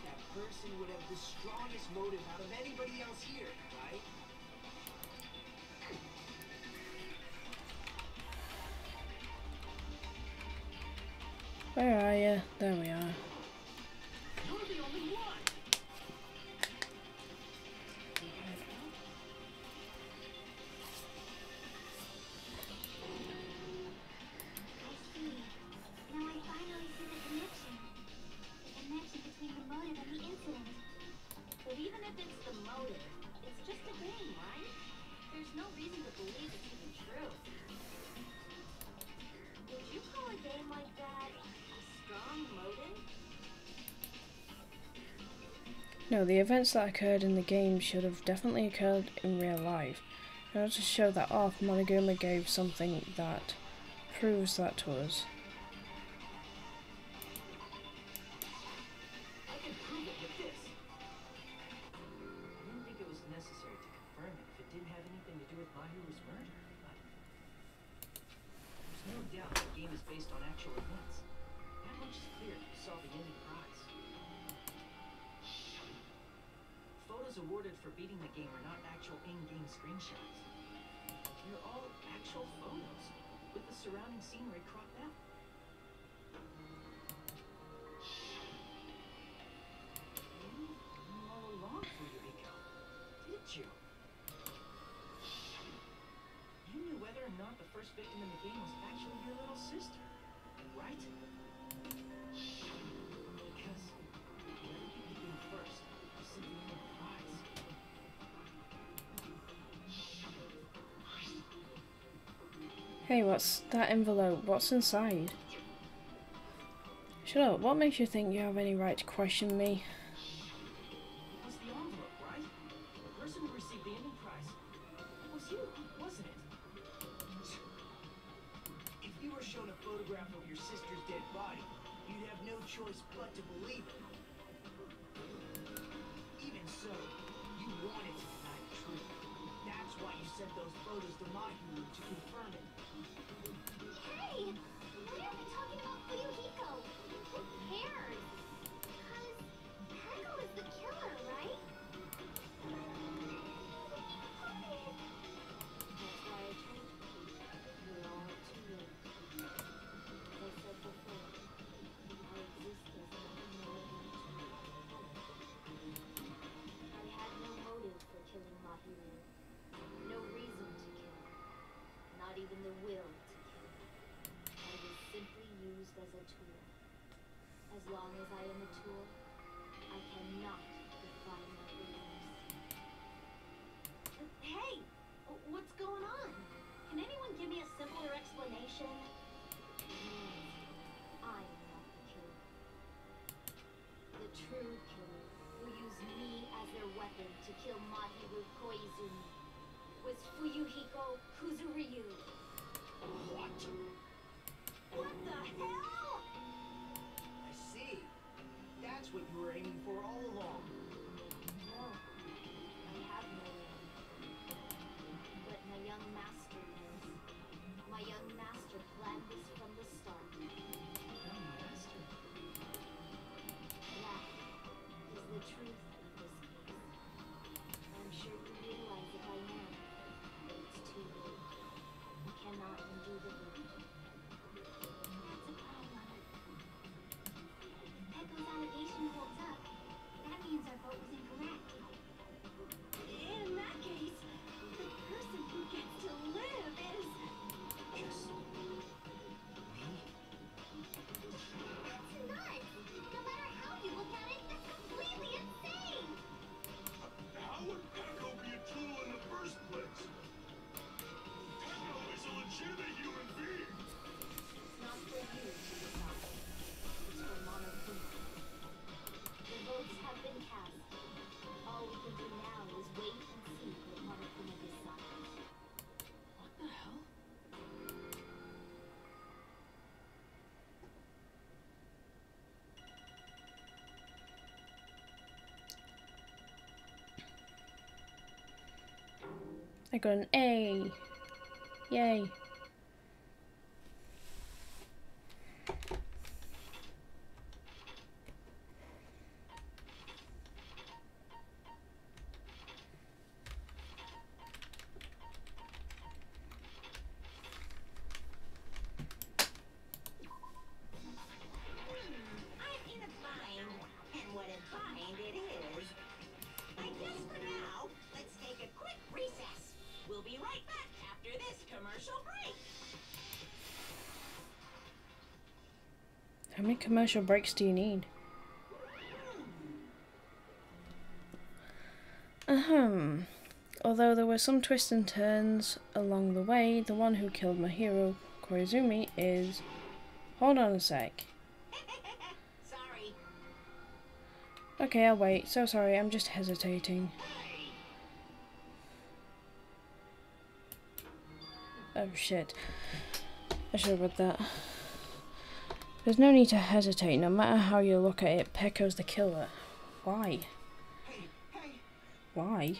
that person would have the strongest motive out of anybody else here, right? Where are you? There we are. You're the only one! I see. Now I finally see the connection. The connection between the motive and the incident. But even if it's the motive, it's just a game, right? There's no reason to believe it's even true. Would you call a game like that a strong motive? No, the events that occurred in the game should have definitely occurred in real life. In order to show that off, Monoguma gave something that proves that to us. I can prove it with this. I didn't think it was necessary to confirm it if it didn't have anything to do with Mahiru's murder, but there's no doubt the game is based on actual events. That much is clear if you saw the ending prize. Photos awarded for beating the game are not actual in-game screenshots. They're all actual photos, with the surrounding scenery cropped out. You knew all along for Yuriko, didn't you? You knew whether or not the first victim in the game was actually your little sister, right? Because whoever beat the game first is simply for the prize. Hey, what's that envelope? What's inside? Shut up, what makes you think you have any right to question me? It was the envelope, right? The person who received the ending prize. It was you, wasn't it? If you were shown a photograph of your sister's dead body, you'd have no choice but to believe it. Even so, you wanted to deny the truth. That's why you sent those photos to Mahiru to confirm it. Hey! Why are we talking about Fuyuhiko? Who cares? Because Peko is the killer, right? That's why I told you. You're all too late. As I said before, I exist as nothing more than a tool. I had no motive for killing Mahiru. No reason to kill. Not even the will to kill. I was simply used as a tool. As long as I am a tool, I cannot define my beliefs. Hey! What's going on? Can anyone give me a simpler explanation? I am not the killer. The true killer, who used me as their weapon to kill Mahiru Koizumi, was Fuyuhiko Kuzuryu. What? What the hell? I see. That's what you were aiming for all along. No, I have no aim. But my young master knows. My young master planned this from the start. Young master. That is the truth of this case. I'm sure you realize it by now, but it's too late. We cannot undo the vote. That's a problem. Peko's allegation holds up. That means our vote was incorrect. In that case, the person who gets to live is... Just me? That's nuts! No matter how you look at it, that's completely insane! How would Peko be a tool in the first place? Peko is a legitimate human being! It's not for you to decide. It's for Monokuma. The votes have been cast. All we can do now is wait and see what Monokuma decides. What the hell? I got an A. Yay. I'm in a bind, and what a bind it is. I guess for now, let's take a quick recess. We'll be right back after this commercial break. How many commercial breaks do you need? Although there were some twists and turns along the way, the one who killed Mahiru Koizumi is... Hold on a sec. Sorry. Okay, I'll wait. So sorry, I'm just hesitating. Oh shit. I should have read that. There's no need to hesitate, no matter how you look at it, Pecco's the killer. Why? Why?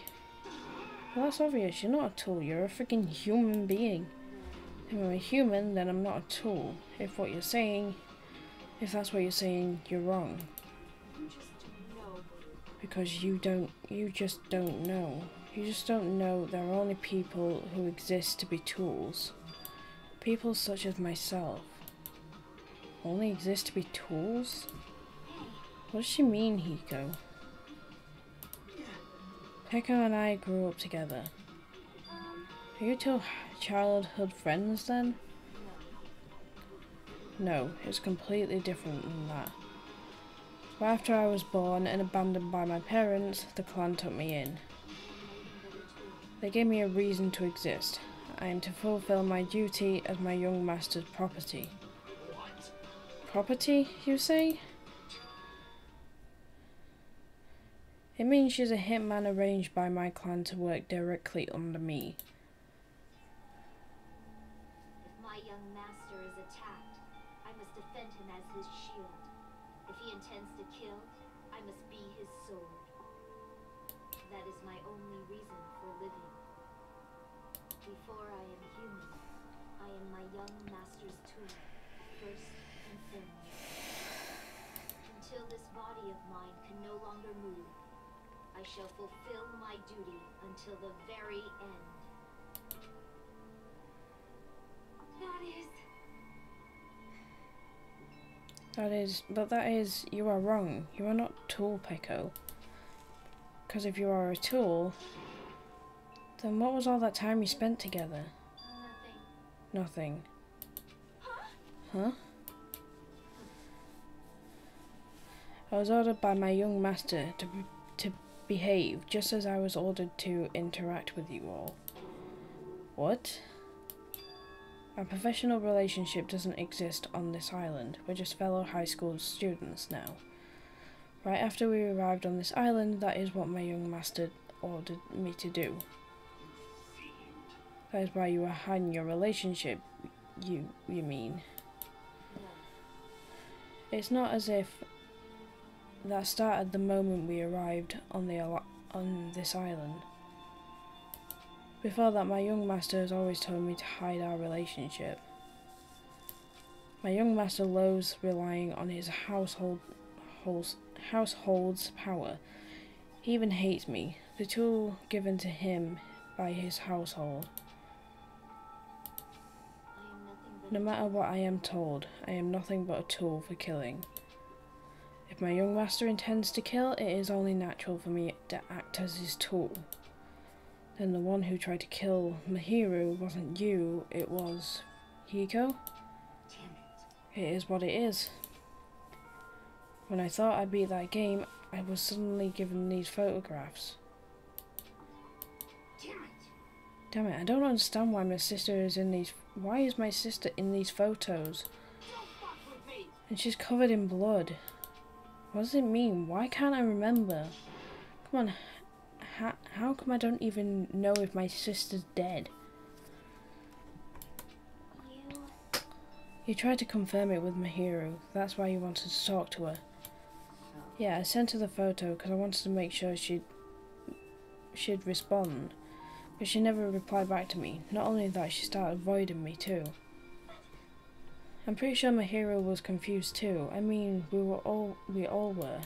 Well, that's obvious, you're not a tool, you're a freaking human being. If I'm a human, then I'm not a tool. If that's what you're saying, you're wrong. Because you just don't know. You just don't know there are only people who exist to be tools. People such as myself. Only exist to be tools? What does she mean, Hiko? Pecco and I grew up together. Are you two childhood friends then? No, it's completely different than that. But after I was born and abandoned by my parents, the clan took me in. They gave me a reason to exist. I am to fulfill my duty as my young master's property. What? Property, you say? It means she's a hitman arranged by my clan to work directly under me. If my young master is attacked, I must defend him as his shield. If he intends to kill, I must be his sword. That is my only reason for living. Before I am human, I am my young master's tool, first and foremost. Until this body of mine can no longer move, I shall fulfill my duty until the very end. That is, you are wrong. You are not tool, Pecco. Because if you are a tool, then what was all that time you spent together? Nothing. Huh? I was ordered by my young master to behave, just as I was ordered to interact with you all. What? Our professional relationship doesn't exist on this island. We're just fellow high school students now. Right after we arrived on this island, that is what my young master ordered me to do. That is why you were hiding your relationship, you mean? It's not as if that started the moment we arrived on this island. Before that, my young master has always told me to hide our relationship. My young master loathes relying on his household's power. He even hates me, the tool given to him by his household. No matter what I am told, I am nothing but a tool for killing. If my young master intends to kill, it is only natural for me to act as his tool. Then the one who tried to kill Mahiru wasn't you, it was Hiko? It is what it is. When I thought I beat that game, I was suddenly given these photographs. Damn it, I don't understand why my sister is in these... Why is my sister in these photos? And she's covered in blood. What does it mean? Why can't I remember? Come on, how come I don't even know if my sister's dead? You tried to confirm it with Mahiru. That's why you wanted to talk to her. Yeah, I sent her the photo because I wanted to make sure she'd respond. But she never replied back to me. Not only that, she started avoiding me too. I'm pretty sure Mahiru was confused too. I mean, we all were.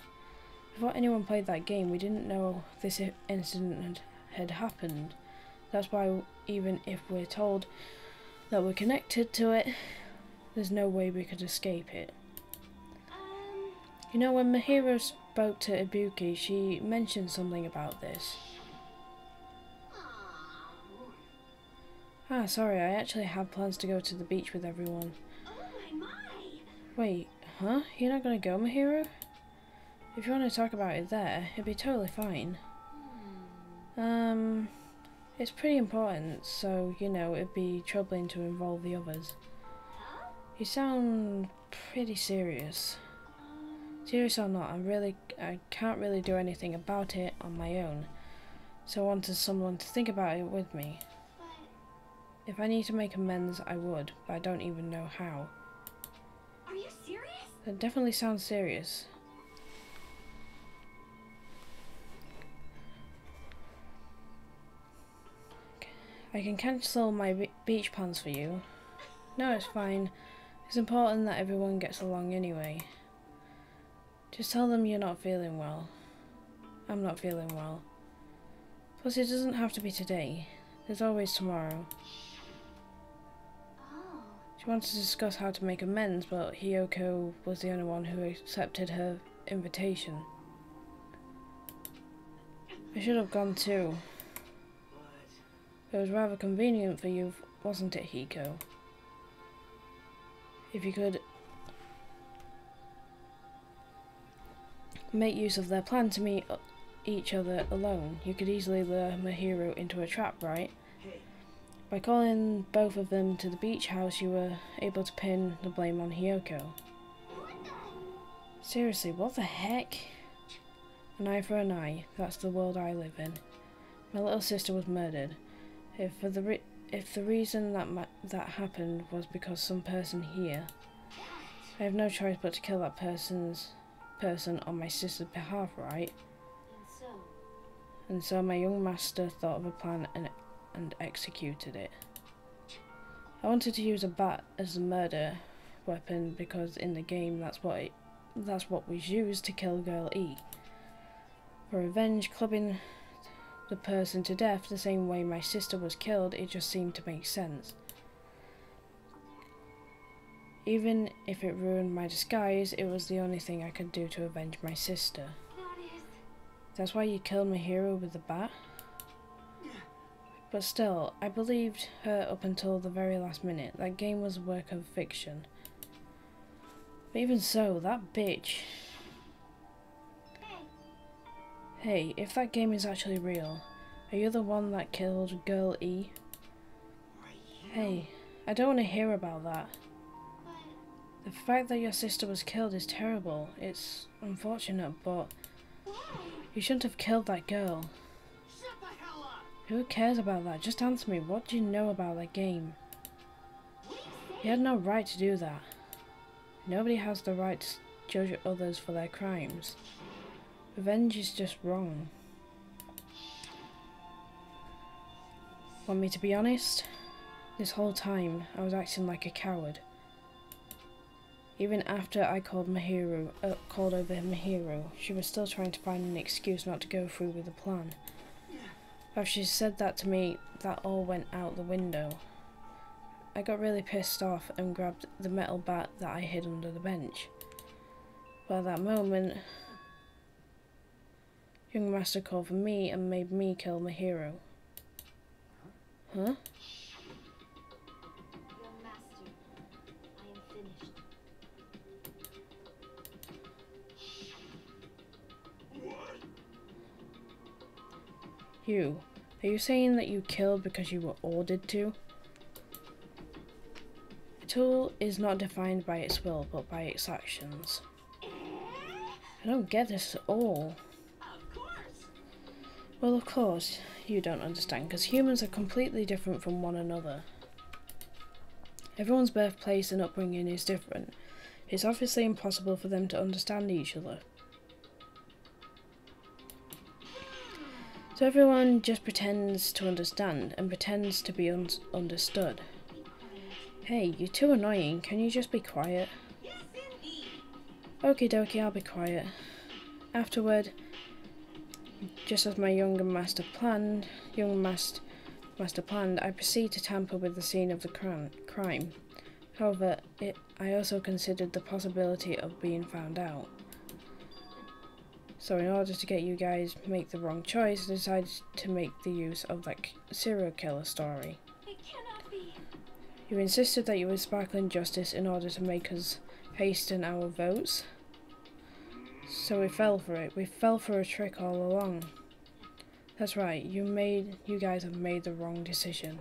Before anyone played that game, we didn't know this incident had happened. That's why even if we're told that we're connected to it, there's no way we could escape it. You know, when Mahiru spoke to Ibuki, she mentioned something about this. Ah, sorry, I actually have plans to go to the beach with everyone. Wait, huh? You're not gonna go, Mahiru? If you want to talk about it there, it'd be totally fine. It's pretty important, so, you know, it'd be troubling to involve the others. You sound pretty serious. Serious or not, I can't really do anything about it on my own. So I wanted someone to think about it with me. But If I need to make amends, I would, but I don't even know how. are you serious? That definitely sounds serious. I can cancel my beach plans for you. No, it's fine. It's important that everyone gets along anyway. Just tell them you're not feeling well. I'm not feeling well. Plus, it doesn't have to be today. There's always tomorrow. Oh. She wanted to discuss how to make amends, but Hiyoko was the only one who accepted her invitation. I should have gone too. It was rather convenient for you, wasn't it, Hiko? If you could make use of their plan to meet each other alone, you could easily lure Mahiru into a trap, right? By calling both of them to the beach house, you were able to pin the blame on Hiyoko. Seriously, what the heck? An eye for an eye, that's the world I live in. My little sister was murdered. If the reason that happened was because some person here, I have no choice but to kill that person on my sister's behalf, right? And so my young master thought of a plan and executed it. I wanted to use a bat as a murder weapon because in the game that's what was used to kill Girl E. For revenge, clubbing the person to death the same way my sister was killed, it just seemed to make sense. Even if it ruined my disguise, it was the only thing I could do to avenge my sister. That's why you killed Mahiru with the bat? But still, I believed her up until the very last minute. That game was a work of fiction. But even so, that bitch... Hey, if that game is actually real, are you the one that killed Girl E? Hey, I don't want to hear about that. The fact that your sister was killed is terrible. It's unfortunate, but you shouldn't have killed that girl. Shut the hell up! Who cares about that? Just answer me. What do you know about that game? You had no right to do that. Nobody has the right to judge others for their crimes. Revenge is just wrong. Want me to be honest? This whole time, I was acting like a coward. Even after I called over Mahiru, she was still trying to find an excuse not to go through with the plan. After she said that to me, that all went out the window. I got really pissed off and grabbed the metal bat that I hid under the bench. But at that moment, young master called for me and made me kill Mahiru. Huh? Young master, I am finished. You, are you saying that you killed because you were ordered to? A tool is not defined by its will, but by its actions. I don't get this at all. Well, of course, you don't understand, because humans are completely different from one another. Everyone's birthplace and upbringing is different. It's obviously impossible for them to understand each other. So everyone just pretends to understand and pretends to be understood. Hey, you're too annoying. Can you just be quiet? Okie dokie, I'll be quiet. Afterward, just as my young master planned, I proceed to tamper with the scene of the crime. However, I also considered the possibility of being found out. So in order to get you guys make the wrong choice, I decided to make the use of that serial killer story. It cannot be. You insisted that you would sparkle injustice in order to make us hasten our votes. So we fell for it. We fell for a trick all along. That's right, you guys have made the wrong decision.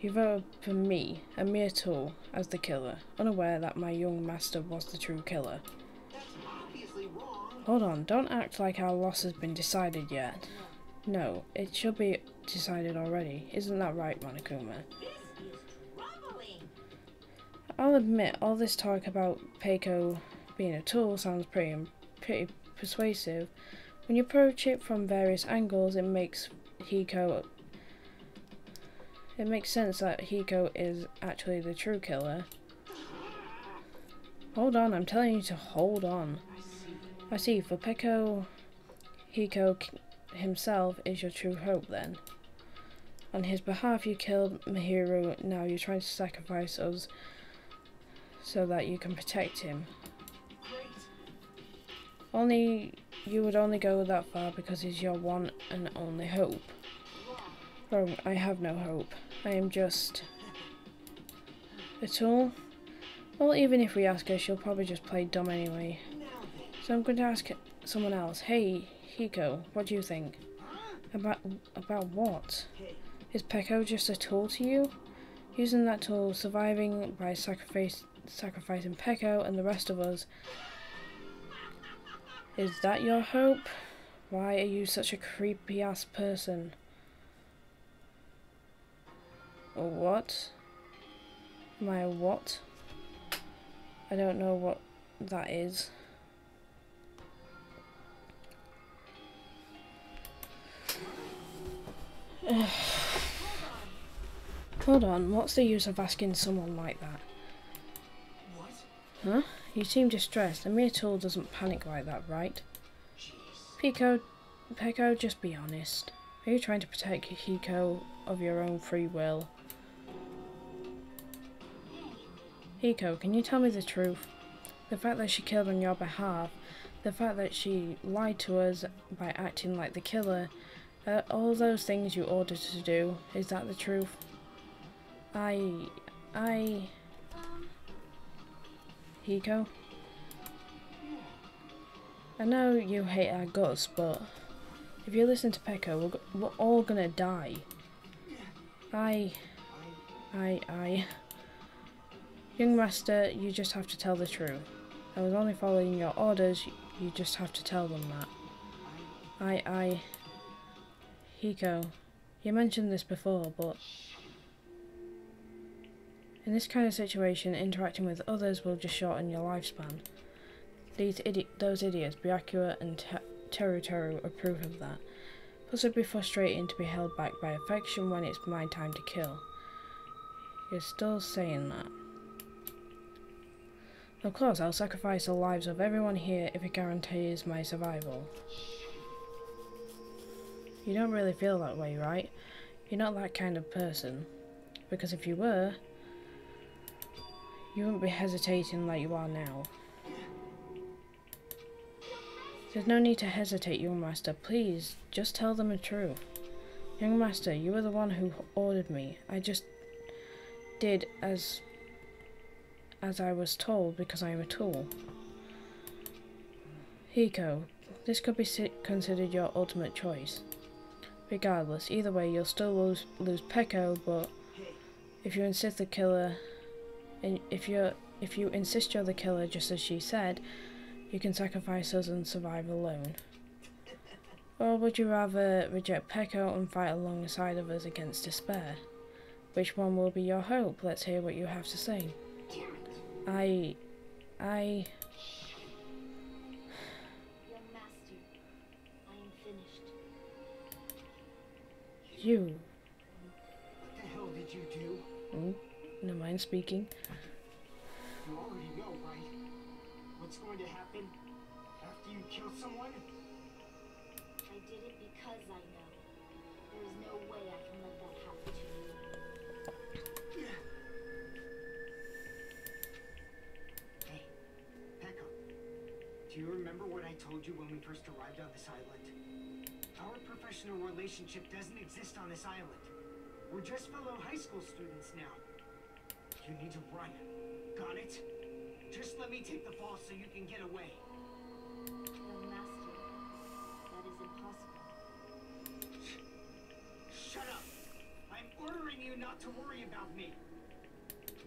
You voted for me, a mere tool, as the killer, unaware that my young master was the true killer. That's obviously Hold on, don't act like our loss has been decided yet. No, it should be decided already. Isn't that right, Monokuma? This is troubling. I'll admit, all this talk about Peiko being a tool sounds pretty persuasive. When you approach it from various angles, it makes sense that Hiko is actually the true killer. Hold on, I'm telling you to hold on. I see, for Hiko himself is your true hope then. On his behalf you killed Mahiru, now you're trying to sacrifice us so that you can protect him. You would only go that far because he's your one and only hope. Wrong, I have no hope. I am just a tool. Well, even if we ask her, she'll probably just play dumb anyway. So I'm going to ask someone else. Hey, Hiko, what do you think? About what? Is Peko just a tool to you? Using that tool, surviving by sacrificing Peko and the rest of us. Is that your hope? Why are you such a creepy ass person? Or what? Am I a what? I don't know what that is. Hold on, what's the use of asking someone like that? What? Huh? You seem distressed. A mere tool doesn't panic like that, right? Peko, just be honest. Are you trying to protect Hiko of your own free will? Hiko, can you tell me the truth? The fact that she killed on your behalf, the fact that she lied to us by acting like the killer, all those things you ordered to do, is that the truth? Hiko? I know you hate our guts, but if you listen to Peko, we're all gonna die. Young master, you just have to tell the truth. I was only following your orders, you just have to tell them that. Hiko, you mentioned this before, but in this kind of situation, interacting with others will just shorten your lifespan. Those idiots, Byakuya and Teru approve of that. Plus it'd be frustrating to be held back by affection when it's my time to kill. You're still saying that. Of course, I'll sacrifice the lives of everyone here if it guarantees my survival. You don't really feel that way, right? You're not that kind of person. Because if you were, you wouldn't be hesitating like you are now. There's no need to hesitate, young master. Please, just tell them the truth. Young master, you were the one who ordered me. I just did as I was told because I am a tool. Hiko, this could be considered your ultimate choice. Regardless, either way, you'll still lose Peko, but if you insist the killer, and if you insist you're the killer, just as she said, you can sacrifice us and survive alone. Or would you rather reject Peko and fight alongside of us against despair? Which one will be your hope? Let's hear what you have to say. Young master, I am finished. You. What the hell did you do? No mind speaking. You already know, right? What's going to happen after you kill someone? I did it because I know. There is no way I can let that happen to you. Hey, Peko. Do you remember what I told you when we first arrived on this island? Our professional relationship doesn't exist on this island. We're just fellow high school students now. You need to run. Got it? Just let me take the fall so you can get away. Young master, that is impossible. Shut up! I'm ordering you not to worry about me.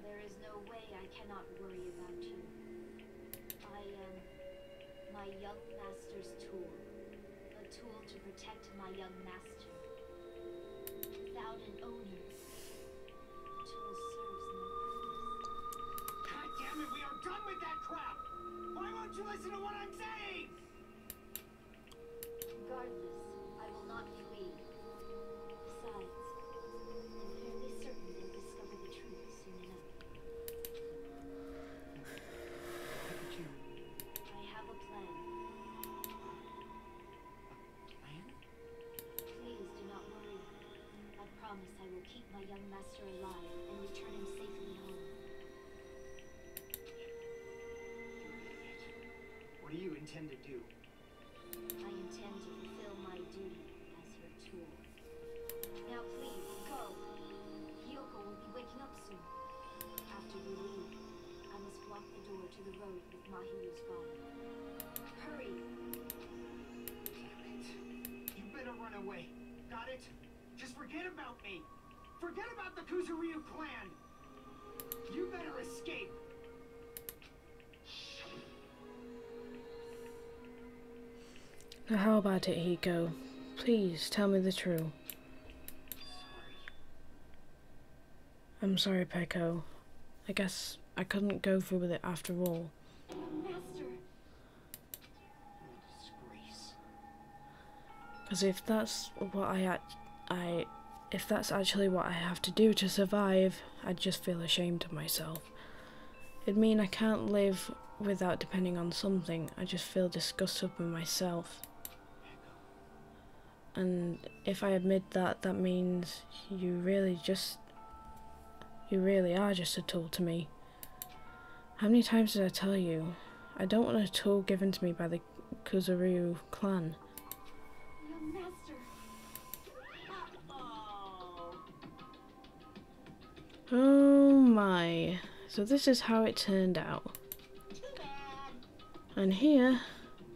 There is no way I cannot worry about you. I am My young master's tool. A tool to protect my young master. Without an owner, the tool serves no purpose. God damn it, we are done with that crap! Why won't you listen to what I'm saying? Regardless, I will not flee. Besides, I'm fairly certain they'll discover the truth soon enough. Pikachu. I have a plan. Plan? Please do not worry. I promise I will keep my young master alive and return him safely home. What do you intend to do? I intend to fulfill my duty as your tool. Now please, go. Hiyoko will be waking up soon. After you leave, I must block the door to the road with Mahiru's body. Hurry! Damn it. You better run away. Got it? Just forget about me. Forget about the Kuzuryu clan. You better escape. Now how about it, Hiko? Please tell me the truth. I'm sorry, Peko. I guess I couldn't go through with it after all. Master! Disgrace. Because if that's what if that's actually what I have to do to survive, I'd just feel ashamed of myself. It'd mean I can't live without depending on something. I just feel disgusted with myself. And if I admit that, that means you really are just a tool to me. How many times did I tell you? I don't want a tool given to me by the Kuzuryu clan. Young master! Oh my. So this is how it turned out. And here,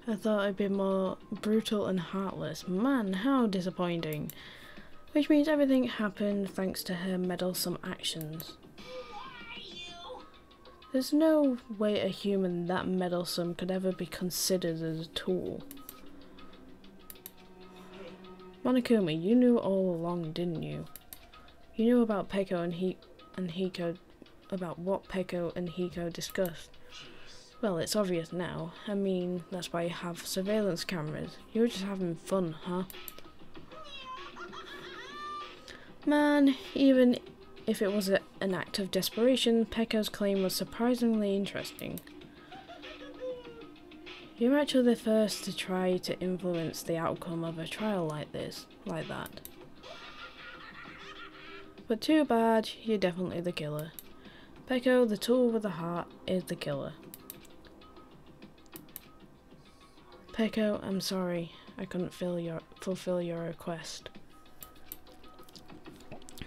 I thought I'd be more brutal and heartless. Man, how disappointing. Which means everything happened thanks to her meddlesome actions. There's no way a human that meddlesome could ever be considered as a tool. Monokuma, you knew all along, didn't you? You knew about Peko and Hiko, about what Peko and Hiko discussed. Well, it's obvious now. I mean, that's why you have surveillance cameras. You were just having fun, huh? Man, even if it was an act of desperation, Peko's claim was surprisingly interesting. You're actually the first to try to influence the outcome of a trial like that. But too bad, you're definitely the killer. Peko, the tool with the heart, is the killer. Peko, I'm sorry, I couldn't fulfill your request.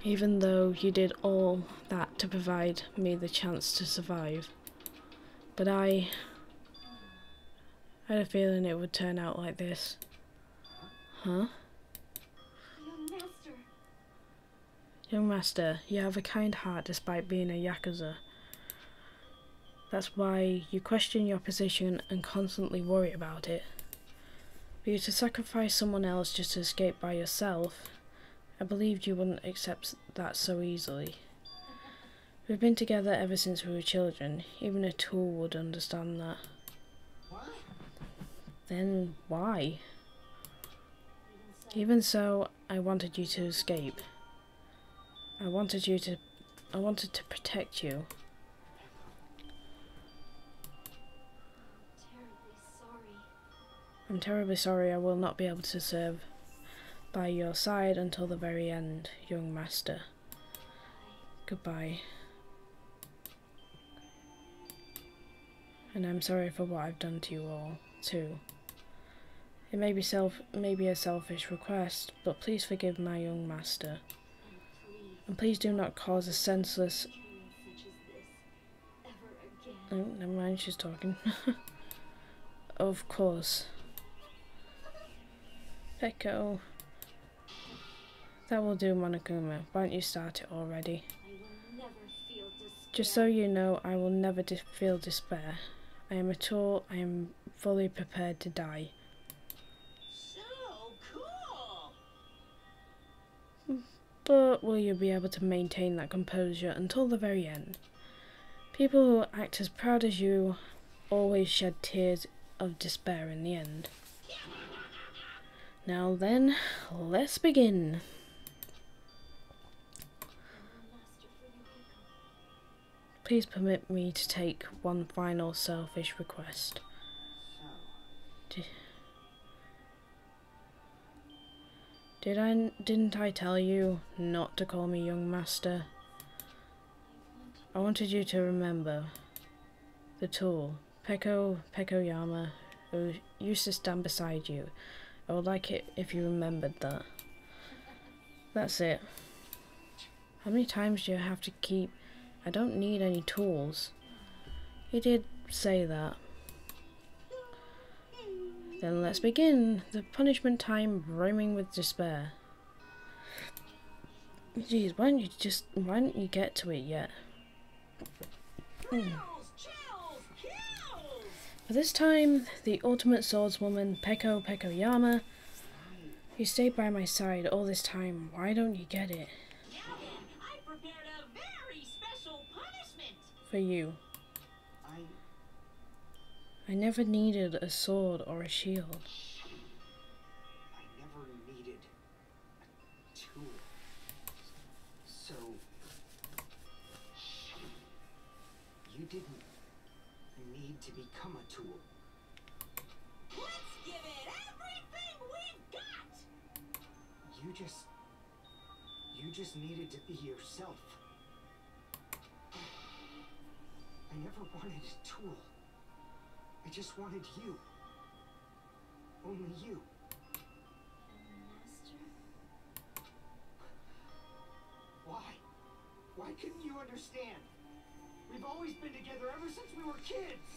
Even though you did all that to provide me the chance to survive. But I had a feeling it would turn out like this. Huh? Young master! Young master, you have a kind heart despite being a Yakuza. That's why you question your position and constantly worry about it. For you to sacrifice someone else just to escape by yourself, I believed you wouldn't accept that so easily. We've been together ever since we were children. Even a tool would understand that. What? Then why? Even so, I wanted you to escape. I wanted to protect you. I'm terribly sorry I will not be able to serve by your side until the very end, young master. Goodbye. And I'm sorry for what I've done to you all, too. It may be a selfish request, but please forgive my young master. And please do not cause a senseless... Oh, never mind, she's talking. Of course. Peko. That will do, Monokuma. Why don't you start it already? Just so you know, I will never feel despair. I am a tool. I am fully prepared to die. So cool! But will you be able to maintain that composure until the very end? People who act as proud as you always shed tears of despair in the end. Now then, let's begin. Please permit me to take one final selfish request. Didn't I tell you not to call me young master? I wanted you to remember the tool, Pekoyama, who used to stand beside you. I would like it if you remembered that. That's it. How many times do you have to keep? I don't need any tools. You did say that. Then let's begin. The punishment time brimming with despair. Jeez, why don't you get to it yet? Chills, chills, kills! But this time, the ultimate swordswoman, Pekoyama, you stayed by my side all this time. Why don't you get it? Now then, I prepared a very special punishment! For you. I never needed a sword or a shield. I never needed a tool. So you didn't need to become a tool. Let's give it everything we've got! You just needed to be yourself. I never wanted a tool. I just wanted you. Only you. Master? Why? Why couldn't you understand? We've always been together ever since we were kids.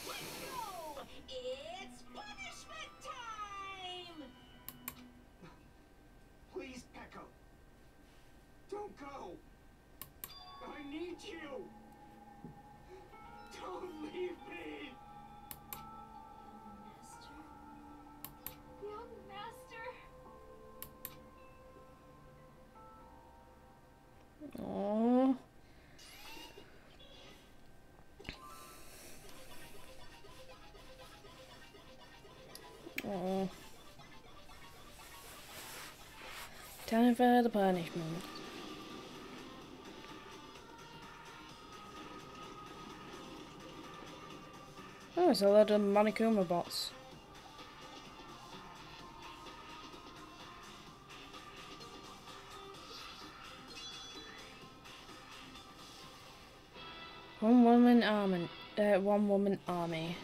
Let's go! It's punishment time! Please, Peko. Don't go. I need you. Don't leave me. Master? Young Master? Aww. Aww. Time for the punishment. Oh, it's a lot of Monokuma bots. One woman army.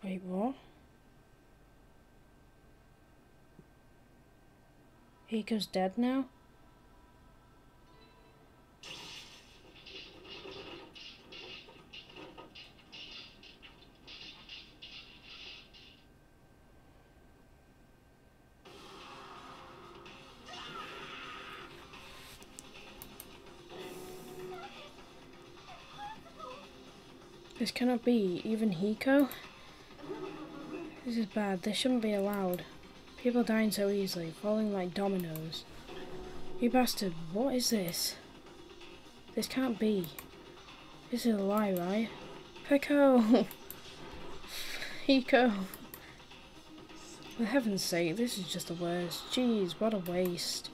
Wait, what? Hiko's dead now? This cannot be. Even Hiko? This is bad. This shouldn't be allowed. People dying so easily, falling like dominoes. You bastard, what is this? This can't be. This is a lie, right? Peko! Hiko! For heaven's sake, this is just the worst. Jeez, what a waste.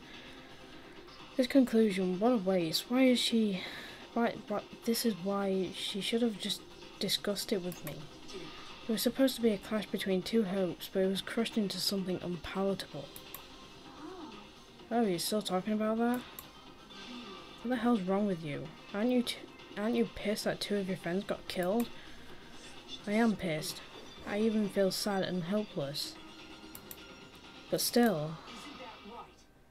This conclusion, what a waste. Why is she... Why, this is why she should have just discussed it with me. It was supposed to be a clash between two hopes, but it was crushed into something unpalatable. Oh, you're still talking about that? What the hell's wrong with you? aren't you pissed that 2 of your friends got killed? I am pissed. I even feel sad and helpless. But still,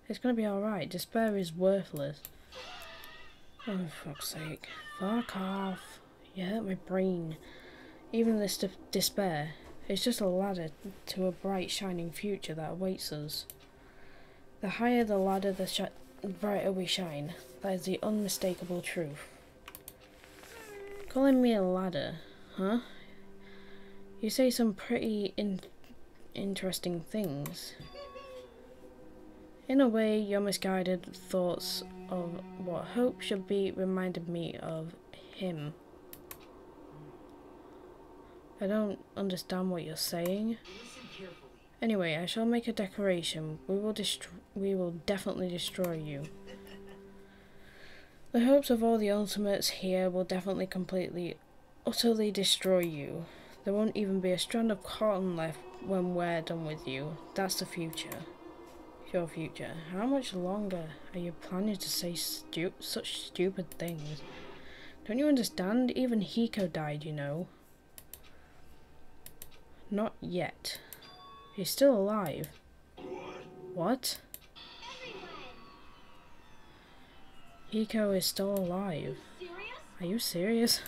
it's gonna be alright. Despair is worthless. Oh, for fuck's sake. Fuck off. You hurt my brain. Even this despair is just a ladder to a bright, shining future that awaits us. The higher the ladder, the brighter we shine. That is the unmistakable truth. Calling me a ladder, huh? You say some pretty interesting things. In a way, your misguided thoughts of what hope should be reminded me of him. I don't understand what you're saying. Anyway, I shall make a declaration. We will definitely destroy you. The hopes of all the ultimates here will definitely utterly destroy you. There won't even be a strand of cotton left when we're done with you. That's the future. Your future. How much longer are you planning to say such stupid things? Don't you understand? Even Hiko died, you know. Not yet. He's still alive. What? Hiko is still alive. Are you serious?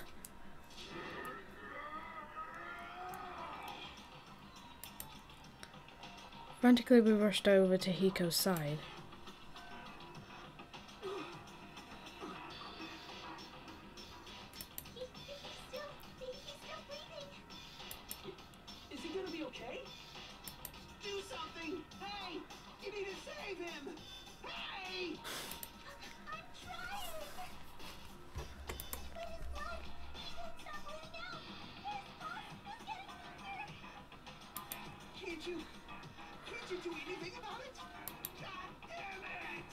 Frantically, we rushed over to Hiko's side. Is he gonna be okay? Do something! Hey! You need to save him! Hey! I'm trying! But his blood won't stop bleeding out! His heart is getting weaker! Can't you do anything about it? God damn it!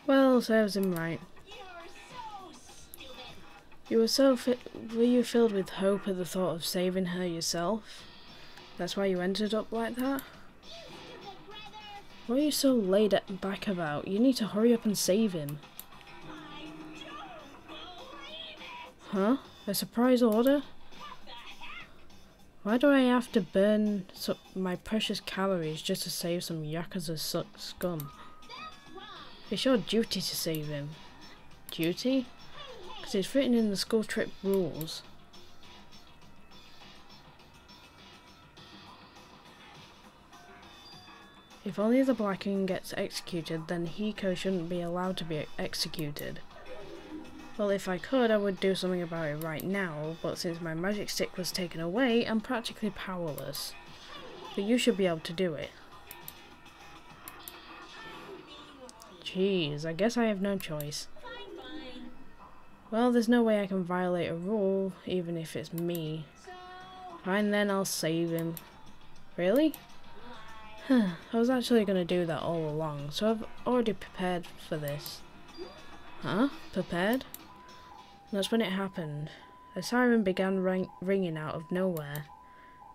Well, serves him right. Were you filled with hope at the thought of saving her yourself? That's why you ended up like that? What are you so laid back about? You need to hurry up and save him. Huh? A surprise order? Why do I have to burn my precious calories just to save some Yakuza scum? It's your duty to save him. Duty? Because it's written in the school trip rules. If only the Blackwing gets executed, then Hiko shouldn't be allowed to be executed. Well, if I could, I would do something about it right now, but since my magic stick was taken away, I'm practically powerless. But you should be able to do it. Jeez, I guess I have no choice. Well, there's no way I can violate a rule, even if it's me. Fine then, I'll save him. Really? I was actually going to do that all along, so I've already prepared for this. Huh? Prepared? That's when it happened. A siren began ringing out of nowhere,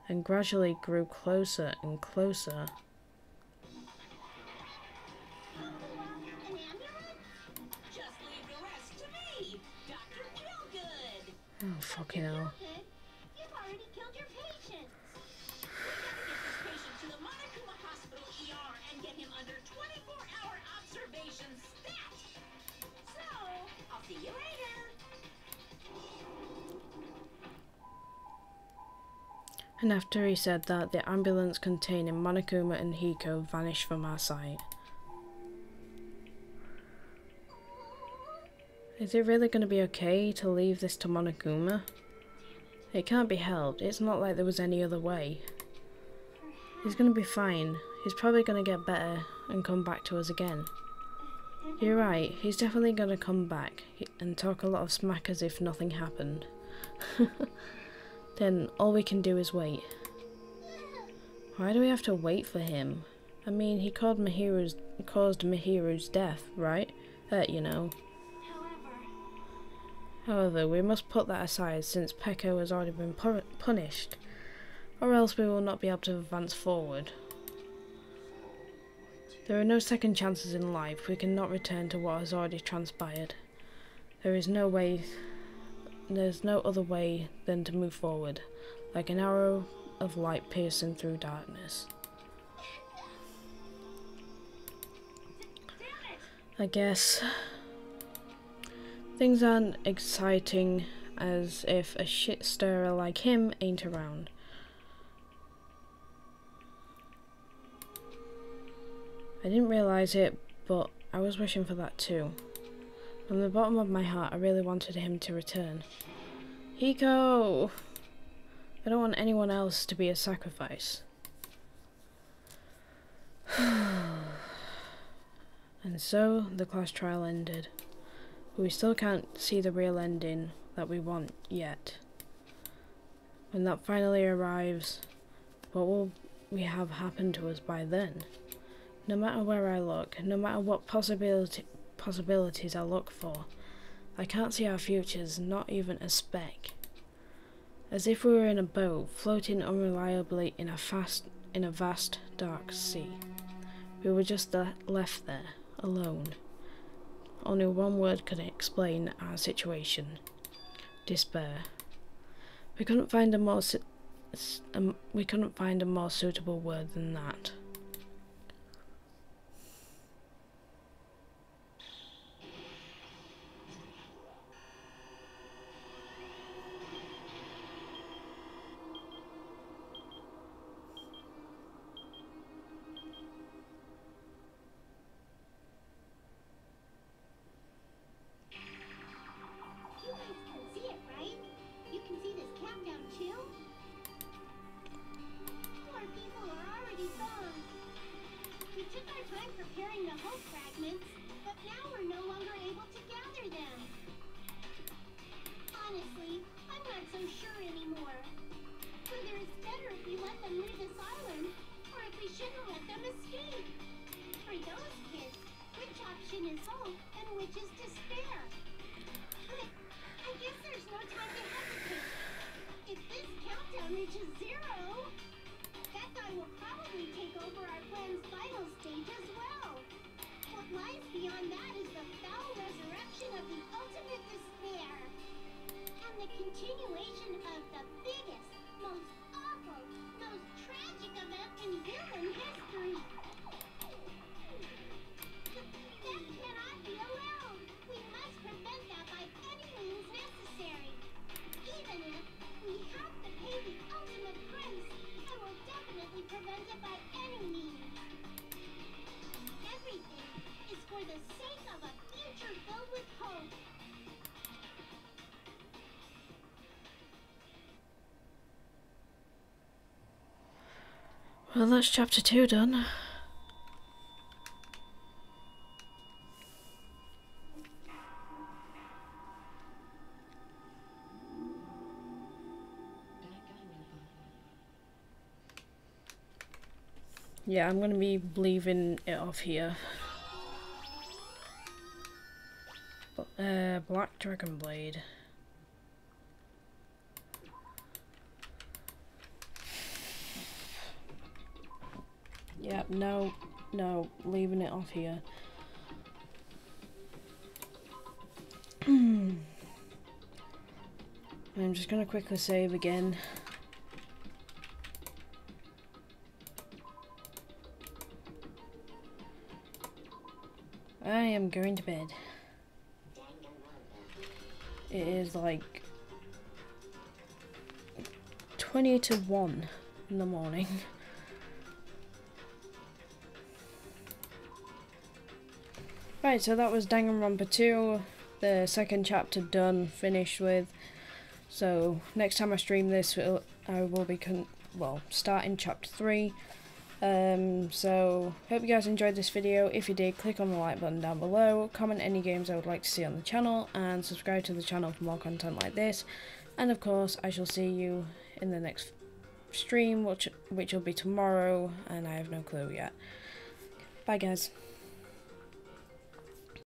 and gradually grew closer and closer. Oh, fucking hell. You've already killed your patient. We gotta get this patient to the Monokuma Hospital ER and get him under 24-hour observation stat. So, I'll see you later. And after he said that, the ambulance containing Monokuma and Hiko vanished from our sight. Is it really going to be okay to leave this to Monokuma? It can't be helped. It's not like there was any other way. He's going to be fine. He's probably going to get better and come back to us again. You're right. He's definitely going to come back and talk a lot of smack as if nothing happened. Then all we can do is wait. Why do we have to wait for him? I mean, he caused Mahiru's death, right? You know. However, we must put that aside since Peko has already been punished, or else we will not be able to advance forward. My There are no second chances in life. We cannot return to what has already transpired. There's no other way than to move forward, like an arrow of light piercing through darkness. I guess things aren't exciting as if a shit stirrer like him ain't around. I didn't realise it, but I was wishing for that too. From the bottom of my heart, I really wanted him to return. Hiko! I don't want anyone else to be a sacrifice. And so, the class trial ended. But we still can't see the real ending that we want yet. When that finally arrives, what will we have happened to us by then? No matter where I look, no matter what possibilities I look for, I can't see our futures, not even a speck. As if we were in a boat, floating unreliably in a vast, dark sea. We were just left there, alone. Only one word could explain our situation. Despair. We couldn't find a more suitable word than that. Preparing the hope fragments, but now we're no longer able to gather them. Honestly, I'm not so sure anymore. Whether it's better if we let them leave this island, or if we shouldn't let them escape. For those kids, which option is hope and which is despair? But I guess there's no time to hesitate. If this countdown reaches 0, that guy will probably take over our plan's final stage as well. What lies beyond that is the foul resurrection of the ultimate despair. And the continuation of the biggest, most awful, most tragic event in human history. That cannot be allowed. We must prevent that by any means necessary. Even if we have to pay the ultimate price, I will definitely prevent it by any means. Everything is for the sake of a future filled with hope. Well, that's chapter 2 done. Yeah, I'm gonna be leaving it off here. Black Dragon Blade. Yep, no, leaving it off here. I'm just gonna quickly save again. I am going to bed. It is like 20 to 1 in the morning. Right, so that was Danganronpa 2, the second chapter done, finished with. So next time I stream this, I will be starting chapter 3. So hope you guys enjoyed this video. If you did, click on the like button down below, comment any games I would like to see on the channel, and subscribe to the channel for more content like this. And of course, I shall see you in the next stream, which will be tomorrow, and I have no clue yet. Bye guys.